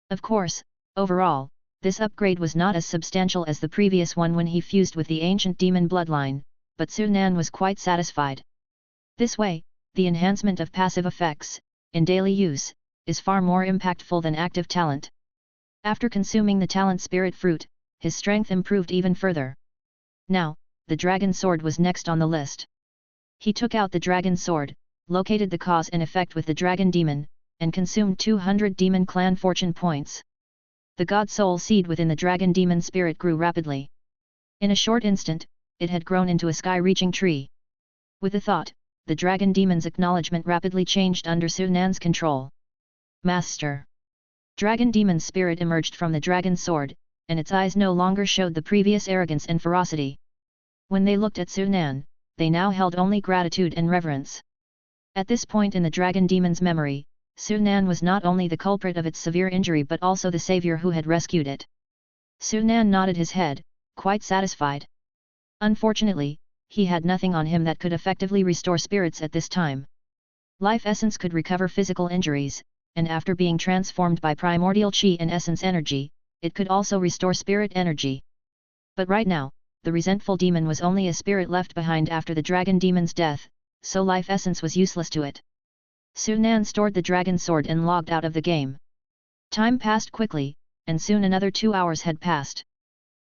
Of course, overall, this upgrade was not as substantial as the previous one when he fused with the ancient demon bloodline, but Sunan was quite satisfied. This way, the enhancement of passive effects, in daily use, is far more impactful than active talent. After consuming the talent spirit fruit, his strength improved even further. Now, the dragon sword was next on the list. He took out the dragon sword, located the cause and effect with the dragon demon, and consumed 200 demon clan fortune points. The god soul seed within the dragon demon spirit grew rapidly. In a short instant, it had grown into a sky-reaching tree. With the thought, the dragon demon's acknowledgement rapidly changed under Sunan's control. Master! Dragon demon's spirit emerged from the dragon sword, and its eyes no longer showed the previous arrogance and ferocity. When they looked at Sunan, they now held only gratitude and reverence. At this point in the dragon demon's memory, Sunan was not only the culprit of its severe injury but also the savior who had rescued it. Sunan nodded his head, quite satisfied. Unfortunately, he had nothing on him that could effectively restore spirits at this time. Life essence could recover physical injuries, and after being transformed by primordial chi and essence energy, it could also restore spirit energy. But right now, the resentful demon was only a spirit left behind after the dragon demon's death, so life essence was useless to it. Su Nan stored the dragon sword and logged out of the game. Time passed quickly, and soon another 2 hours had passed.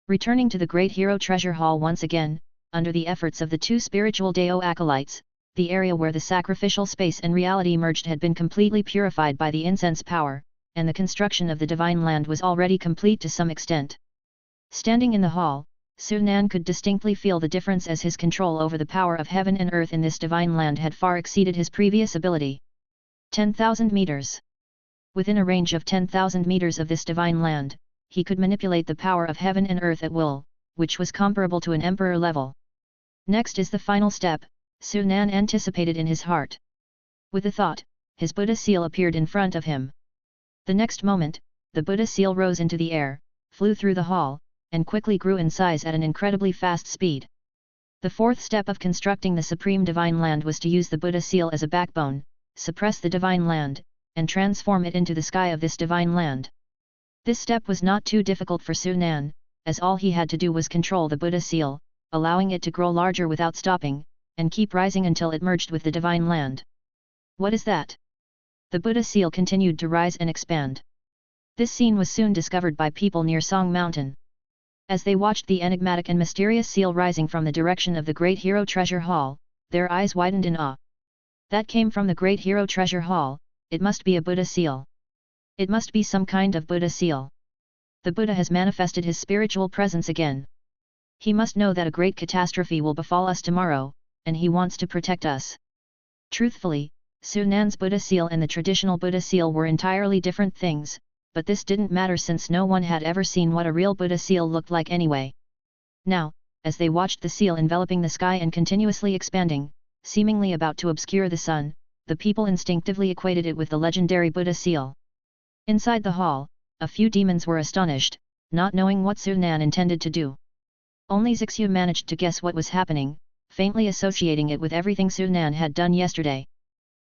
Returning to the Great Hero Treasure Hall once again, under the efforts of the two spiritual Dao acolytes, the area where the sacrificial space and reality merged had been completely purified by the incense power, and the construction of the divine land was already complete to some extent. Standing in the hall, Su Nan could distinctly feel the difference as his control over the power of heaven and earth in this divine land had far exceeded his previous ability. 10,000 meters. Within a range of 10,000 meters of this divine land, he could manipulate the power of heaven and earth at will, which was comparable to an emperor level. Next is the final step, Su Nan anticipated in his heart. With a thought, his Buddha seal appeared in front of him. The next moment, the Buddha seal rose into the air, flew through the hall, and quickly grew in size at an incredibly fast speed. The fourth step of constructing the supreme divine land was to use the Buddha seal as a backbone, suppress the divine land, and transform it into the sky of this divine land. This step was not too difficult for Su Nan, as all he had to do was control the Buddha seal, allowing it to grow larger without stopping, and keep rising until it merged with the divine land. What is that? The Buddha seal continued to rise and expand. This scene was soon discovered by people near Song Mountain. As they watched the enigmatic and mysterious seal rising from the direction of the Great Hero Treasure Hall, their eyes widened in awe. That came from the Great Hero Treasure Hall, it must be a Buddha seal. It must be some kind of Buddha seal. The Buddha has manifested his spiritual presence again. He must know that a great catastrophe will befall us tomorrow, and he wants to protect us. Truthfully, Su Nan's Buddha seal and the traditional Buddha seal were entirely different things, but this didn't matter since no one had ever seen what a real Buddha seal looked like anyway. Now, as they watched the seal enveloping the sky and continuously expanding, seemingly about to obscure the sun, the people instinctively equated it with the legendary Buddha seal. Inside the hall, a few demons were astonished, not knowing what Su Nan intended to do. Only Zixu managed to guess what was happening, faintly associating it with everything Su Nan had done yesterday.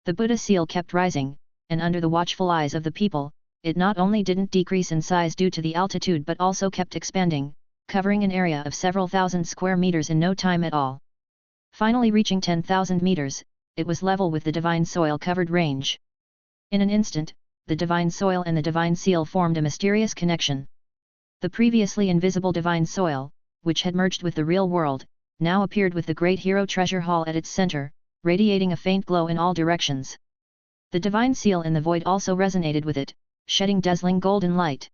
The Buddha seal kept rising, and under the watchful eyes of the people, it not only didn't decrease in size due to the altitude but also kept expanding, covering an area of several thousand square meters in no time at all. Finally reaching 10,000 meters, it was level with the divine soil-covered range. In an instant, the divine soil and the divine seal formed a mysterious connection. The previously invisible divine soil, which had merged with the real world, now appeared with the Great Hero Treasure Hall at its center, radiating a faint glow in all directions. The divine seal in the void also resonated with it, shedding dazzling golden light.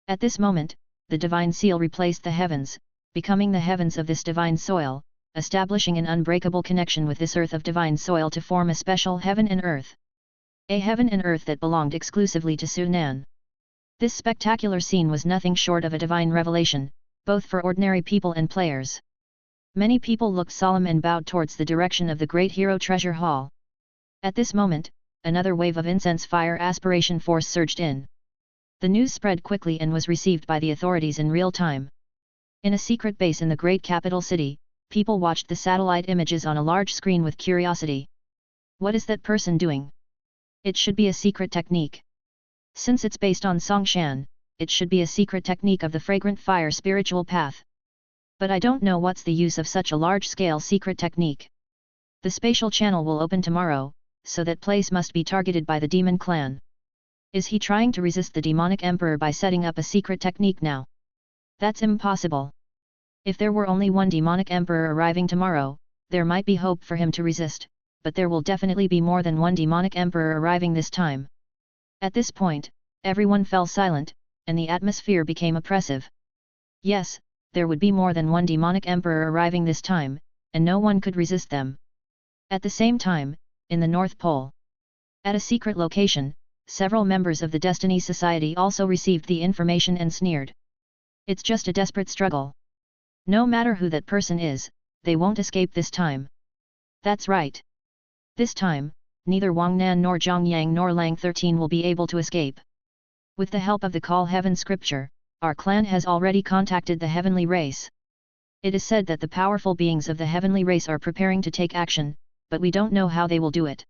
At this moment, the divine seal replaced the heavens, becoming the heavens of this divine soil, establishing an unbreakable connection with this earth of divine soil to form a special heaven and earth. A heaven and earth that belonged exclusively to Su Nan. This spectacular scene was nothing short of a divine revelation, both for ordinary people and players. Many people looked solemn and bowed towards the direction of the Great Hero Treasure Hall. At this moment, another wave of incense fire aspiration force surged in. The news spread quickly and was received by the authorities in real time. In a secret base in the great capital city, people watched the satellite images on a large screen with curiosity. What is that person doing? It should be a secret technique. Since it's based on Songshan, it should be a secret technique of the fragrant fire spiritual path. But I don't know what's the use of such a large-scale secret technique. The spatial channel will open tomorrow, so that place must be targeted by the demon clan. Is he trying to resist the demonic emperor by setting up a secret technique now? That's impossible. If there were only one demonic emperor arriving tomorrow, there might be hope for him to resist, but there will definitely be more than one demonic emperor arriving this time. At this point, everyone fell silent, and the atmosphere became oppressive. Yes, there would be more than one demonic emperor arriving this time, and no one could resist them. At the same time, in the North Pole, at a secret location, several members of the Destiny Society also received the information and sneered. It's just a desperate struggle. No matter who that person is, they won't escape this time. That's right. This time, neither Wang Nan nor Zhang Yang nor Lang 13 will be able to escape. With the help of the Call Heaven scripture, our clan has already contacted the heavenly race. It is said that the powerful beings of the heavenly race are preparing to take action, but we don't know how they will do it.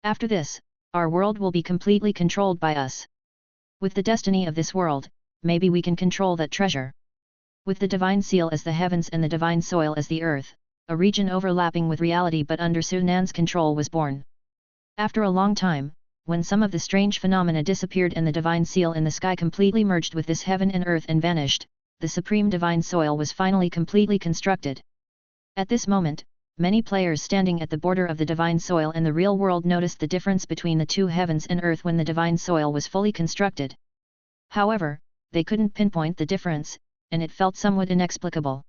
After this, our world will be completely controlled by us. With the destiny of this world, maybe we can control that treasure. With the divine seal as the heavens and the divine soil as the earth, a region overlapping with reality but under Sunan's control was born. After a long time, when some of the strange phenomena disappeared and the divine seal in the sky completely merged with this heaven and earth and vanished, the supreme divine soil was finally completely constructed. At this moment, many players standing at the border of the divine soil and the real world noticed the difference between the two heavens and earth when the divine soil was fully constructed. However, they couldn't pinpoint the difference, and it felt somewhat inexplicable.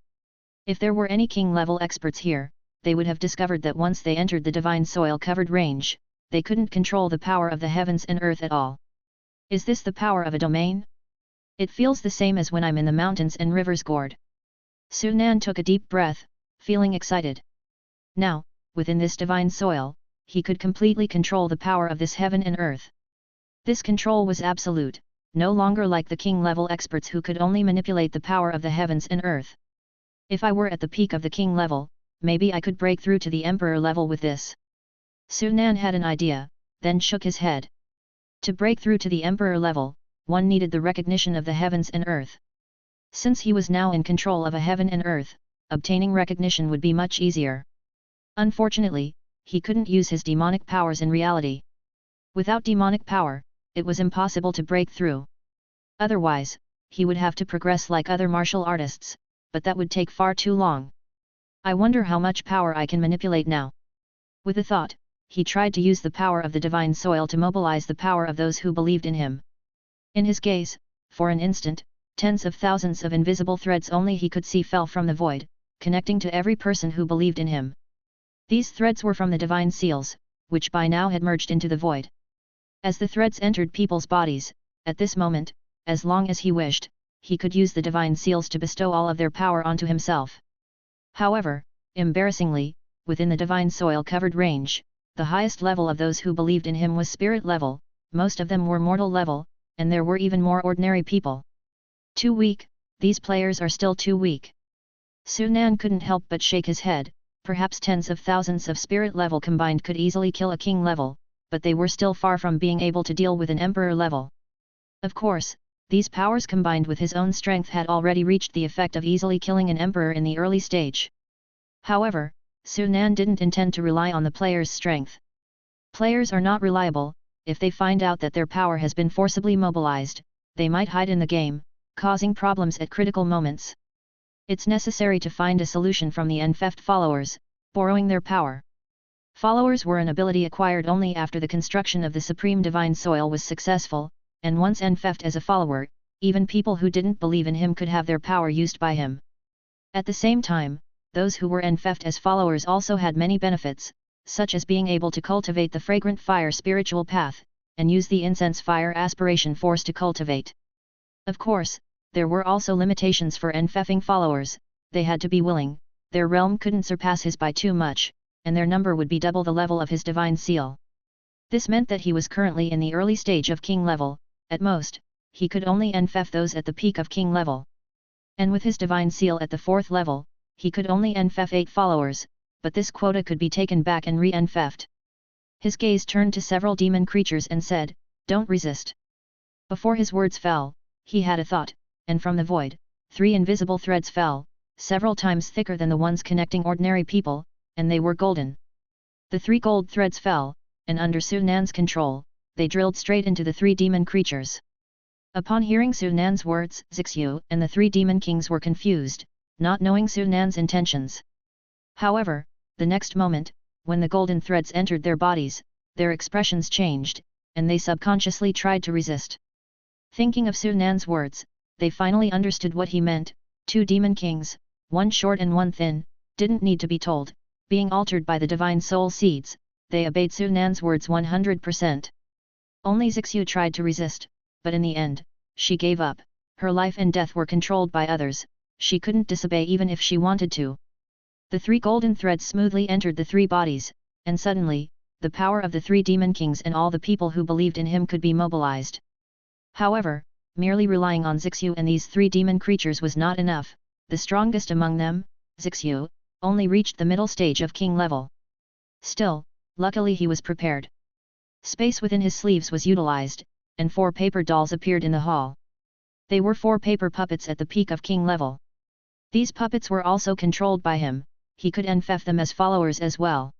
If there were any king-level experts here, they would have discovered that once they entered the divine soil-covered range, they couldn't control the power of the heavens and earth at all. Is this the power of a domain? It feels the same as when I'm in the mountains and rivers gourd. Sunan took a deep breath, feeling excited. Now, within this divine soil, he could completely control the power of this heaven and earth. This control was absolute, no longer like the king-level experts who could only manipulate the power of the heavens and earth. If I were at the peak of the king level, maybe I could break through to the emperor level with this. Sunan had an idea, then shook his head. To break through to the emperor level, one needed the recognition of the heavens and earth. Since he was now in control of a heaven and earth, obtaining recognition would be much easier. Unfortunately, he couldn't use his demonic powers in reality. Without demonic power, it was impossible to break through. Otherwise, he would have to progress like other martial artists, but that would take far too long. I wonder how much power I can manipulate now. With a thought, he tried to use the power of the divine soil to mobilize the power of those who believed in him. In his gaze, for an instant, tens of thousands of invisible threads only he could see fell from the void, connecting to every person who believed in him. These threads were from the divine seals, which by now had merged into the void. As the threads entered people's bodies, at this moment, as long as he wished, he could use the divine seals to bestow all of their power onto himself. However, embarrassingly, within the divine soil-covered range, the highest level of those who believed in him was spirit level, most of them were mortal level, and there were even more ordinary people. Too weak, these players are still too weak. Sunan couldn't help but shake his head. Perhaps tens of thousands of spirit level combined could easily kill a king level, but they were still far from being able to deal with an emperor level. Of course, these powers combined with his own strength had already reached the effect of easily killing an emperor in the early stage. However, Sunan didn't intend to rely on the player's strength. Players are not reliable. If they find out that their power has been forcibly mobilized, they might hide in the game, causing problems at critical moments. It's necessary to find a solution from the Enfeft followers, borrowing their power. Followers were an ability acquired only after the construction of the supreme divine soil was successful, and once Enfeft as a follower, even people who didn't believe in him could have their power used by him. At the same time, those who were Enfeft as followers also had many benefits, such as being able to cultivate the fragrant fire spiritual path, and use the incense fire aspiration force to cultivate. Of course, there were also limitations for Enfeffing followers. They had to be willing, their realm couldn't surpass his by too much, and their number would be double the level of his divine seal. This meant that he was currently in the early stage of king level. At most, he could only Enfeff those at the peak of king level. And with his divine seal at the 4th level, he could only Enfeff 8 followers, but this quota could be taken back and re-Enfeffed. His gaze turned to several demon creatures and said, "Don't resist." Before his words fell, he had a thought, and from the void, 3 invisible threads fell, several times thicker than the ones connecting ordinary people, and they were golden. The 3 gold threads fell, and under Sunan's control, they drilled straight into the 3 demon creatures. Upon hearing Sunan's words, Zixu and the 3 demon kings were confused, not knowing Sunan's intentions. However, the next moment, when the golden threads entered their bodies, their expressions changed, and they subconsciously tried to resist. Thinking of Sunan's words, they finally understood what he meant. 2 demon kings, one short and one thin, didn't need to be told, being altered by the divine soul seeds, they obeyed Sunan's words 100%. Only Zixu tried to resist, but in the end, she gave up. Her life and death were controlled by others, she couldn't disobey even if she wanted to. The 3 golden threads smoothly entered the 3 bodies, and suddenly, the power of the 3 demon kings and all the people who believed in him could be mobilized. However, merely relying on Zixu and these 3 demon creatures was not enough. the strongest among them, Zixu, only reached the middle stage of king level. Still, luckily he was prepared. Space within his sleeves was utilized, and 4 paper dolls appeared in the hall. They were 4 paper puppets at the peak of king level. These puppets were also controlled by him, he could enfeff them as followers as well.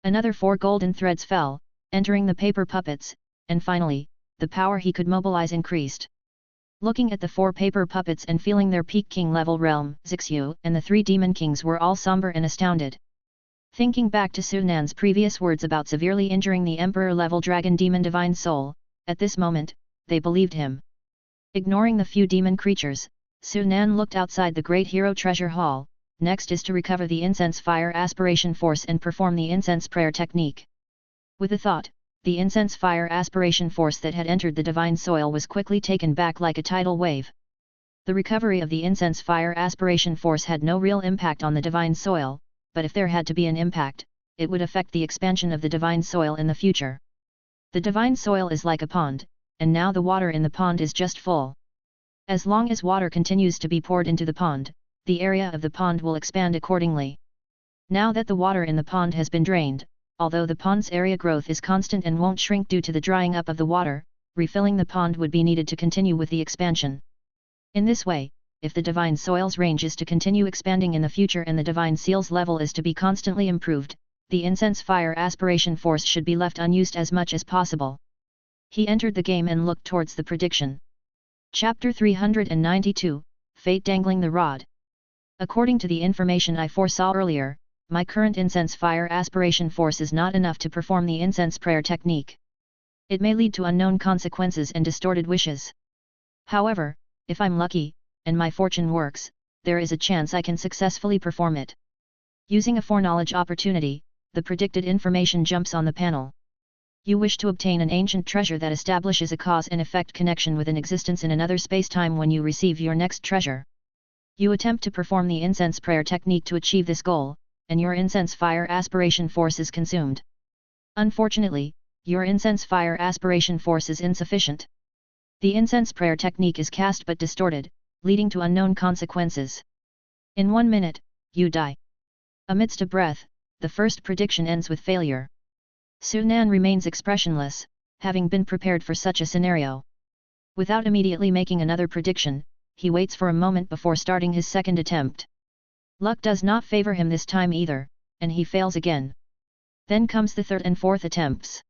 Another 4 golden threads fell, entering the paper puppets, and finally, the power he could mobilize increased. Looking at the 4 paper puppets and feeling their peak king level realm, Zixu and the 3 demon kings were all somber and astounded. Thinking back to Sunan's previous words about severely injuring the emperor-level dragon demon divine soul, at this moment, they believed him. Ignoring the few demon creatures, Sunan looked outside the great hero treasure hall. Next is to recover the incense fire aspiration force and perform the incense prayer technique. With a thought, the incense fire aspiration force that had entered the divine soil was quickly taken back like a tidal wave. The recovery of the incense fire aspiration force had no real impact on the divine soil, but if there had to be an impact, it would affect the expansion of the divine soil in the future. The divine soil is like a pond, and now the water in the pond is just full. As long as water continues to be poured into the pond, the area of the pond will expand accordingly. Now that the water in the pond has been drained, although the pond's area growth is constant and won't shrink due to the drying up of the water, refilling the pond would be needed to continue with the expansion. In this way, if the divine soil's range is to continue expanding in the future and the divine seal's level is to be constantly improved, the incense fire aspiration force should be left unused as much as possible. He entered the game and looked towards the prediction. Chapter 392, Fate Dangling the Rod. According to the information I foresaw earlier, my current incense fire aspiration force is not enough to perform the incense prayer technique. It may lead to unknown consequences and distorted wishes. However, if I'm lucky, and my fortune works, there is a chance I can successfully perform it. Using a foreknowledge opportunity, the predicted information jumps on the panel. You wish to obtain an ancient treasure that establishes a cause and effect connection with an existence in another space-time when you receive your next treasure. You attempt to perform the incense prayer technique to achieve this goal, and your incense fire aspiration force is consumed. Unfortunately, your incense fire aspiration force is insufficient. The incense prayer technique is cast but distorted, leading to unknown consequences. In 1 minute, you die. Amidst a breath, the first prediction ends with failure. Sunan remains expressionless, having been prepared for such a scenario. Without immediately making another prediction, he waits for a moment before starting his second attempt. Luck does not favor him this time either, and he fails again. Then comes the third and fourth attempts.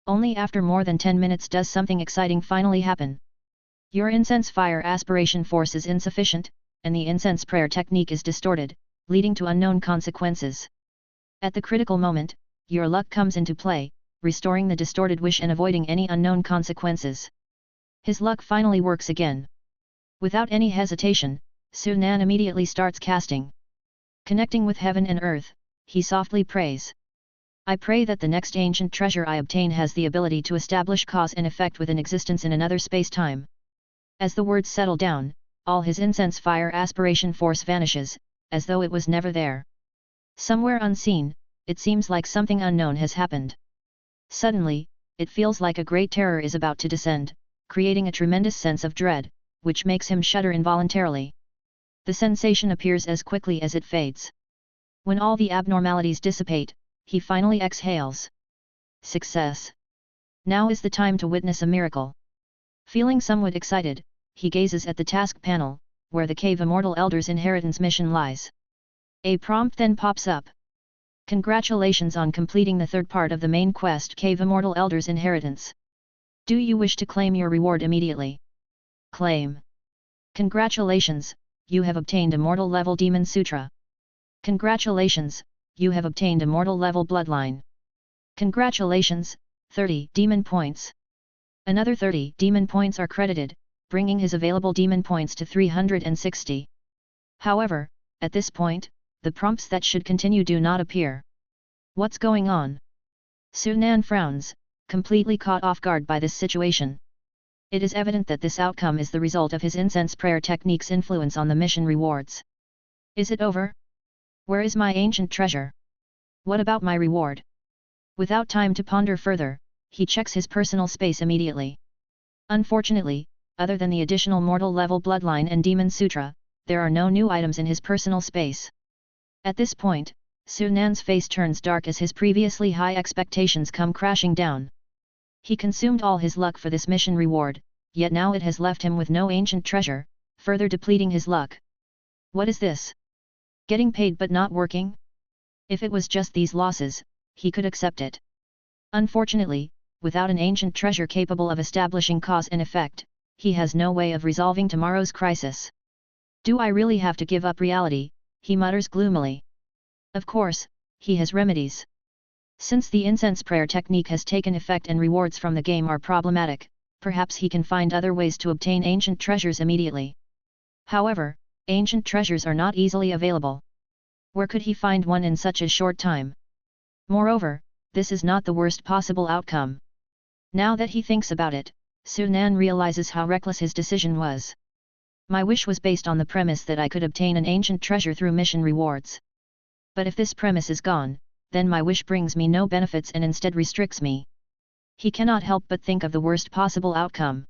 Only after more than 10 minutes does something exciting finally happen. Your incense fire aspiration force is insufficient, and the incense prayer technique is distorted, leading to unknown consequences. At the critical moment, your luck comes into play, restoring the distorted wish and avoiding any unknown consequences. His luck finally works again. Without any hesitation, Sunan immediately starts casting. Connecting with heaven and earth, he softly prays. I pray that the next ancient treasure I obtain has the ability to establish cause and effect with an existence in another space-time. As the words settle down, all his incense fire aspiration force vanishes, as though it was never there. Somewhere unseen, it seems like something unknown has happened. Suddenly, it feels like a great terror is about to descend, creating a tremendous sense of dread, which makes him shudder involuntarily. The sensation appears as quickly as it fades. When all the abnormalities dissipate, he finally exhales. Success! Now is the time to witness a miracle. Feeling somewhat excited, he gazes at the task panel, where the Cave Immortal Elder's inheritance mission lies. A prompt then pops up. Congratulations on completing the third part of the main quest, Cave Immortal Elder's inheritance. Do you wish to claim your reward immediately? Claim. Congratulations, you have obtained Immortal Level Demon Sutra. Congratulations, you have obtained Immortal Level Bloodline. Congratulations, 30 Demon Points. Another 30 Demon Points are credited, bringing his available Demon Points to 360. However, at this point, the prompts that should continue do not appear. What's going on? Sunan frowns, completely caught off guard by this situation. It is evident that this outcome is the result of his incense prayer technique's influence on the mission rewards. Is it over? Where is my ancient treasure? What about my reward? Without time to ponder further, he checks his personal space immediately. Unfortunately, other than the additional mortal level bloodline and demon sutra, there are no new items in his personal space. At this point, Su Nan's face turns dark as his previously high expectations come crashing down. He consumed all his luck for this mission reward, yet now it has left him with no ancient treasure, further depleting his luck. What is this? Getting paid but not working? If it was just these losses, he could accept it. Unfortunately, without an ancient treasure capable of establishing cause and effect, he has no way of resolving tomorrow's crisis. Do I really have to give up reality? He mutters gloomily. Of course, he has remedies. Since the incense prayer technique has taken effect and rewards from the game are problematic, perhaps he can find other ways to obtain ancient treasures immediately. However, ancient treasures are not easily available. Where could he find one in such a short time? Moreover, this is not the worst possible outcome. Now that he thinks about it, Su Nan realizes how reckless his decision was. My wish was based on the premise that I could obtain an ancient treasure through mission rewards. But if this premise is gone, then my wish brings me no benefits and instead restricts me. He cannot help but think of the worst possible outcome.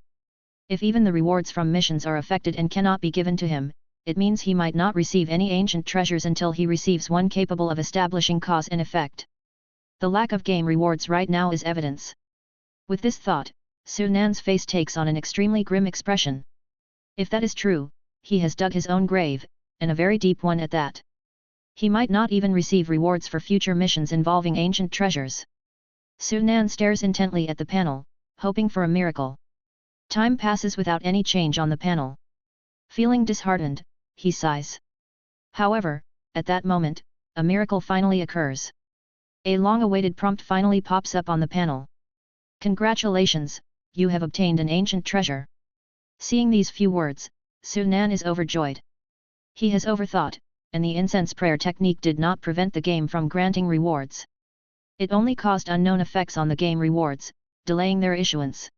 If even the rewards from missions are affected and cannot be given to him, it means he might not receive any ancient treasures until he receives one capable of establishing cause and effect. The lack of game rewards right now is evidence. With this thought, Su Nan's face takes on an extremely grim expression. If that is true, he has dug his own grave, and a very deep one at that. He might not even receive rewards for future missions involving ancient treasures. Su Nan stares intently at the panel, hoping for a miracle. Time passes without any change on the panel. Feeling disheartened, he sighs. However, at that moment, a miracle finally occurs. A long-awaited prompt finally pops up on the panel. Congratulations, you have obtained an ancient treasure. Seeing these few words, Su Nan is overjoyed. He has overthought, and the incense prayer technique did not prevent the game from granting rewards. It only caused unknown effects on the game rewards, delaying their issuance.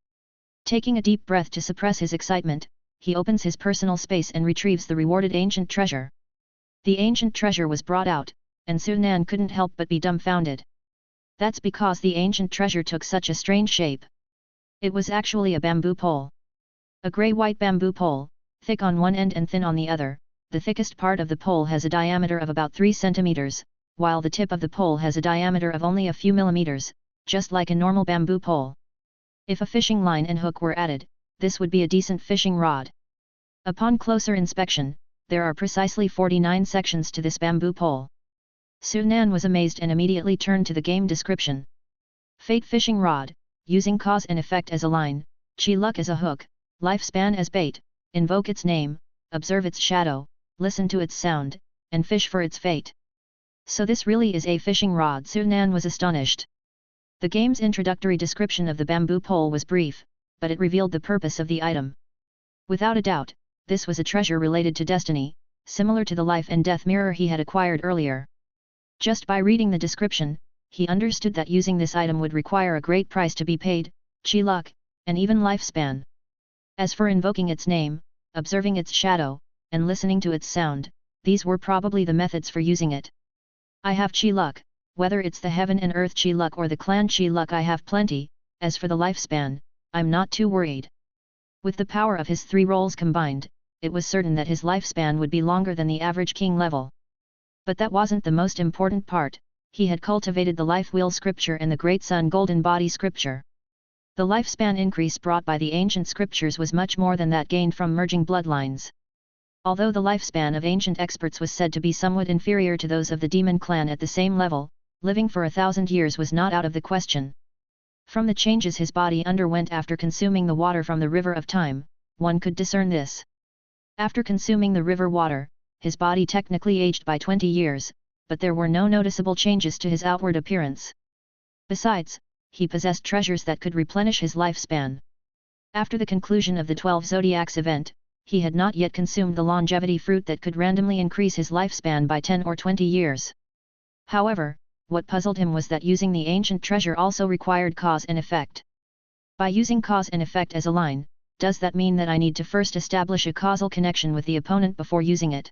Taking a deep breath to suppress his excitement, he opens his personal space and retrieves the rewarded ancient treasure. The ancient treasure was brought out, and Su Nan couldn't help but be dumbfounded. That's because the ancient treasure took such a strange shape. It was actually a bamboo pole. A grey-white bamboo pole, thick on one end and thin on the other. The thickest part of the pole has a diameter of about 3 centimeters, while the tip of the pole has a diameter of only a few millimeters, just like a normal bamboo pole. If a fishing line and hook were added, this would be a decent fishing rod. Upon closer inspection, there are precisely 49 sections to this bamboo pole. Su Nan was amazed and immediately turned to the game description. Fate fishing rod, using cause and effect as a line, chi luck as a hook, lifespan as bait, invoke its name, observe its shadow, listen to its sound, and fish for its fate. So this really is a fishing rod. Su Nan was astonished. The game's introductory description of the bamboo pole was brief, but it revealed the purpose of the item. Without a doubt, this was a treasure related to destiny, similar to the life and death mirror he had acquired earlier. Just by reading the description, he understood that using this item would require a great price to be paid, chi luck, and even lifespan. As for invoking its name, observing its shadow, and listening to its sound, these were probably the methods for using it. I have chi luck, whether it's the heaven and earth chi luck or the clan chi luck I have plenty. As for the lifespan, I'm not too worried. With the power of his 3 roles combined, it was certain that his lifespan would be longer than the average king level. But that wasn't the most important part. He had cultivated the life wheel scripture and the great sun golden body scripture. The lifespan increase brought by the ancient scriptures was much more than that gained from merging bloodlines. Although the lifespan of ancient experts was said to be somewhat inferior to those of the demon clan at the same level, living for 1,000 years was not out of the question. From the changes his body underwent after consuming the water from the river of time, one could discern this. After consuming the river water, his body technically aged by 20 years, but there were no noticeable changes to his outward appearance. Besides, he possessed treasures that could replenish his lifespan. After the conclusion of the 12 Zodiacs event, he had not yet consumed the longevity fruit that could randomly increase his lifespan by 10 or 20 years. However, what puzzled him was that using the ancient treasure also required cause and effect. By using cause and effect as a line, does that mean that I need to first establish a causal connection with the opponent before using it?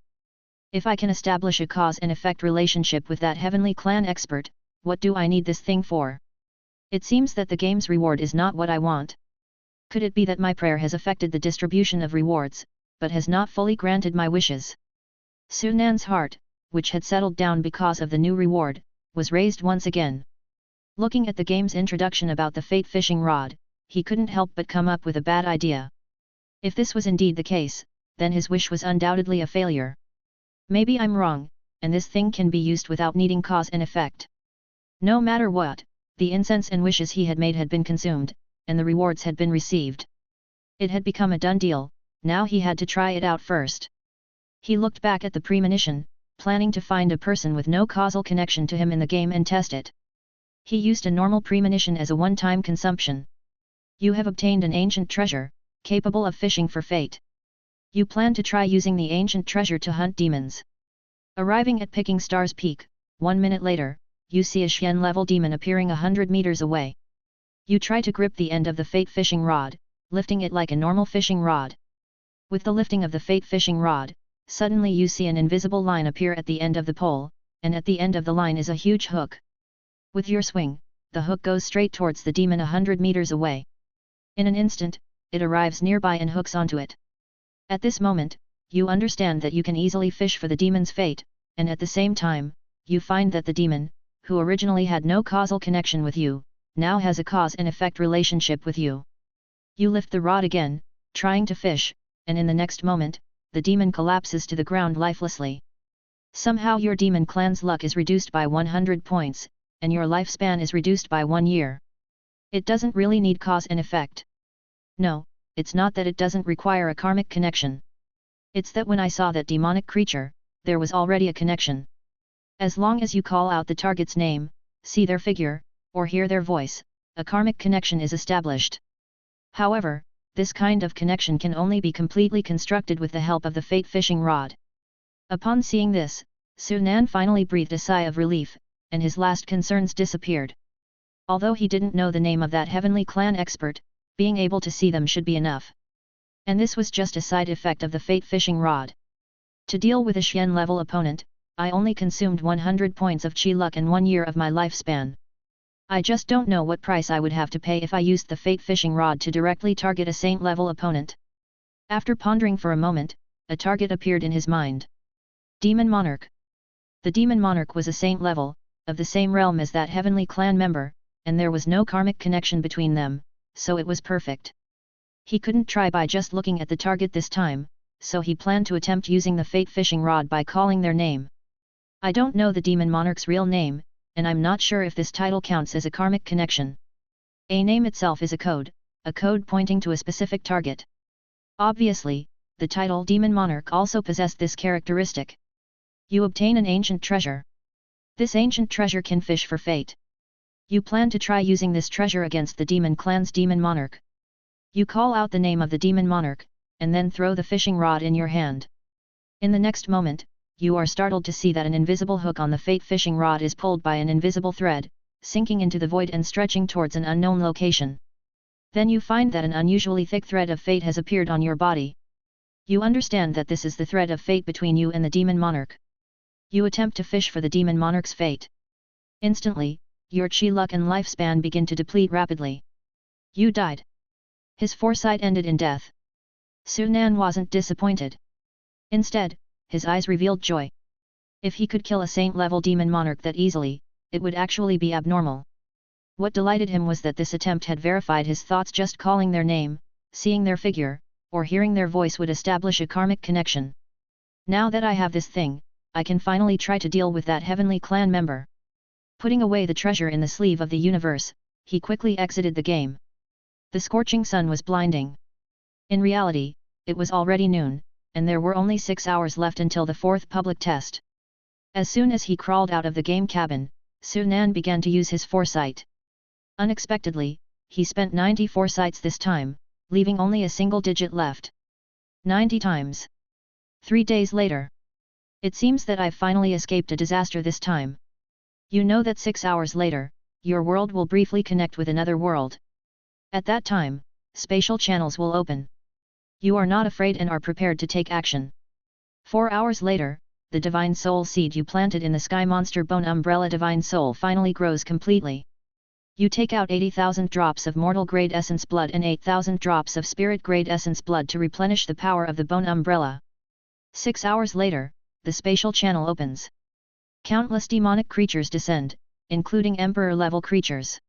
If I can establish a cause and effect relationship with that heavenly clan expert, what do I need this thing for? It seems that the game's reward is not what I want. Could it be that my prayer has affected the distribution of rewards, but has not fully granted my wishes. Sunan's heart, which had settled down because of the new reward, was raised once again. Looking at the game's introduction about the fate fishing rod, he couldn't help but come up with a bad idea. If this was indeed the case, then his wish was undoubtedly a failure. Maybe I'm wrong, and this thing can be used without needing cause and effect. No matter what, the incense and wishes he had made had been consumed, and the rewards had been received. It had become a done deal, now he had to try it out first. He looked back at the premonition, planning to find a person with no causal connection to him in the game and test it. He used a normal premonition as a one-time consumption. You have obtained an ancient treasure, capable of fishing for fate. You plan to try using the ancient treasure to hunt demons. Arriving at Picking Star's Peak, 1 minute later, you see a Xian-level demon appearing 100 meters away. You try to grip the end of the fate fishing rod, lifting it like a normal fishing rod. With the lifting of the fate fishing rod, suddenly you see an invisible line appear at the end of the pole, and at the end of the line is a huge hook. With your swing, the hook goes straight towards the demon 100 meters away. In an instant, it arrives nearby and hooks onto it. At this moment, you understand that you can easily fish for the demon's fate, and at the same time, you find that the demon, who originally had no causal connection with you, now has a cause and effect relationship with you. You lift the rod again, trying to fish, and in the next moment, the demon collapses to the ground lifelessly. Somehow your demon clan's luck is reduced by 100 points, and your lifespan is reduced by 1 year. It doesn't really need cause and effect. No, it's not that it doesn't require a karmic connection. It's that when I saw that demonic creature, there was already a connection. As long as you call out the target's name, see their figure, or hear their voice, a karmic connection is established. However, this kind of connection can only be completely constructed with the help of the fate fishing rod. Upon seeing this, Sunan finally breathed a sigh of relief, and his last concerns disappeared. Although he didn't know the name of that heavenly clan expert, being able to see them should be enough. And this was just a side effect of the fate fishing rod. To deal with a Xian-level opponent, I only consumed 100 points of chi luck and 1 year of my lifespan. I just don't know what price I would have to pay if I used the fate fishing rod to directly target a saint-level opponent. After pondering for a moment, a target appeared in his mind. Demon Monarch. The Demon Monarch was a saint level, of the same realm as that heavenly clan member, and there was no karmic connection between them, so it was perfect. He couldn't try by just looking at the target this time, so he planned to attempt using the fate fishing rod by calling their name. I don't know the Demon Monarch's real name, and I'm not sure if this title counts as a karmic connection. A name itself is a code pointing to a specific target. Obviously, the title Demon Monarch also possessed this characteristic. You obtain an ancient treasure. This ancient treasure can fish for fate. You plan to try using this treasure against the demon clan's Demon Monarch. You call out the name of the Demon Monarch, and then throw the fishing rod in your hand. In the next moment, you are startled to see that an invisible hook on the fate fishing rod is pulled by an invisible thread, sinking into the void and stretching towards an unknown location. Then you find that an unusually thick thread of fate has appeared on your body. You understand that this is the thread of fate between you and the Demon Monarch. You attempt to fish for the Demon Monarch's fate. Instantly, your chi luck and lifespan begin to deplete rapidly. You died. His foresight ended in death. Sunan wasn't disappointed. Instead, his eyes revealed joy. If he could kill a saint-level Demon Monarch that easily, it would actually be abnormal. What delighted him was that this attempt had verified his thoughts. Just calling their name, seeing their figure, or hearing their voice would establish a karmic connection. Now that I have this thing, I can finally try to deal with that heavenly clan member. Putting away the treasure in the sleeve of the universe, he quickly exited the game. The scorching sun was blinding. In reality, it was already noon, and there were only 6 hours left until the 4th public test. As soon as he crawled out of the game cabin, Sunan began to use his foresight. Unexpectedly, he spent 90 foresights this time, leaving only a single digit left. 90 times. 3 days later. It seems that I've finally escaped a disaster this time. You know that 6 hours later, your world will briefly connect with another world. At that time, spatial channels will open. You are not afraid and are prepared to take action. 4 hours later, the divine soul seed you planted in the sky monster bone umbrella divine soul finally grows completely. You take out 80,000 drops of mortal grade essence blood and 8,000 drops of spirit grade essence blood to replenish the power of the bone umbrella. 6 hours later, the spatial channel opens. Countless demonic creatures descend, including Emperor-level creatures.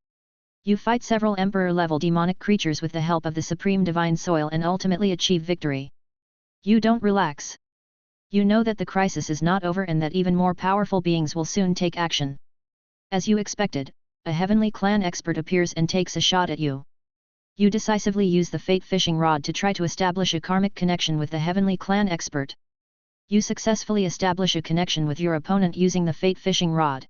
You fight several Emperor-level demonic creatures with the help of the Supreme Divine Soil and ultimately achieve victory. You don't relax. You know that the crisis is not over and that even more powerful beings will soon take action. As you expected, a heavenly clan expert appears and takes a shot at you. You decisively use the fate fishing rod to try to establish a karmic connection with the heavenly clan expert. You successfully establish a connection with your opponent using the fate fishing rod.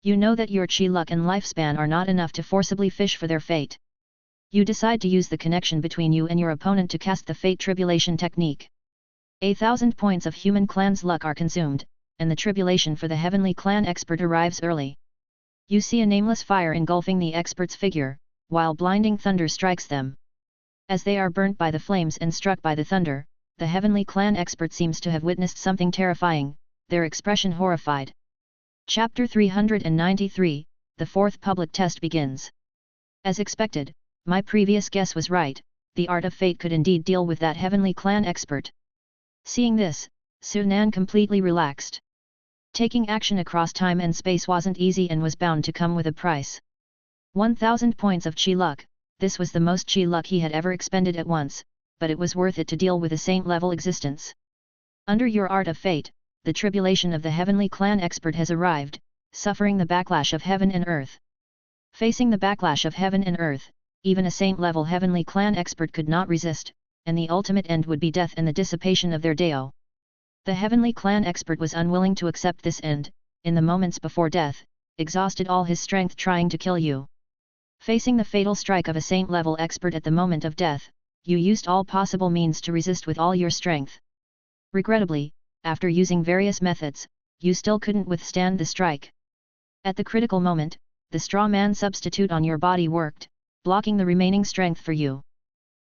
You know that your chi luck and lifespan are not enough to forcibly fish for their fate. You decide to use the connection between you and your opponent to cast the fate tribulation technique. 1,000 points of human clan's luck are consumed, and the tribulation for the heavenly clan expert arrives early. You see a nameless fire engulfing the expert's figure, while blinding thunder strikes them. As they are burnt by the flames and struck by the thunder, the heavenly clan expert seems to have witnessed something terrifying, their expression horrified. Chapter 393, the fourth public test begins. As expected, my previous guess was right, the art of fate could indeed deal with that heavenly clan expert. Seeing this, Sunan completely relaxed. Taking action across time and space wasn't easy and was bound to come with a price. 1,000 points of chi luck, this was the most chi luck he had ever expended at once, but it was worth it to deal with a saint-level existence. Under your art of fate, the tribulation of the heavenly clan expert has arrived, suffering the backlash of heaven and earth. Facing the backlash of heaven and earth, even a saint-level heavenly clan expert could not resist, and the ultimate end would be death and the dissipation of their Deo. The heavenly clan expert was unwilling to accept this end, in the moments before death, exhausted all his strength trying to kill you. Facing the fatal strike of a saint-level expert at the moment of death, you used all possible means to resist with all your strength. Regrettably, after using various methods, you still couldn't withstand the strike. At the critical moment, the straw man substitute on your body worked, blocking the remaining strength for you.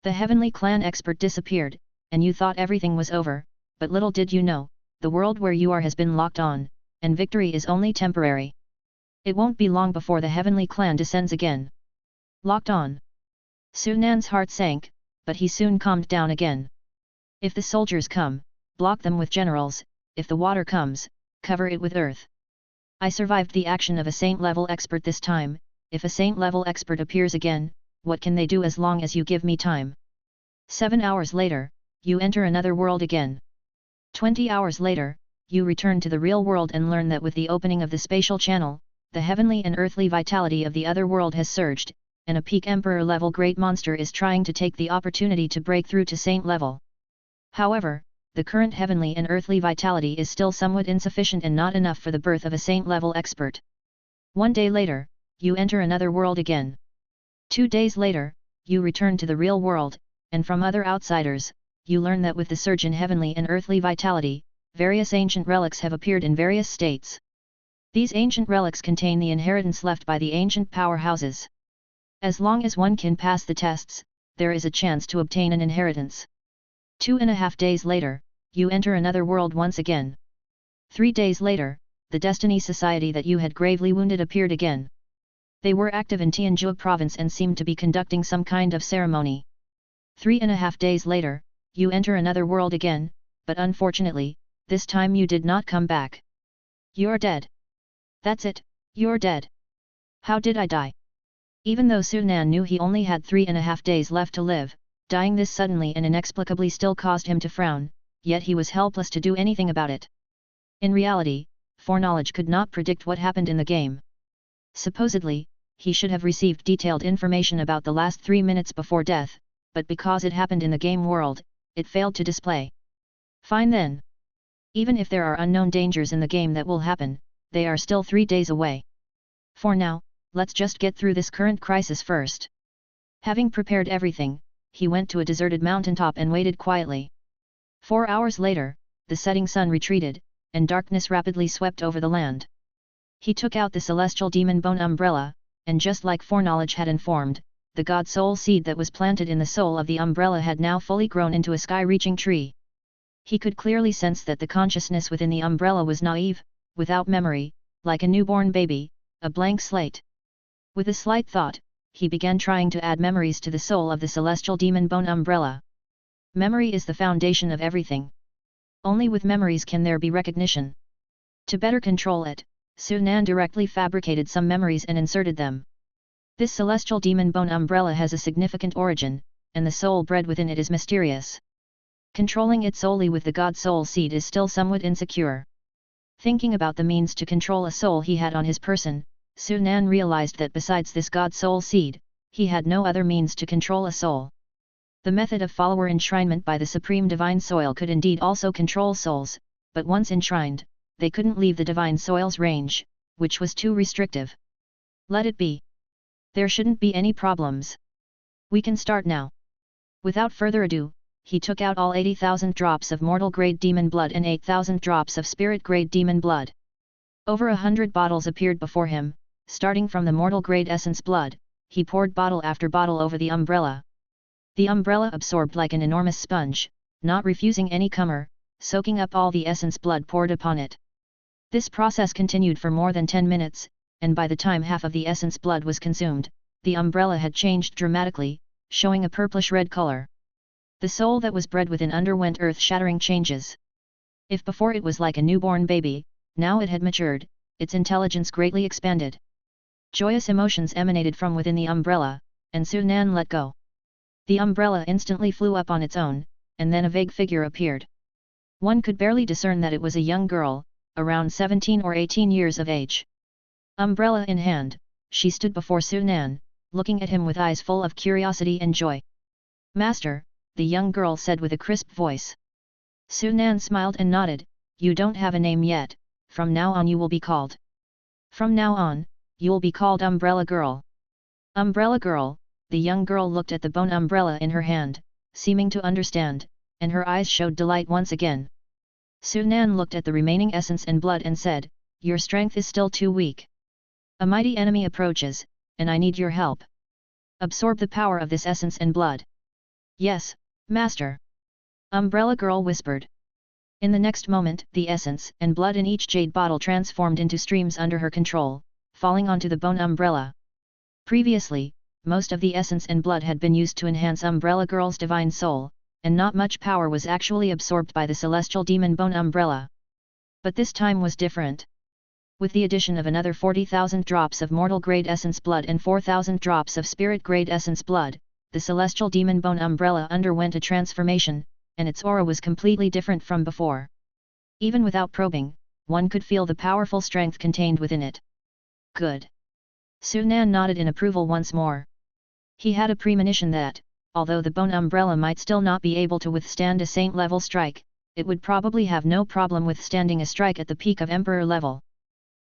The heavenly clan expert disappeared, and you thought everything was over, but little did you know, the world where you are has been locked on, and victory is only temporary. It won't be long before the heavenly clan descends again. Locked on. Sunan's heart sank, but he soon calmed down again. If the soldiers come, block them with generals, if the water comes, cover it with earth. I survived the action of a saint-level expert this time, if a saint-level expert appears again, what can they do as long as you give me time? 7 hours later, you enter another world again. 20 hours later, you return to the real world and learn that with the opening of the spatial channel, the heavenly and earthly vitality of the other world has surged, and a peak emperor-level great monster is trying to take the opportunity to break through to saint level. However, the current heavenly and earthly vitality is still somewhat insufficient and not enough for the birth of a saint-level expert. 1 day later, you enter another world again. 2 days later, you return to the real world, and from other outsiders, you learn that with the surge in heavenly and earthly vitality, various ancient relics have appeared in various states. These ancient relics contain the inheritance left by the ancient powerhouses. As long as one can pass the tests, there is a chance to obtain an inheritance. 2.5 days later, you enter another world once again. 3 days later, the Destiny Society that you had gravely wounded appeared again. They were active in Tianjia province and seemed to be conducting some kind of ceremony. 3.5 days later, you enter another world again, but unfortunately, this time you did not come back. You're dead. That's it, you're dead. How did I die? Even though Sunan knew he only had 3.5 days left to live, dying this suddenly and inexplicably still caused him to frown, yet he was helpless to do anything about it. In reality, foreknowledge could not predict what happened in the game. Supposedly, he should have received detailed information about the last 3 minutes before death, but because it happened in the game world, it failed to display. Fine then. Even if there are unknown dangers in the game that will happen, they are still 3 days away. For now, let's just get through this current crisis first. Having prepared everything, he went to a deserted mountaintop and waited quietly. 4 hours later, the setting sun retreated, and darkness rapidly swept over the land. He took out the celestial demon bone umbrella, and just like foreknowledge had informed, the god soul seed that was planted in the soul of the umbrella had now fully grown into a sky-reaching tree. He could clearly sense that the consciousness within the umbrella was naive, without memory, like a newborn baby, a blank slate. With a slight thought, he began trying to add memories to the soul of the celestial demon bone umbrella. Memory is the foundation of everything. Only with memories can there be recognition. To better control it, Sunan directly fabricated some memories and inserted them. This celestial demon bone umbrella has a significant origin, and the soul bred within it is mysterious. Controlling it solely with the God soul seed is still somewhat insecure. Thinking about the means to control a soul he had on his person, Sunan realized that besides this God soul seed, he had no other means to control a soul. The method of follower enshrinement by the supreme divine soil could indeed also control souls, but once enshrined, they couldn't leave the divine soil's range, which was too restrictive. Let it be. There shouldn't be any problems. We can start now. Without further ado, he took out all 80,000 drops of mortal-grade demon blood and 8,000 drops of spirit-grade demon blood. Over 100 bottles appeared before him. Starting from the mortal-grade essence blood, he poured bottle after bottle over the umbrella. The umbrella absorbed like an enormous sponge, not refusing any comer, soaking up all the essence blood poured upon it. This process continued for more than 10 minutes, and by the time half of the essence blood was consumed, the umbrella had changed dramatically, showing a purplish-red color. The soul that was bred within underwent earth-shattering changes. If before it was like a newborn baby, now it had matured, its intelligence greatly expanded. Joyous emotions emanated from within the umbrella, and Sunan let go. The umbrella instantly flew up on its own, and then a vague figure appeared. One could barely discern that it was a young girl, around 17 or 18 years of age. Umbrella in hand, she stood before Sunan, looking at him with eyes full of curiosity and joy. "Master," the young girl said with a crisp voice. Sunan smiled and nodded. "You don't have a name yet, from now on you will be called." "From now on, you'll be called Umbrella Girl." "Umbrella Girl." The young girl looked at the bone umbrella in her hand, seeming to understand, and her eyes showed delight once again. Sunan looked at the remaining essence and blood and said, "Your strength is still too weak. A mighty enemy approaches, and I need your help. Absorb the power of this essence and blood." "Yes, Master." Umbrella Girl whispered. In the next moment, the essence and blood in each jade bottle transformed into streams under her control, falling onto the bone umbrella. Previously, most of the essence and blood had been used to enhance Umbrella Girl's divine soul, and not much power was actually absorbed by the celestial demon bone umbrella. But this time was different. With the addition of another 40,000 drops of mortal-grade essence blood and 4,000 drops of spirit-grade essence blood, the celestial demon bone umbrella underwent a transformation, and its aura was completely different from before. Even without probing, one could feel the powerful strength contained within it. Good. Sunan nodded in approval once more. He had a premonition that, although the bone umbrella might still not be able to withstand a saint-level strike, it would probably have no problem withstanding a strike at the peak of emperor level.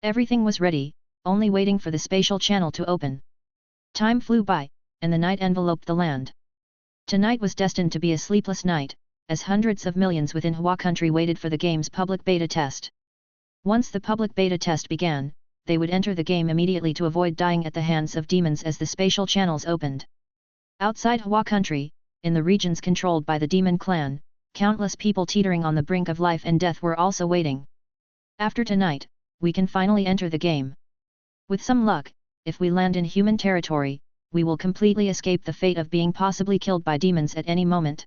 Everything was ready, only waiting for the spatial channel to open. Time flew by, and the night enveloped the land. Tonight was destined to be a sleepless night, as hundreds of millions within Hua country waited for the game's public beta test. Once the public beta test began, they would enter the game immediately to avoid dying at the hands of demons as the spatial channels opened. Outside Hua country, in the regions controlled by the demon clan, countless people teetering on the brink of life and death were also waiting. After tonight, we can finally enter the game. With some luck, if we land in human territory, we will completely escape the fate of being possibly killed by demons at any moment.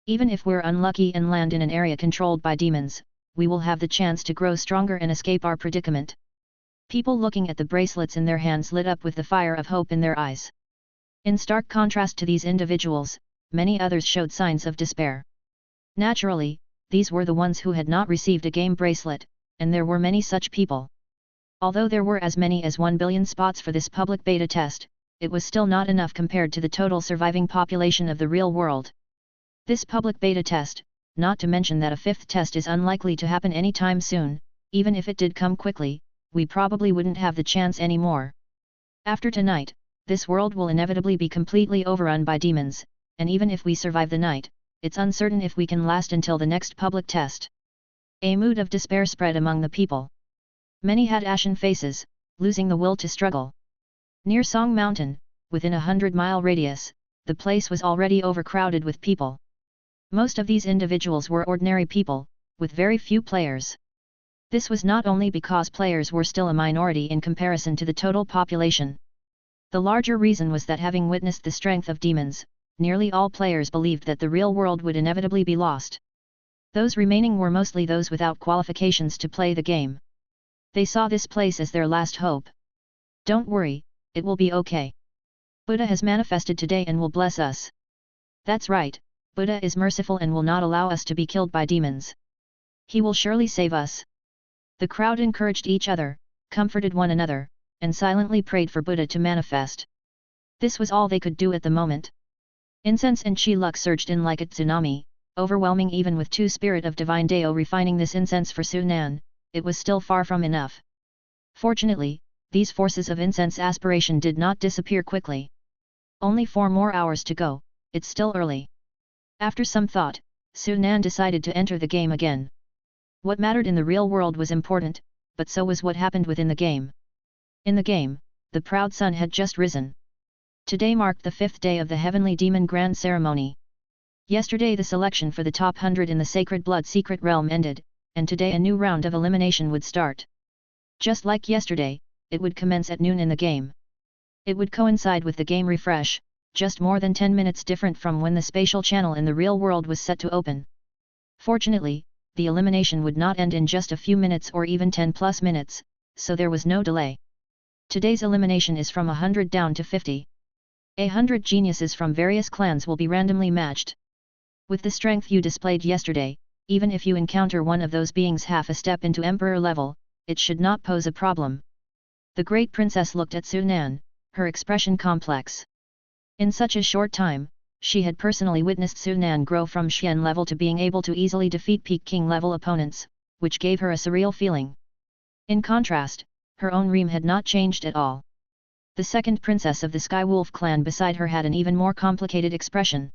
Even if we're unlucky and land in an area controlled by demons, we will have the chance to grow stronger and escape our predicament. People looking at the bracelets in their hands lit up with the fire of hope in their eyes. In stark contrast to these individuals, many others showed signs of despair. Naturally, these were the ones who had not received a game bracelet, and there were many such people. Although there were as many as 1 billion spots for this public beta test, it was still not enough compared to the total surviving population of the real world. This public beta test, not to mention that a fifth test is unlikely to happen anytime soon, even if it did come quickly, we probably wouldn't have the chance anymore. After tonight, this world will inevitably be completely overrun by demons, and even if we survive the night, it's uncertain if we can last until the next public test. A mood of despair spread among the people. Many had ashen faces, losing the will to struggle. Near Song Mountain, within a 100-mile radius, the place was already overcrowded with people. Most of these individuals were ordinary people, with very few players. This was not only because players were still a minority in comparison to the total population. The larger reason was that having witnessed the strength of demons, nearly all players believed that the real world would inevitably be lost. Those remaining were mostly those without qualifications to play the game. They saw this place as their last hope. Don't worry, it will be okay. Buddha has manifested today and will bless us. That's right, Buddha is merciful and will not allow us to be killed by demons. He will surely save us. The crowd encouraged each other, comforted one another, and silently prayed for Buddha to manifest. This was all they could do at the moment. Incense and chi luck surged in like a tsunami, overwhelming even with two spirit of divine Dao refining this incense for Sunan. It was still far from enough. Fortunately, these forces of incense aspiration did not disappear quickly. Only 4 more hours to go, it's still early. After some thought, Sunan decided to enter the game again. What mattered in the real world was important, but so was what happened within the game. In the game, the proud sun had just risen. Today marked the 5th day of the Heavenly Demon Grand Ceremony. Yesterday the selection for the top 100 in the Sacred Blood Secret Realm ended, and today a new round of elimination would start. Just like yesterday, it would commence at noon in the game. It would coincide with the game refresh, just more than 10 minutes different from when the spatial channel in the real world was set to open. Fortunately, the elimination would not end in just a few minutes or even 10+ minutes, so there was no delay. Today's elimination is from 100 down to 50. 100 geniuses from various clans will be randomly matched. With the strength you displayed yesterday, even if you encounter one of those beings half a step into Emperor level, it should not pose a problem. The Great Princess looked at Sunan, her expression complex. In such a short time, she had personally witnessed Sunan grow from Xian level to being able to easily defeat Peak King level opponents, which gave her a surreal feeling. In contrast, her own Reem had not changed at all. The second princess of the Skywolf clan beside her had an even more complicated expression.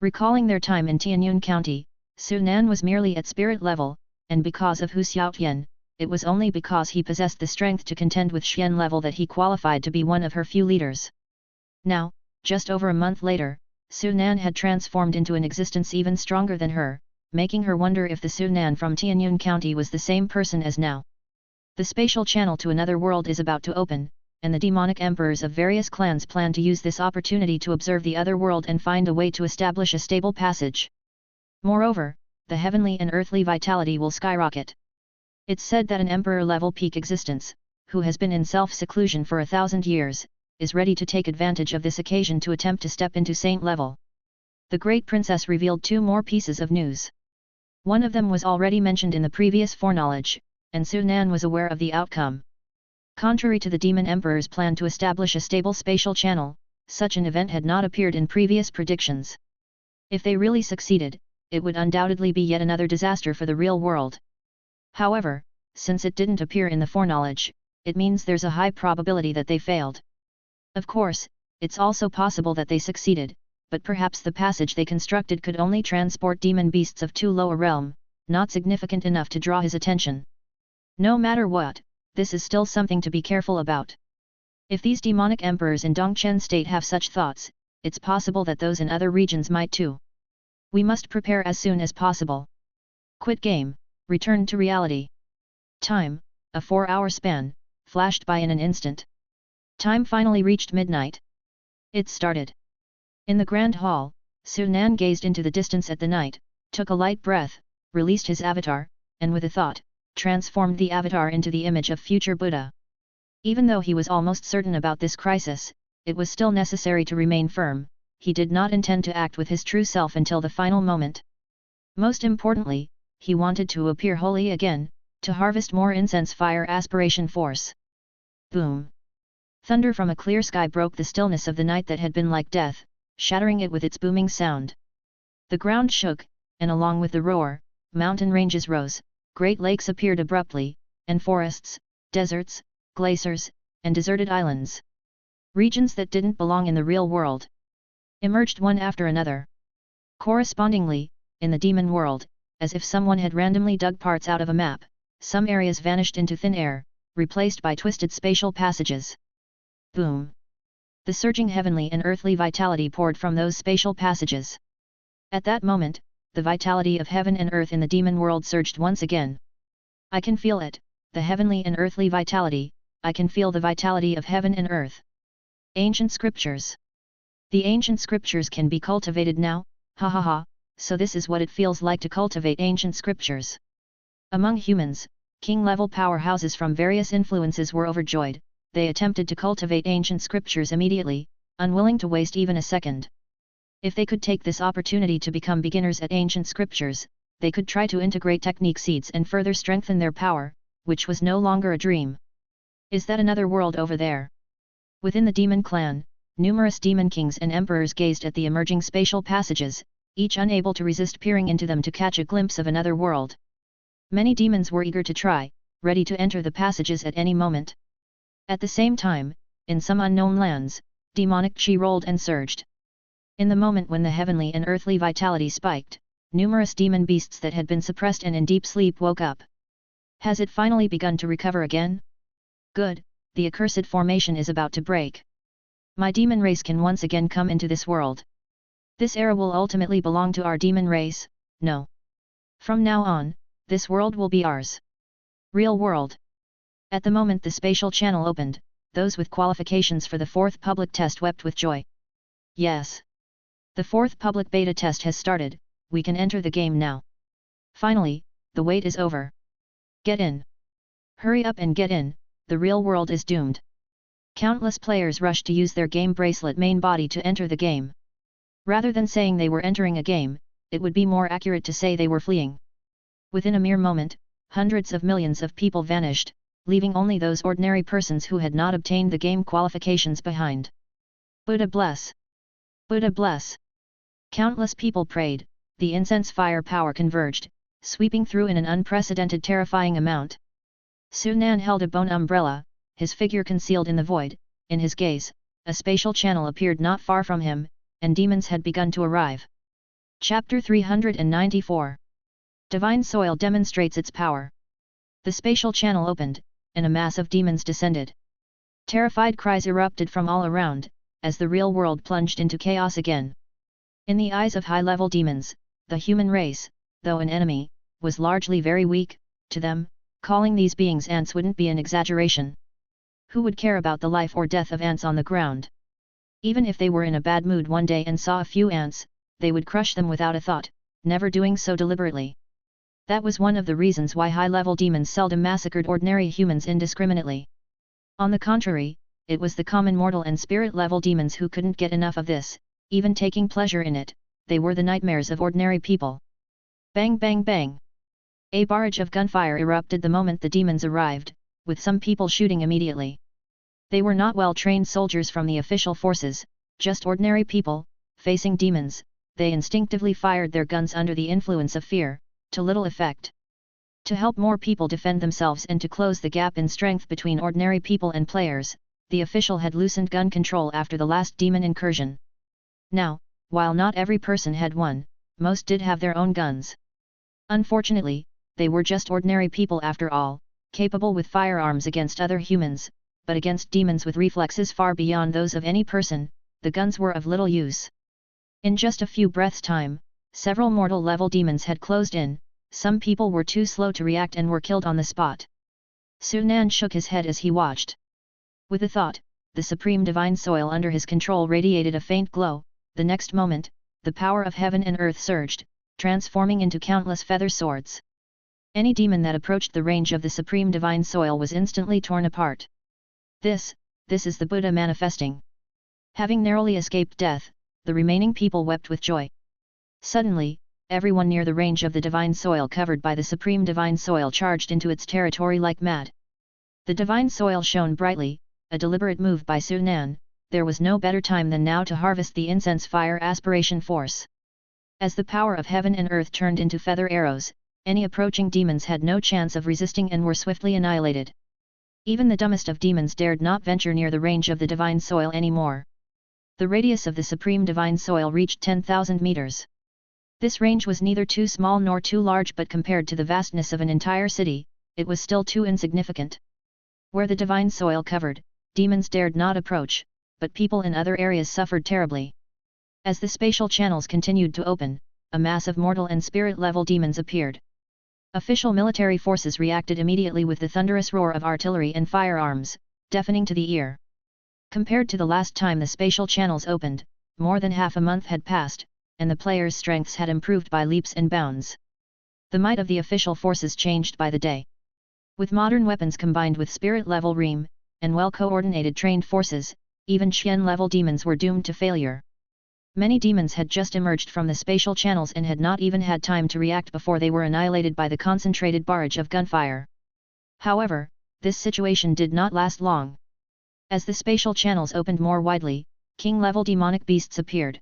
Recalling their time in Tianyun County, Sunan was merely at spirit level, and because of Hu Xiaotian, it was only because he possessed the strength to contend with Xian level that he qualified to be one of her few leaders. Now, just over a month later, Sunan had transformed into an existence even stronger than her, making her wonder if the Sunan from Tianyun County was the same person as now. The spatial channel to another world is about to open, and the demonic emperors of various clans plan to use this opportunity to observe the other world and find a way to establish a stable passage. Moreover, the heavenly and earthly vitality will skyrocket. It's said that an emperor-level peak existence, who has been in self-seclusion for 1,000 years, is ready to take advantage of this occasion to attempt to step into saint level. The Great Princess revealed 2 more pieces of news. One of them was already mentioned in the previous foreknowledge, and Sunan was aware of the outcome. Contrary to the Demon Emperor's plan to establish a stable spatial channel, such an event had not appeared in previous predictions. If they really succeeded, it would undoubtedly be yet another disaster for the real world. However, since it didn't appear in the foreknowledge, it means there's a high probability that they failed. Of course, it's also possible that they succeeded, but perhaps the passage they constructed could only transport demon beasts of too low a realm, not significant enough to draw his attention. No matter what, this is still something to be careful about. If these demonic emperors in Dongchen State have such thoughts, it's possible that those in other regions might too. We must prepare as soon as possible. Quit game, return to reality. Time, a 4-hour span, flashed by in an instant. Time finally reached midnight. It started. In the grand hall, Sunan gazed into the distance at the night, took a light breath, released his avatar, and with a thought, transformed the avatar into the image of future Buddha. Even though he was almost certain about this crisis, it was still necessary to remain firm. He did not intend to act with his true self until the final moment. Most importantly, he wanted to appear holy again, to harvest more incense fire aspiration force. Boom! Thunder from a clear sky broke the stillness of the night that had been like death, shattering it with its booming sound. The ground shook, and along with the roar, mountain ranges rose, great lakes appeared abruptly, and forests, deserts, glaciers, and deserted islands. Regions that didn't belong in the real world emerged one after another. Correspondingly, in the demon world, as if someone had randomly dug parts out of a map, some areas vanished into thin air, replaced by twisted spatial passages. Boom! The surging heavenly and earthly vitality poured from those spatial passages. At that moment, the vitality of heaven and earth in the demon world surged once again. I can feel it, the heavenly and earthly vitality, I can feel the vitality of heaven and earth. Ancient Scriptures. The ancient scriptures can be cultivated now, ha ha ha, so this is what it feels like to cultivate ancient scriptures. Among humans, king-level powerhouses from various influences were overjoyed. They attempted to cultivate ancient scriptures immediately, unwilling to waste even a second. If they could take this opportunity to become beginners at ancient scriptures, they could try to integrate technique seeds and further strengthen their power, which was no longer a dream. Is that another world over there? Within the demon clan, numerous demon kings and emperors gazed at the emerging spatial passages, each unable to resist peering into them to catch a glimpse of another world. Many demons were eager to try, ready to enter the passages at any moment. At the same time, in some unknown lands, demonic chi rolled and surged. In the moment when the heavenly and earthly vitality spiked, numerous demon beasts that had been suppressed and in deep sleep woke up. Has it finally begun to recover again? Good, the accursed formation is about to break. My demon race can once again come into this world. This era will ultimately belong to our demon race, no. From now on, this world will be ours. Real world. At the moment the spatial channel opened, those with qualifications for the fourth public test wept with joy. Yes. The fourth public beta test has started, we can enter the game now. Finally, the wait is over. Get in. Hurry up and get in, the real world is doomed. Countless players rushed to use their game bracelet main body to enter the game. Rather than saying they were entering a game, it would be more accurate to say they were fleeing. Within a mere moment, hundreds of millions of people vanished, leaving only those ordinary persons who had not obtained the game qualifications behind. Buddha bless! Buddha bless! Countless people prayed, the incense fire power converged, sweeping through in an unprecedented terrifying amount. Sunan held a bone umbrella, his figure concealed in the void. In his gaze, a spatial channel appeared not far from him, and demons had begun to arrive. Chapter 394. Divine Soil demonstrates its power. The spatial channel opened, and a mass of demons descended. Terrified cries erupted from all around, as the real world plunged into chaos again. In the eyes of high-level demons, the human race, though an enemy, was largely very weak. To them, calling these beings ants wouldn't be an exaggeration. Who would care about the life or death of ants on the ground? Even if they were in a bad mood one day and saw a few ants, they would crush them without a thought, never doing so deliberately. That was one of the reasons why high-level demons seldom massacred ordinary humans indiscriminately. On the contrary, it was the common mortal and spirit-level demons who couldn't get enough of this, even taking pleasure in it. They were the nightmares of ordinary people. Bang bang bang! A barrage of gunfire erupted the moment the demons arrived, with some people shooting immediately. They were not well-trained soldiers from the official forces, just ordinary people, facing demons. They instinctively fired their guns under the influence of fear, to little effect. To help more people defend themselves and to close the gap in strength between ordinary people and players, the official had loosened gun control after the last demon incursion. Now, while not every person had one, most did have their own guns. Unfortunately, they were just ordinary people after all, capable with firearms against other humans, but against demons with reflexes far beyond those of any person, the guns were of little use. In just a few breaths' time, several mortal-level demons had closed in. Some people were too slow to react and were killed on the spot. Sunan shook his head as he watched. With a thought, the supreme divine soil under his control radiated a faint glow. The next moment, the power of heaven and earth surged, transforming into countless feather swords. Any demon that approached the range of the supreme divine soil was instantly torn apart. This is the Buddha manifesting. Having narrowly escaped death, the remaining people wept with joy. Suddenly, everyone near the range of the divine soil covered by the supreme divine soil charged into its territory like mad. The divine soil shone brightly, a deliberate move by Sunan. There was no better time than now to harvest the incense fire aspiration force. As the power of heaven and earth turned into feather arrows, any approaching demons had no chance of resisting and were swiftly annihilated. Even the dumbest of demons dared not venture near the range of the divine soil anymore. The radius of the supreme divine soil reached 10,000 meters. This range was neither too small nor too large, but compared to the vastness of an entire city, it was still too insignificant. Where the divine soil covered, demons dared not approach, but people in other areas suffered terribly. As the spatial channels continued to open, a mass of mortal and spirit-level demons appeared. Official military forces reacted immediately with the thunderous roar of artillery and firearms, deafening to the ear. Compared to the last time the spatial channels opened, more than half a month had passed, and the players' strengths had improved by leaps and bounds. The might of the official forces changed by the day. With modern weapons combined with spirit-level ream, and well-coordinated trained forces, even Qian-level demons were doomed to failure. Many demons had just emerged from the spatial channels and had not even had time to react before they were annihilated by the concentrated barrage of gunfire. However, this situation did not last long. As the spatial channels opened more widely, king-level demonic beasts appeared.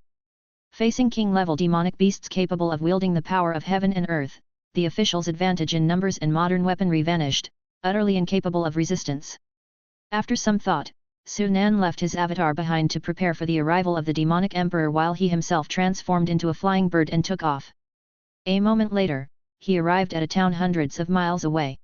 Facing king-level demonic beasts capable of wielding the power of heaven and earth, the officials' advantage in numbers and modern weaponry vanished, utterly incapable of resistance. After some thought, Su Nan left his avatar behind to prepare for the arrival of the demonic emperor while he himself transformed into a flying bird and took off. A moment later, he arrived at a town hundreds of miles away.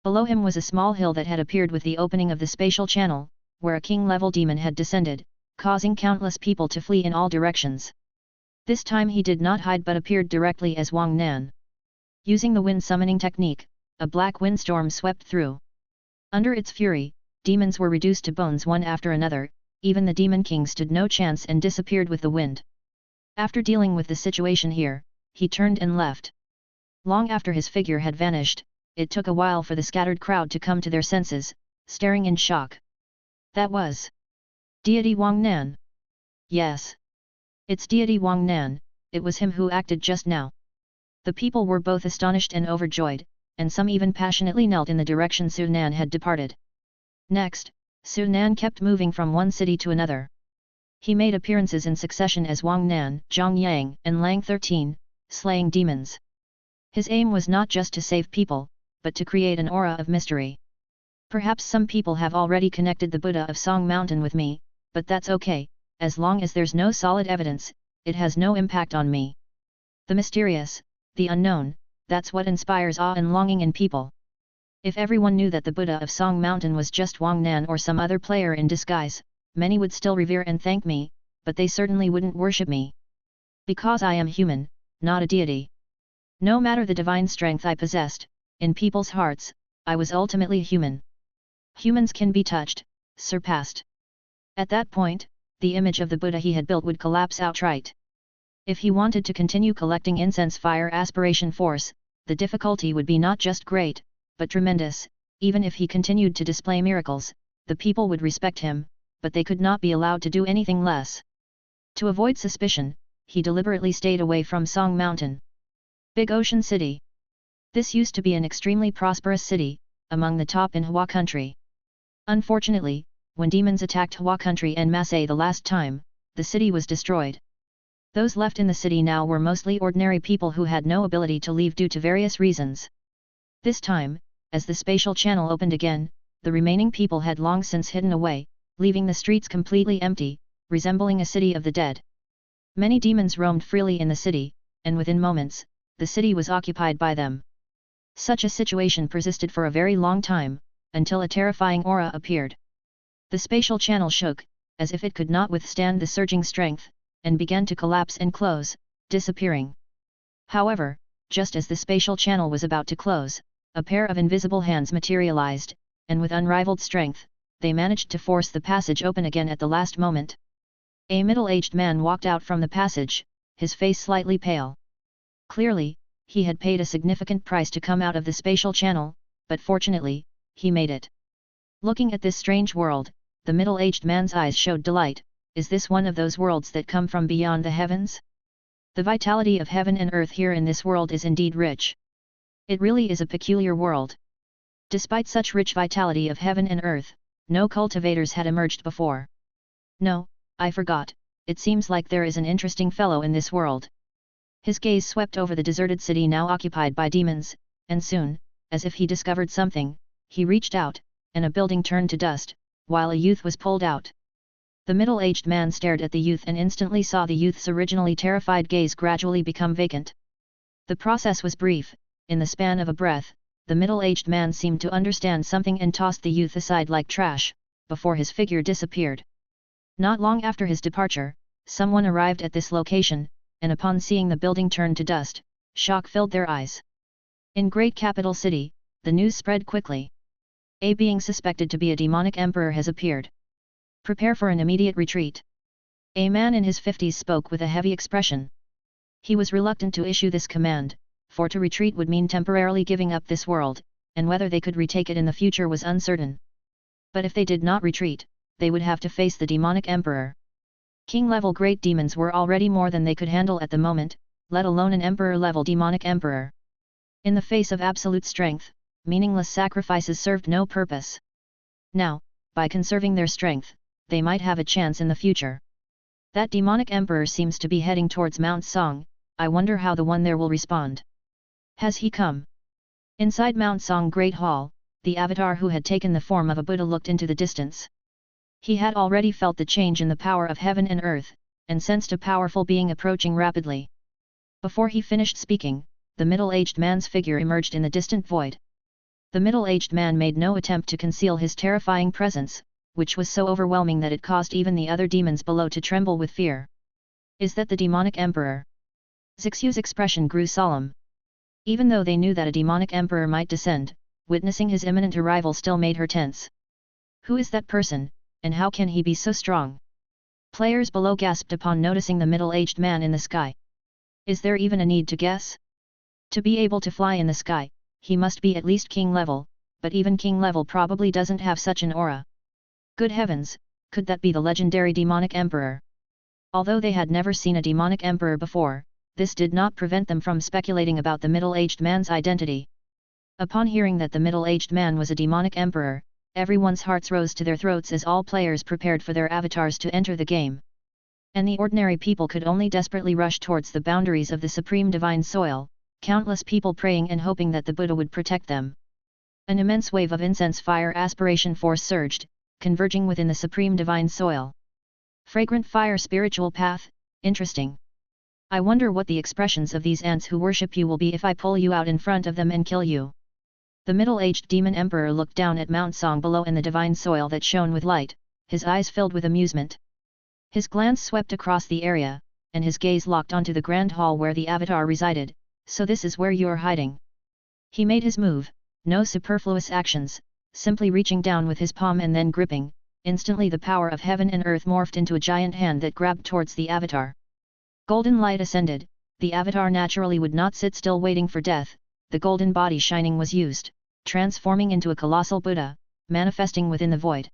Below him was a small hill that had appeared with the opening of the spatial channel, where a king-level demon had descended, causing countless people to flee in all directions. This time he did not hide but appeared directly as Wang Nan. Using the wind summoning technique, a black windstorm swept through. Under its fury, demons were reduced to bones one after another, even the Demon King stood no chance and disappeared with the wind. After dealing with the situation here, he turned and left. Long after his figure had vanished, it took a while for the scattered crowd to come to their senses, staring in shock. That was Deity Wang Nan. Yes. It's Deity Wang Nan, it was him who acted just now. The people were both astonished and overjoyed, and some even passionately knelt in the direction Su Nan had departed. Next, Su Nan kept moving from one city to another. He made appearances in succession as Wang Nan, Zhang Yang, and Lang 13, slaying demons. His aim was not just to save people, but to create an aura of mystery. Perhaps some people have already connected the Buddha of Song Mountain with me, but that's okay, as long as there's no solid evidence, it has no impact on me. The mysterious, the unknown, that's what inspires awe and longing in people. If everyone knew that the Buddha of Song Mountain was just Wang Nan or some other player in disguise, many would still revere and thank me, but they certainly wouldn't worship me. Because I am human, not a deity. No matter the divine strength I possessed, in people's hearts, I was ultimately human. Humans can be touched, surpassed. At that point, the image of the Buddha he had built would collapse outright. If he wanted to continue collecting incense fire aspiration force, the difficulty would be not just great, but tremendous. Even if he continued to display miracles, the people would respect him, but they could not be allowed to do anything less. To avoid suspicion, he deliberately stayed away from Song Mountain. Big Ocean City. This used to be an extremely prosperous city, among the top in Hua country. Unfortunately, when demons attacked Hua country en masse the last time, the city was destroyed. Those left in the city now were mostly ordinary people who had no ability to leave due to various reasons. This time, as the spatial channel opened again, the remaining people had long since hidden away, leaving the streets completely empty, resembling a city of the dead. Many demons roamed freely in the city, and within moments, the city was occupied by them. Such a situation persisted for a very long time, until a terrifying aura appeared. The spatial channel shook, as if it could not withstand the surging strength, and began to collapse and close, disappearing. However, just as the spatial channel was about to close, a pair of invisible hands materialized, and with unrivaled strength, they managed to force the passage open again at the last moment. A middle-aged man walked out from the passage, his face slightly pale. Clearly, he had paid a significant price to come out of the spatial channel, but fortunately, he made it. Looking at this strange world, the middle-aged man's eyes showed delight. Is this one of those worlds that come from beyond the heavens? The vitality of heaven and earth here in this world is indeed rich. It really is a peculiar world. Despite such rich vitality of heaven and earth, no cultivators had emerged before. No, I forgot, it seems like there is an interesting fellow in this world. His gaze swept over the deserted city now occupied by demons, and soon, as if he discovered something, he reached out, and a building turned to dust, while a youth was pulled out. The middle-aged man stared at the youth and instantly saw the youth's originally terrified gaze gradually become vacant. The process was brief. In the span of a breath, the middle-aged man seemed to understand something and tossed the youth aside like trash, before his figure disappeared. Not long after his departure, someone arrived at this location, and upon seeing the building turn to dust, shock filled their eyes. In great capital city, the news spread quickly. A being suspected to be a demonic emperor has appeared. Prepare for an immediate retreat. A man in his 50s spoke with a heavy expression. He was reluctant to issue this command, for to retreat would mean temporarily giving up this world, and whether they could retake it in the future was uncertain. But if they did not retreat, they would have to face the demonic emperor. King-level great demons were already more than they could handle at the moment, let alone an emperor-level demonic emperor. In the face of absolute strength, meaningless sacrifices served no purpose. Now, by conserving their strength, they might have a chance in the future. That demonic emperor seems to be heading towards Mount Song. I wonder how the one there will respond. Has he come? Inside Mount Song Great Hall, the avatar who had taken the form of a Buddha looked into the distance. He had already felt the change in the power of heaven and earth, and sensed a powerful being approaching rapidly. Before he finished speaking, the middle-aged man's figure emerged in the distant void. The middle-aged man made no attempt to conceal his terrifying presence, which was so overwhelming that it caused even the other demons below to tremble with fear. Is that the demonic emperor? Zixu's expression grew solemn. Even though they knew that a demonic emperor might descend, witnessing his imminent arrival still made her tense. Who is that person, and how can he be so strong? Players below gasped upon noticing the middle-aged man in the sky. Is there even a need to guess? To be able to fly in the sky, he must be at least king level, but even king level probably doesn't have such an aura. Good heavens, could that be the legendary demonic emperor? Although they had never seen a demonic emperor before, this did not prevent them from speculating about the middle-aged man's identity. Upon hearing that the middle-aged man was a demonic emperor, everyone's hearts rose to their throats as all players prepared for their avatars to enter the game. And the ordinary people could only desperately rush towards the boundaries of the supreme divine soil, countless people praying and hoping that the Buddha would protect them. An immense wave of incense fire aspiration force surged, converging within the supreme divine soil. Fragrant fire spiritual path, interesting. I wonder what the expressions of these ants who worship you will be if I pull you out in front of them and kill you. The middle-aged demon emperor looked down at Mount Song below and the divine soil that shone with light, his eyes filled with amusement. His glance swept across the area, and his gaze locked onto the grand hall where the avatar resided. So this is where you're hiding. He made his move, no superfluous actions, simply reaching down with his palm and then gripping. Instantly the power of heaven and earth morphed into a giant hand that grabbed towards the avatar. Golden light ascended, the avatar naturally would not sit still waiting for death, the golden body shining was used, transforming into a colossal Buddha, manifesting within the void.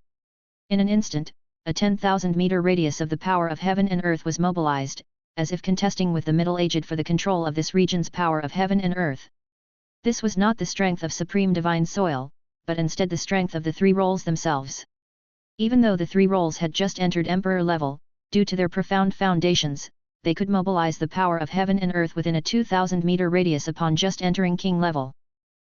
In an instant, a 10,000-meter radius of the power of heaven and earth was mobilized, as if contesting with the middle-aged for the control of this region's power of heaven and earth. This was not the strength of supreme divine soil, but instead the strength of the three roles themselves. Even though the three roles had just entered emperor level, due to their profound foundations, they could mobilize the power of heaven and earth within a 2,000-meter radius upon just entering king level.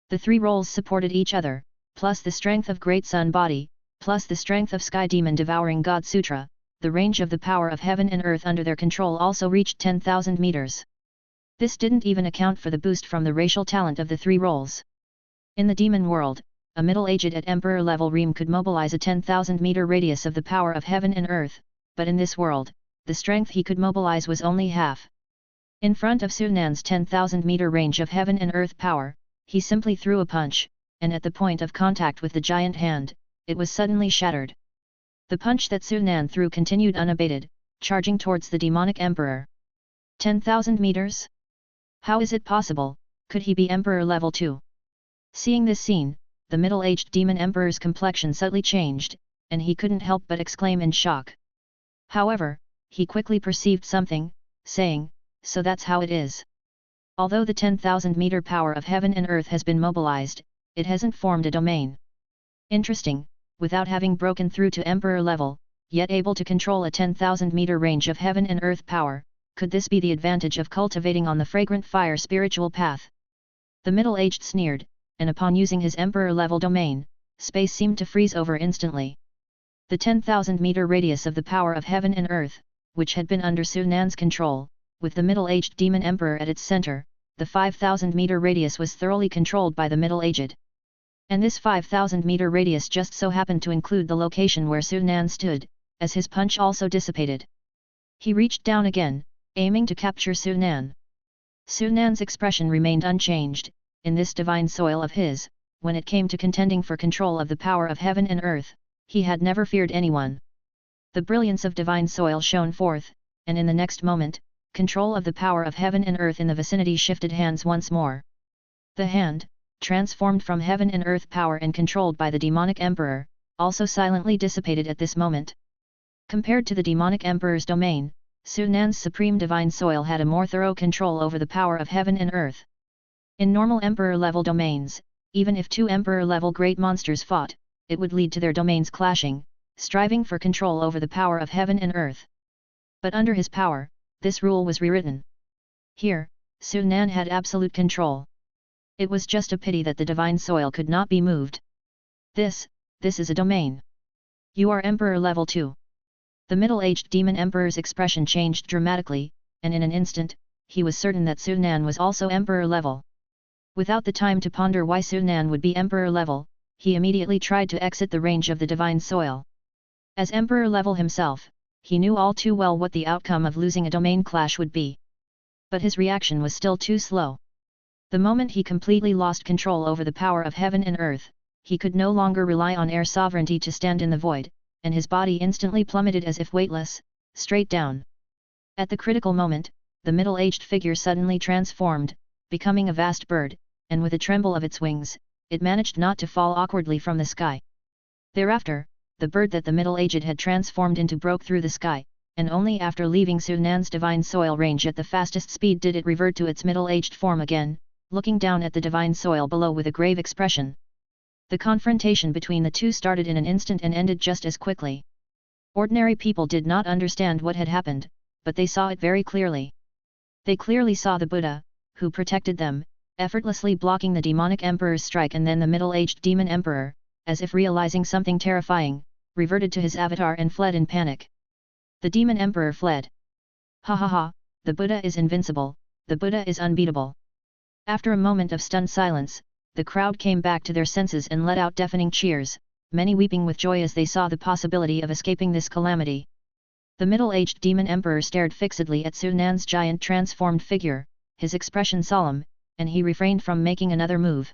The three roles supported each other, plus the strength of Great Sun Body, plus the strength of Sky Demon devouring God Sutra. The range of the power of heaven and earth under their control also reached 10,000 meters. This didn't even account for the boost from the racial talent of the three roles. In the demon world, a middle-aged at emperor level Reem could mobilize a 10,000-meter radius of the power of heaven and earth, but in this world, the strength he could mobilize was only half. In front of Sunan's 10,000-meter range of heaven and earth power, he simply threw a punch, and at the point of contact with the giant hand, it was suddenly shattered. The punch that Sunan threw continued unabated, charging towards the demonic emperor. 10,000 meters? How is it possible? Could he be emperor level too? Seeing this scene, the middle-aged demon emperor's complexion subtly changed, and he couldn't help but exclaim in shock. However, he quickly perceived something, saying, "So that's how it is." Although the 10,000-meter power of heaven and earth has been mobilized, it hasn't formed a domain. Interesting. Without having broken through to emperor level, yet able to control a 10,000-meter range of heaven and earth power, could this be the advantage of cultivating on the fragrant fire spiritual path? The middle-aged sneered, and upon using his emperor level domain, space seemed to freeze over instantly. The 10,000-meter radius of the power of heaven and earth, which had been under Sunan's control, with the middle-aged demon emperor at its center, the 5,000-meter radius was thoroughly controlled by the middle-aged. And this 5,000-meter radius just so happened to include the location where Sunan stood, as his punch also dissipated. He reached down again, aiming to capture Sunan. Sunan's expression remained unchanged. In this divine soil of his, when it came to contending for control of the power of heaven and earth, he had never feared anyone. The brilliance of divine soil shone forth, and in the next moment, control of the power of heaven and earth in the vicinity shifted hands once more. The hand, transformed from heaven and earth power and controlled by the demonic emperor, also silently dissipated at this moment. Compared to the demonic emperor's domain, Sunan's supreme divine soil had a more thorough control over the power of heaven and earth. In normal emperor-level domains, even if two emperor-level great monsters fought, it would lead to their domains clashing, striving for control over the power of heaven and earth. But under his power, this rule was rewritten. Here, Sunan had absolute control. It was just a pity that the divine soil could not be moved. This is a domain. You are Emperor level 2. The middle-aged demon emperor's expression changed dramatically, and in an instant, he was certain that Sunan was also Emperor level. Without the time to ponder why Sunan would be Emperor level, he immediately tried to exit the range of the divine soil. As Emperor level himself, he knew all too well what the outcome of losing a domain clash would be. But his reaction was still too slow. The moment he completely lost control over the power of heaven and earth, he could no longer rely on air sovereignty to stand in the void, and his body instantly plummeted as if weightless, straight down. At the critical moment, the middle-aged figure suddenly transformed, becoming a vast bird, and with a tremble of its wings, it managed not to fall awkwardly from the sky. Thereafter, the bird that the middle-aged had transformed into broke through the sky, and only after leaving Sunan's divine soil range at the fastest speed did it revert to its middle-aged form again, looking down at the divine soil below with a grave expression. The confrontation between the two started in an instant and ended just as quickly. Ordinary people did not understand what had happened, but they saw it very clearly. They clearly saw the Buddha, who protected them, effortlessly blocking the demonic emperor's strike, and then the middle-aged demon emperor, as if realizing something terrifying, reverted to his avatar and fled in panic. The demon emperor fled. Ha ha ha, the Buddha is invincible, the Buddha is unbeatable. After a moment of stunned silence, the crowd came back to their senses and let out deafening cheers, many weeping with joy as they saw the possibility of escaping this calamity. The middle-aged demon emperor stared fixedly at Sunan's giant transformed figure, his expression solemn, and he refrained from making another move.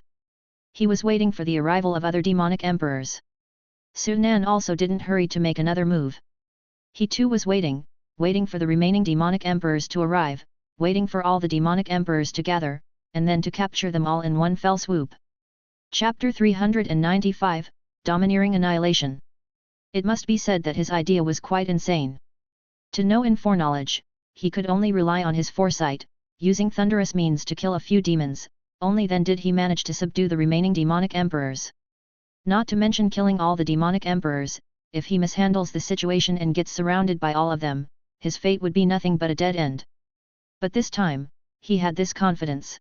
He was waiting for the arrival of other demonic emperors. Sunan also didn't hurry to make another move. He too was waiting for the remaining demonic emperors to arrive, waiting for all the demonic emperors to gather, and then to capture them all in one fell swoop. Chapter 395, Domineering Annihilation. It must be said that his idea was quite insane. To know in foreknowledge, he could only rely on his foresight, using thunderous means to kill a few demons, only then did he manage to subdue the remaining demonic emperors. Not to mention killing all the demonic emperors, if he mishandles the situation and gets surrounded by all of them, his fate would be nothing but a dead end. But this time, he had this confidence.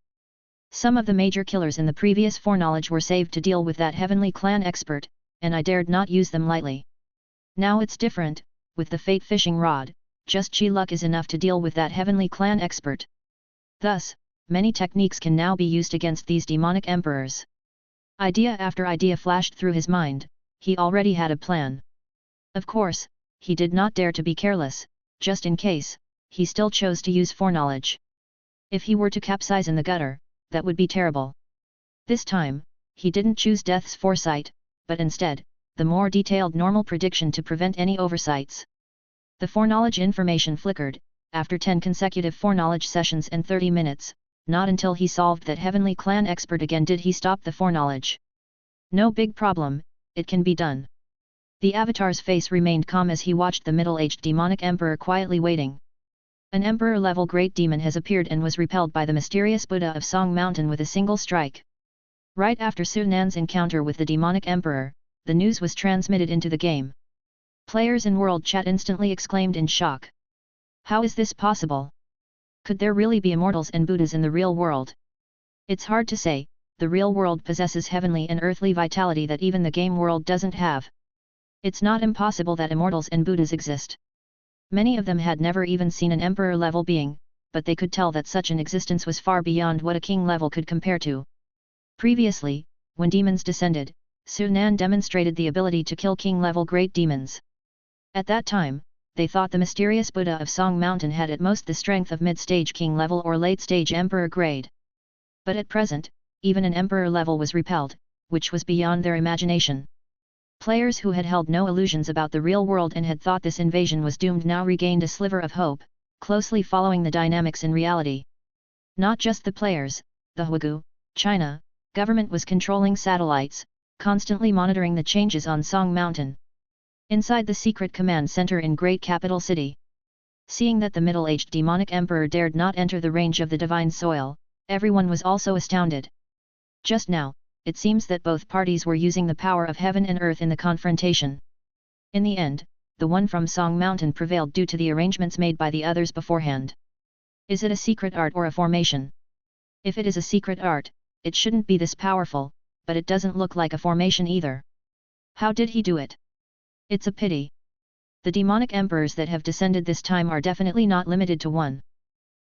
Some of the major killers in the previous foreknowledge were saved to deal with that heavenly clan expert, and I dared not use them lightly. Now it's different, with the fate fishing rod, just chi luck is enough to deal with that heavenly clan expert. Thus, many techniques can now be used against these demonic emperors. Idea after idea flashed through his mind, he already had a plan. Of course, he did not dare to be careless, just in case, he still chose to use foreknowledge. If he were to capsize in the gutter, that would be terrible. This time, he didn't choose death's foresight, but instead, the more detailed normal prediction to prevent any oversights. The foreknowledge information flickered, after 10 consecutive foreknowledge sessions and 30 minutes, not until he solved that heavenly clan expert again did he stop the foreknowledge. No big problem, it can be done. The avatar's face remained calm as he watched the middle-aged demonic emperor quietly waiting. An emperor-level great demon has appeared and was repelled by the mysterious Buddha of Song Mountain with a single strike. Right after Sunan's encounter with the demonic emperor, the news was transmitted into the game. Players in world chat instantly exclaimed in shock. How is this possible? Could there really be immortals and Buddhas in the real world? It's hard to say, the real world possesses heavenly and earthly vitality that even the game world doesn't have. It's not impossible that immortals and Buddhas exist. Many of them had never even seen an emperor-level being, but they could tell that such an existence was far beyond what a king level could compare to. Previously, when demons descended, Sunan demonstrated the ability to kill king-level great demons. At that time, they thought the mysterious Buddha of Song Mountain had at most the strength of mid-stage king level or late-stage emperor grade. But at present, even an emperor level was repelled, which was beyond their imagination. Players who had held no illusions about the real world and had thought this invasion was doomed now regained a sliver of hope, closely following the dynamics in reality. Not just the players, the Huigu, China, government was controlling satellites, constantly monitoring the changes on Song Mountain. Inside the secret command center in Great Capital City. Seeing that the middle-aged demonic emperor dared not enter the range of the divine soil, everyone was also astounded. Just now, it seems that both parties were using the power of heaven and earth in the confrontation. In the end, the one from Song Mountain prevailed due to the arrangements made by the others beforehand. Is it a secret art or a formation? If it is a secret art, it shouldn't be this powerful, but it doesn't look like a formation either. How did he do it? It's a pity. The demonic emperors that have descended this time are definitely not limited to one.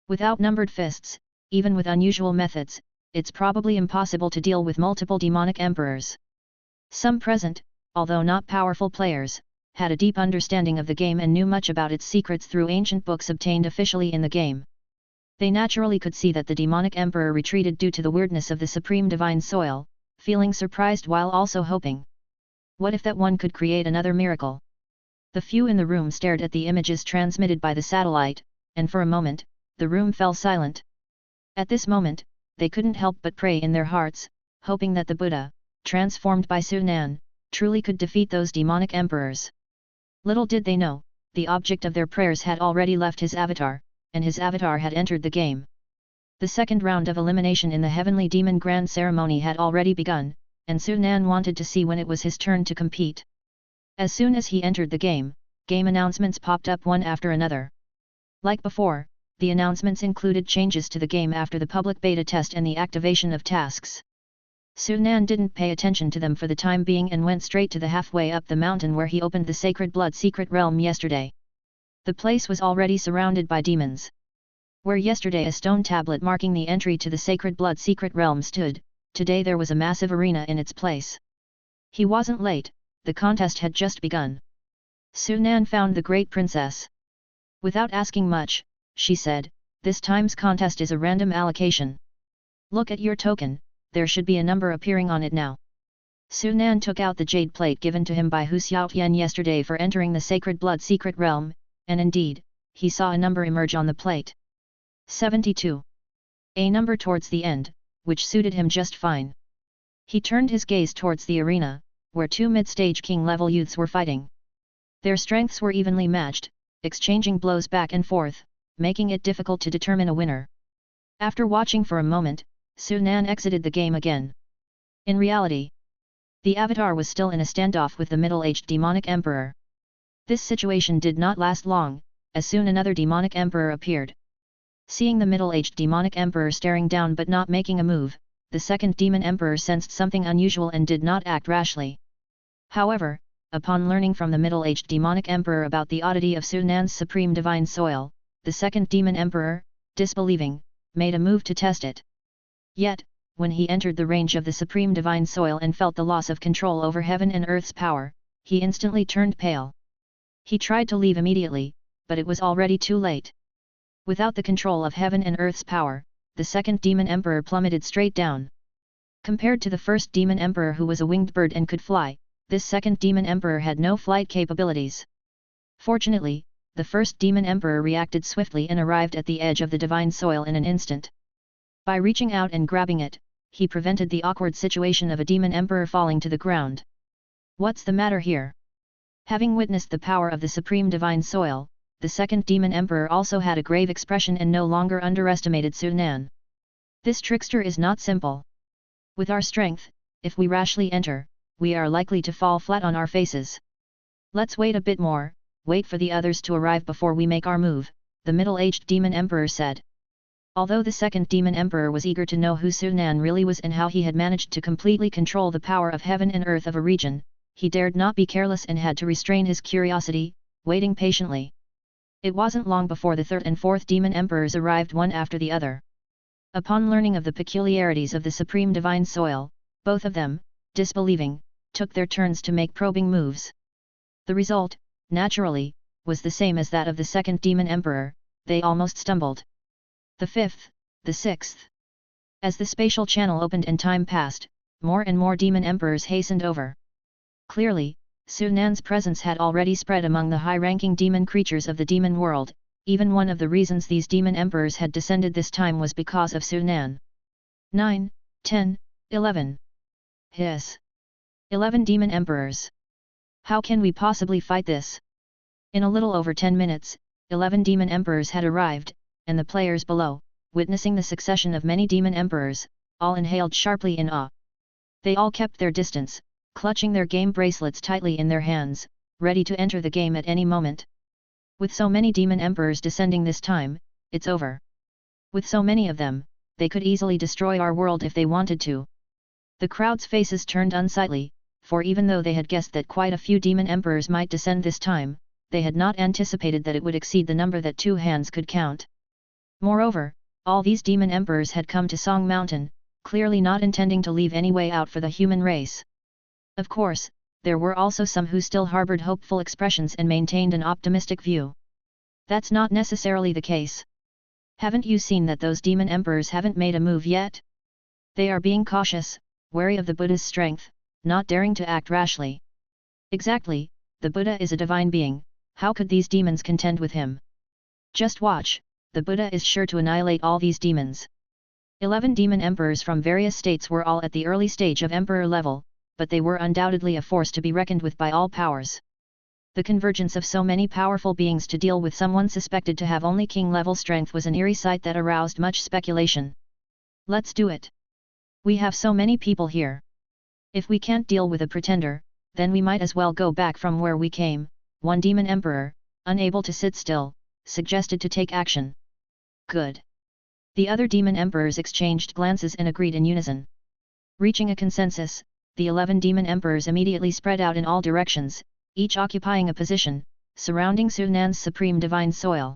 With outnumbered fists, even with unusual methods, it's probably impossible to deal with multiple demonic emperors. Some present, although not powerful players, had a deep understanding of the game and knew much about its secrets through ancient books obtained officially in the game. They naturally could see that the demonic emperor retreated due to the weirdness of the supreme divine soil, feeling surprised while also hoping. What if that one could create another miracle? The few in the room stared at the images transmitted by the satellite, and for a moment, the room fell silent. At this moment, they couldn't help but pray in their hearts, hoping that the Buddha, transformed by Sunan, truly could defeat those demonic emperors. Little did they know, the object of their prayers had already left his avatar, and his avatar had entered the game. The second round of elimination in the Heavenly Demon Grand Ceremony had already begun, and Sunan wanted to see when it was his turn to compete. As soon as he entered the game announcements popped up one after another. Like before, the announcements included changes to the game after the public beta test and the activation of tasks. Sunan didn't pay attention to them for the time being and went straight to the halfway up the mountain where he opened the Sacred Blood Secret Realm yesterday. The place was already surrounded by demons. Where yesterday a stone tablet marking the entry to the Sacred Blood Secret Realm stood, today there was a massive arena in its place. He wasn't late, the contest had just begun. Sunan found the Great Princess. Without asking much, she said, "This time's contest is a random allocation. Look at your token, there should be a number appearing on it now." Sunan took out the jade plate given to him by Hu Xiaotian yesterday for entering the Sacred Blood Secret Realm, and indeed, he saw a number emerge on the plate. 72. A number towards the end, which suited him just fine. He turned his gaze towards the arena, where two mid-stage king-level youths were fighting. Their strengths were evenly matched, exchanging blows back and forth, making it difficult to determine a winner. After watching for a moment, Sunan exited the game again. In reality, the avatar was still in a standoff with the middle-aged demonic emperor. This situation did not last long, as soon another demonic emperor appeared. Seeing the middle-aged demonic emperor staring down but not making a move, the second demon emperor sensed something unusual and did not act rashly. However, upon learning from the middle-aged demonic emperor about the oddity of Sunan's supreme divine soil, the second demon emperor, disbelieving, made a move to test it. Yet, when he entered the range of the supreme divine soil and felt the loss of control over heaven and earth's power, he instantly turned pale. He tried to leave immediately, but it was already too late. Without the control of heaven and earth's power, the second demon emperor plummeted straight down. Compared to the first demon emperor who was a winged bird and could fly, this second demon emperor had no flight capabilities. Fortunately, the first demon emperor reacted swiftly and arrived at the edge of the divine soil in an instant. By reaching out and grabbing it, he prevented the awkward situation of a demon emperor falling to the ground. What's the matter here? Having witnessed the power of the supreme divine soil, the second demon emperor also had a grave expression and no longer underestimated Sunan. This trickster is not simple. With our strength, if we rashly enter, we are likely to fall flat on our faces. Let's wait a bit more, wait for the others to arrive before we make our move, the middle-aged demon emperor said. Although the second demon emperor was eager to know who Sunan really was and how he had managed to completely control the power of heaven and earth of a region, he dared not be careless and had to restrain his curiosity, waiting patiently. It wasn't long before the third and fourth demon emperors arrived one after the other. Upon learning of the peculiarities of the supreme divine soil, both of them, disbelieving, took their turns to make probing moves. The result, naturally, was the same as that of the second demon emperor, they almost stumbled. The fifth, the sixth. As the spatial channel opened and time passed, more and more demon emperors hastened over. Clearly, Sunan's presence had already spread among the high-ranking demon creatures of the demon world. Even one of the reasons these demon emperors had descended this time was because of Sunan. 9, 10, 11. Hiss. 11 demon emperors. How can we possibly fight this? In a little over 10 minutes, 11 demon emperors had arrived, and the players below, witnessing the succession of many demon emperors, all inhaled sharply in awe. They all kept their distance, clutching their game bracelets tightly in their hands, ready to enter the game at any moment. With so many demon emperors descending this time, it's over. With so many of them, they could easily destroy our world if they wanted to. The crowd's faces turned unsightly, for even though they had guessed that quite a few demon emperors might descend this time, they had not anticipated that it would exceed the number that two hands could count. Moreover, all these demon emperors had come to Song Mountain, clearly not intending to leave any way out for the human race. Of course, there were also some who still harbored hopeful expressions and maintained an optimistic view. That's not necessarily the case. Haven't you seen that those demon emperors haven't made a move yet? They are being cautious, wary of the Buddha's strength, not daring to act rashly. Exactly, the Buddha is a divine being, how could these demons contend with him? Just watch, the Buddha is sure to annihilate all these demons. 11 demon emperors from various states were all at the early stage of emperor level, but they were undoubtedly a force to be reckoned with by all powers. The convergence of so many powerful beings to deal with someone suspected to have only king-level strength was an eerie sight that aroused much speculation. Let's do it. We have so many people here. If we can't deal with a pretender, then we might as well go back from where we came. One demon emperor, unable to sit still, suggested to take action. Good. The other demon emperors exchanged glances and agreed in unison. Reaching a consensus, the 11 demon emperors immediately spread out in all directions, each occupying a position, surrounding Sunan's supreme divine soil.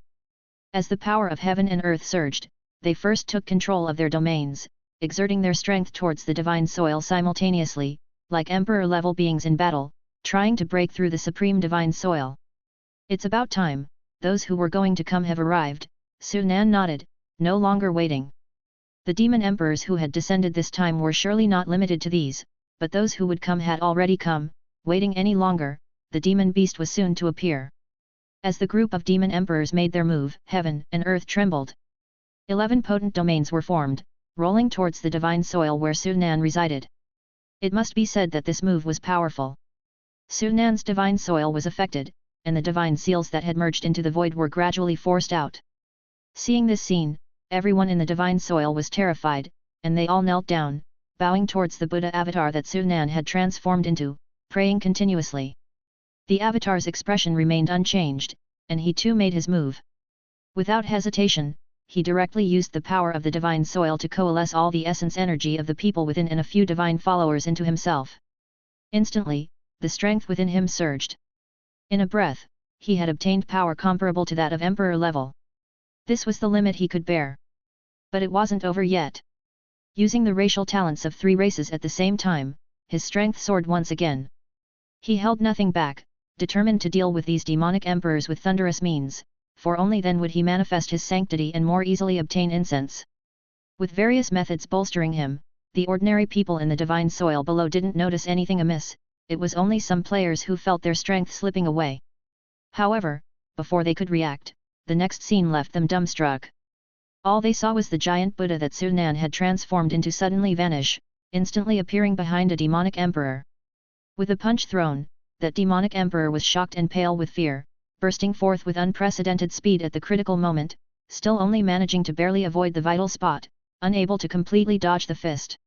As the power of heaven and earth surged, they first took control of their domains, exerting their strength towards the divine soil simultaneously, like emperor-level beings in battle, trying to break through the supreme divine soil. It's about time, those who were going to come have arrived, Sunan nodded, no longer waiting. The demon emperors who had descended this time were surely not limited to these, but those who would come had already come. Waiting any longer, the demon beast was soon to appear. As the group of demon emperors made their move, heaven and earth trembled. 11 potent domains were formed, rolling towards the divine soil where Sunan resided. It must be said that this move was powerful. Sunan's divine soil was affected, and the divine seals that had merged into the void were gradually forced out. Seeing this scene, everyone in the divine soil was terrified, and they all knelt down, bowing towards the Buddha avatar that Sunan had transformed into, praying continuously. The avatar's expression remained unchanged, and he too made his move. Without hesitation, he directly used the power of the divine soil to coalesce all the essence energy of the people within and a few divine followers into himself. Instantly, the strength within him surged. In a breath, he had obtained power comparable to that of emperor level. This was the limit he could bear. But it wasn't over yet. Using the racial talents of 3 races at the same time, his strength soared once again. He held nothing back, determined to deal with these demonic emperors with thunderous means, for only then would he manifest his sanctity and more easily obtain incense. With various methods bolstering him, the ordinary people in the divine soil below didn't notice anything amiss, it was only some players who felt their strength slipping away. However, before they could react, the next scene left them dumbstruck. All they saw was the giant Buddha that Sunan had transformed into suddenly vanish, instantly appearing behind a demonic emperor. With a punch thrown, that demonic emperor was shocked and pale with fear, bursting forth with unprecedented speed at the critical moment, still only managing to barely avoid the vital spot, unable to completely dodge the fist.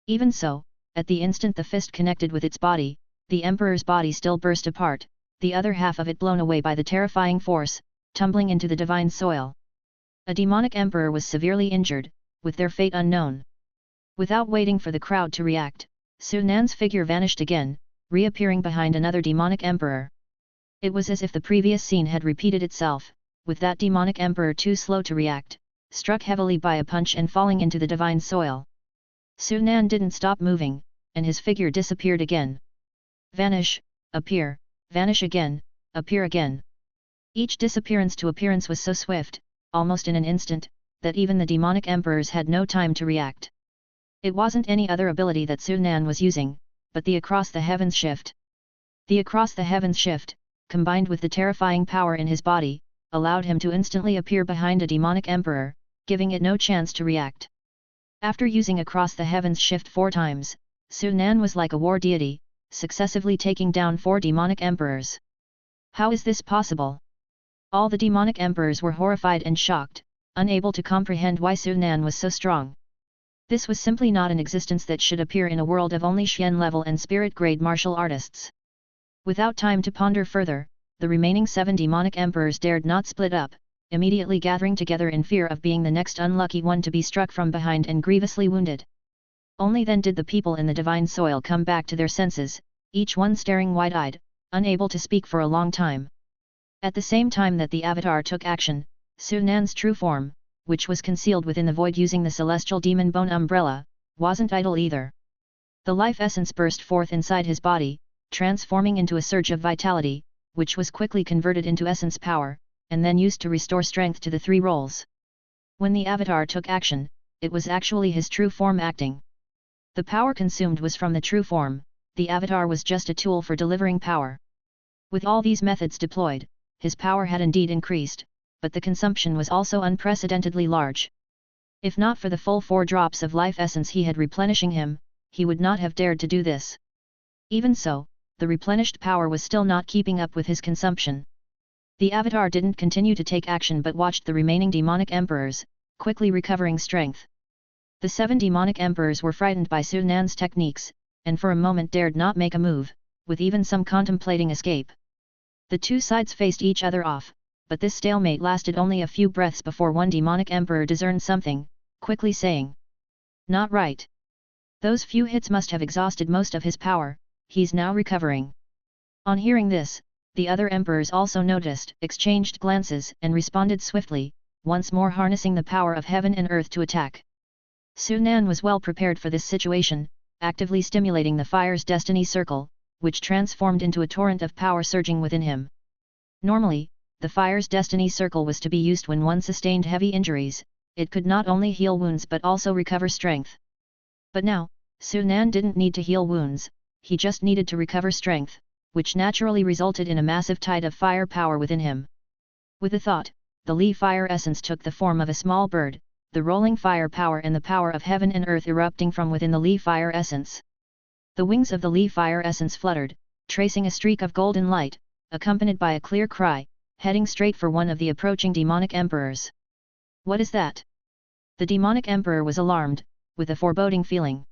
Even so, at the instant the fist connected with its body, the emperor's body still burst apart, the other half of it blown away by the terrifying force, tumbling into the divine soil. A demonic emperor was severely injured, with their fate unknown. Without waiting for the crowd to react, Sunan's figure vanished again, reappearing behind another demonic emperor. It was as if the previous scene had repeated itself, with that demonic emperor too slow to react, struck heavily by a punch and falling into the divine soil. Sunan didn't stop moving, and his figure disappeared again. Vanish, appear, vanish again, appear again. Each disappearance to appearance was so swift, almost in an instant, that even the demonic emperors had no time to react. It wasn't any other ability that Sunan was using, but the across the heavens shift. The across the heavens shift, combined with the terrifying power in his body, allowed him to instantly appear behind a demonic emperor, giving it no chance to react. After using across the heavens shift 4 times, Su Nan was like a war deity, successively taking down 4 demonic emperors. How is this possible? All the demonic emperors were horrified and shocked, unable to comprehend why Su Nan was so strong. This was simply not an existence that should appear in a world of only Xian level and spirit grade martial artists. Without time to ponder further, the remaining 7 demonic emperors dared not split up, immediately gathering together in fear of being the next unlucky one to be struck from behind and grievously wounded. Only then did the people in the divine soil come back to their senses, each one staring wide-eyed, unable to speak for a long time. At the same time that the avatar took action, Su Nan's true form, which was concealed within the void using the celestial demon bone umbrella, wasn't idle either. The life essence burst forth inside his body, transforming into a surge of vitality, which was quickly converted into essence power, and then used to restore strength to the 3 roles. When the avatar took action, it was actually his true form acting. The power consumed was from the true form, the avatar was just a tool for delivering power. With all these methods deployed, his power had indeed increased, but the consumption was also unprecedentedly large. If not for the full 4 drops of life essence he had replenishing him, he would not have dared to do this. Even so, the replenished power was still not keeping up with his consumption. The avatar didn't continue to take action but watched the remaining demonic emperors, quickly recovering strength. The 7 demonic emperors were frightened by Su Nan's techniques, and for a moment dared not make a move, with even some contemplating escape. The 2 sides faced each other off, but this stalemate lasted only a few breaths before one demonic emperor discerned something, quickly saying, "Not right. Those few hits must have exhausted most of his power, he's now recovering." On hearing this, the other emperors also noticed, exchanged glances and responded swiftly, once more harnessing the power of heaven and earth to attack. Su Nan was well prepared for this situation, actively stimulating the fire's destiny circle, which transformed into a torrent of power surging within him. Normally, the fire's destiny circle was to be used when one sustained heavy injuries, it could not only heal wounds but also recover strength. But now, Su Nan didn't need to heal wounds, he just needed to recover strength, which naturally resulted in a massive tide of fire power within him. With a thought, the Li fire essence took the form of a small bird, the rolling fire power and the power of heaven and earth erupting from within the Li fire essence. The wings of the Li fire essence fluttered, tracing a streak of golden light, accompanied by a clear cry, heading straight for one of the approaching demonic emperors. "What is that?" The demonic emperor was alarmed, with a foreboding feeling.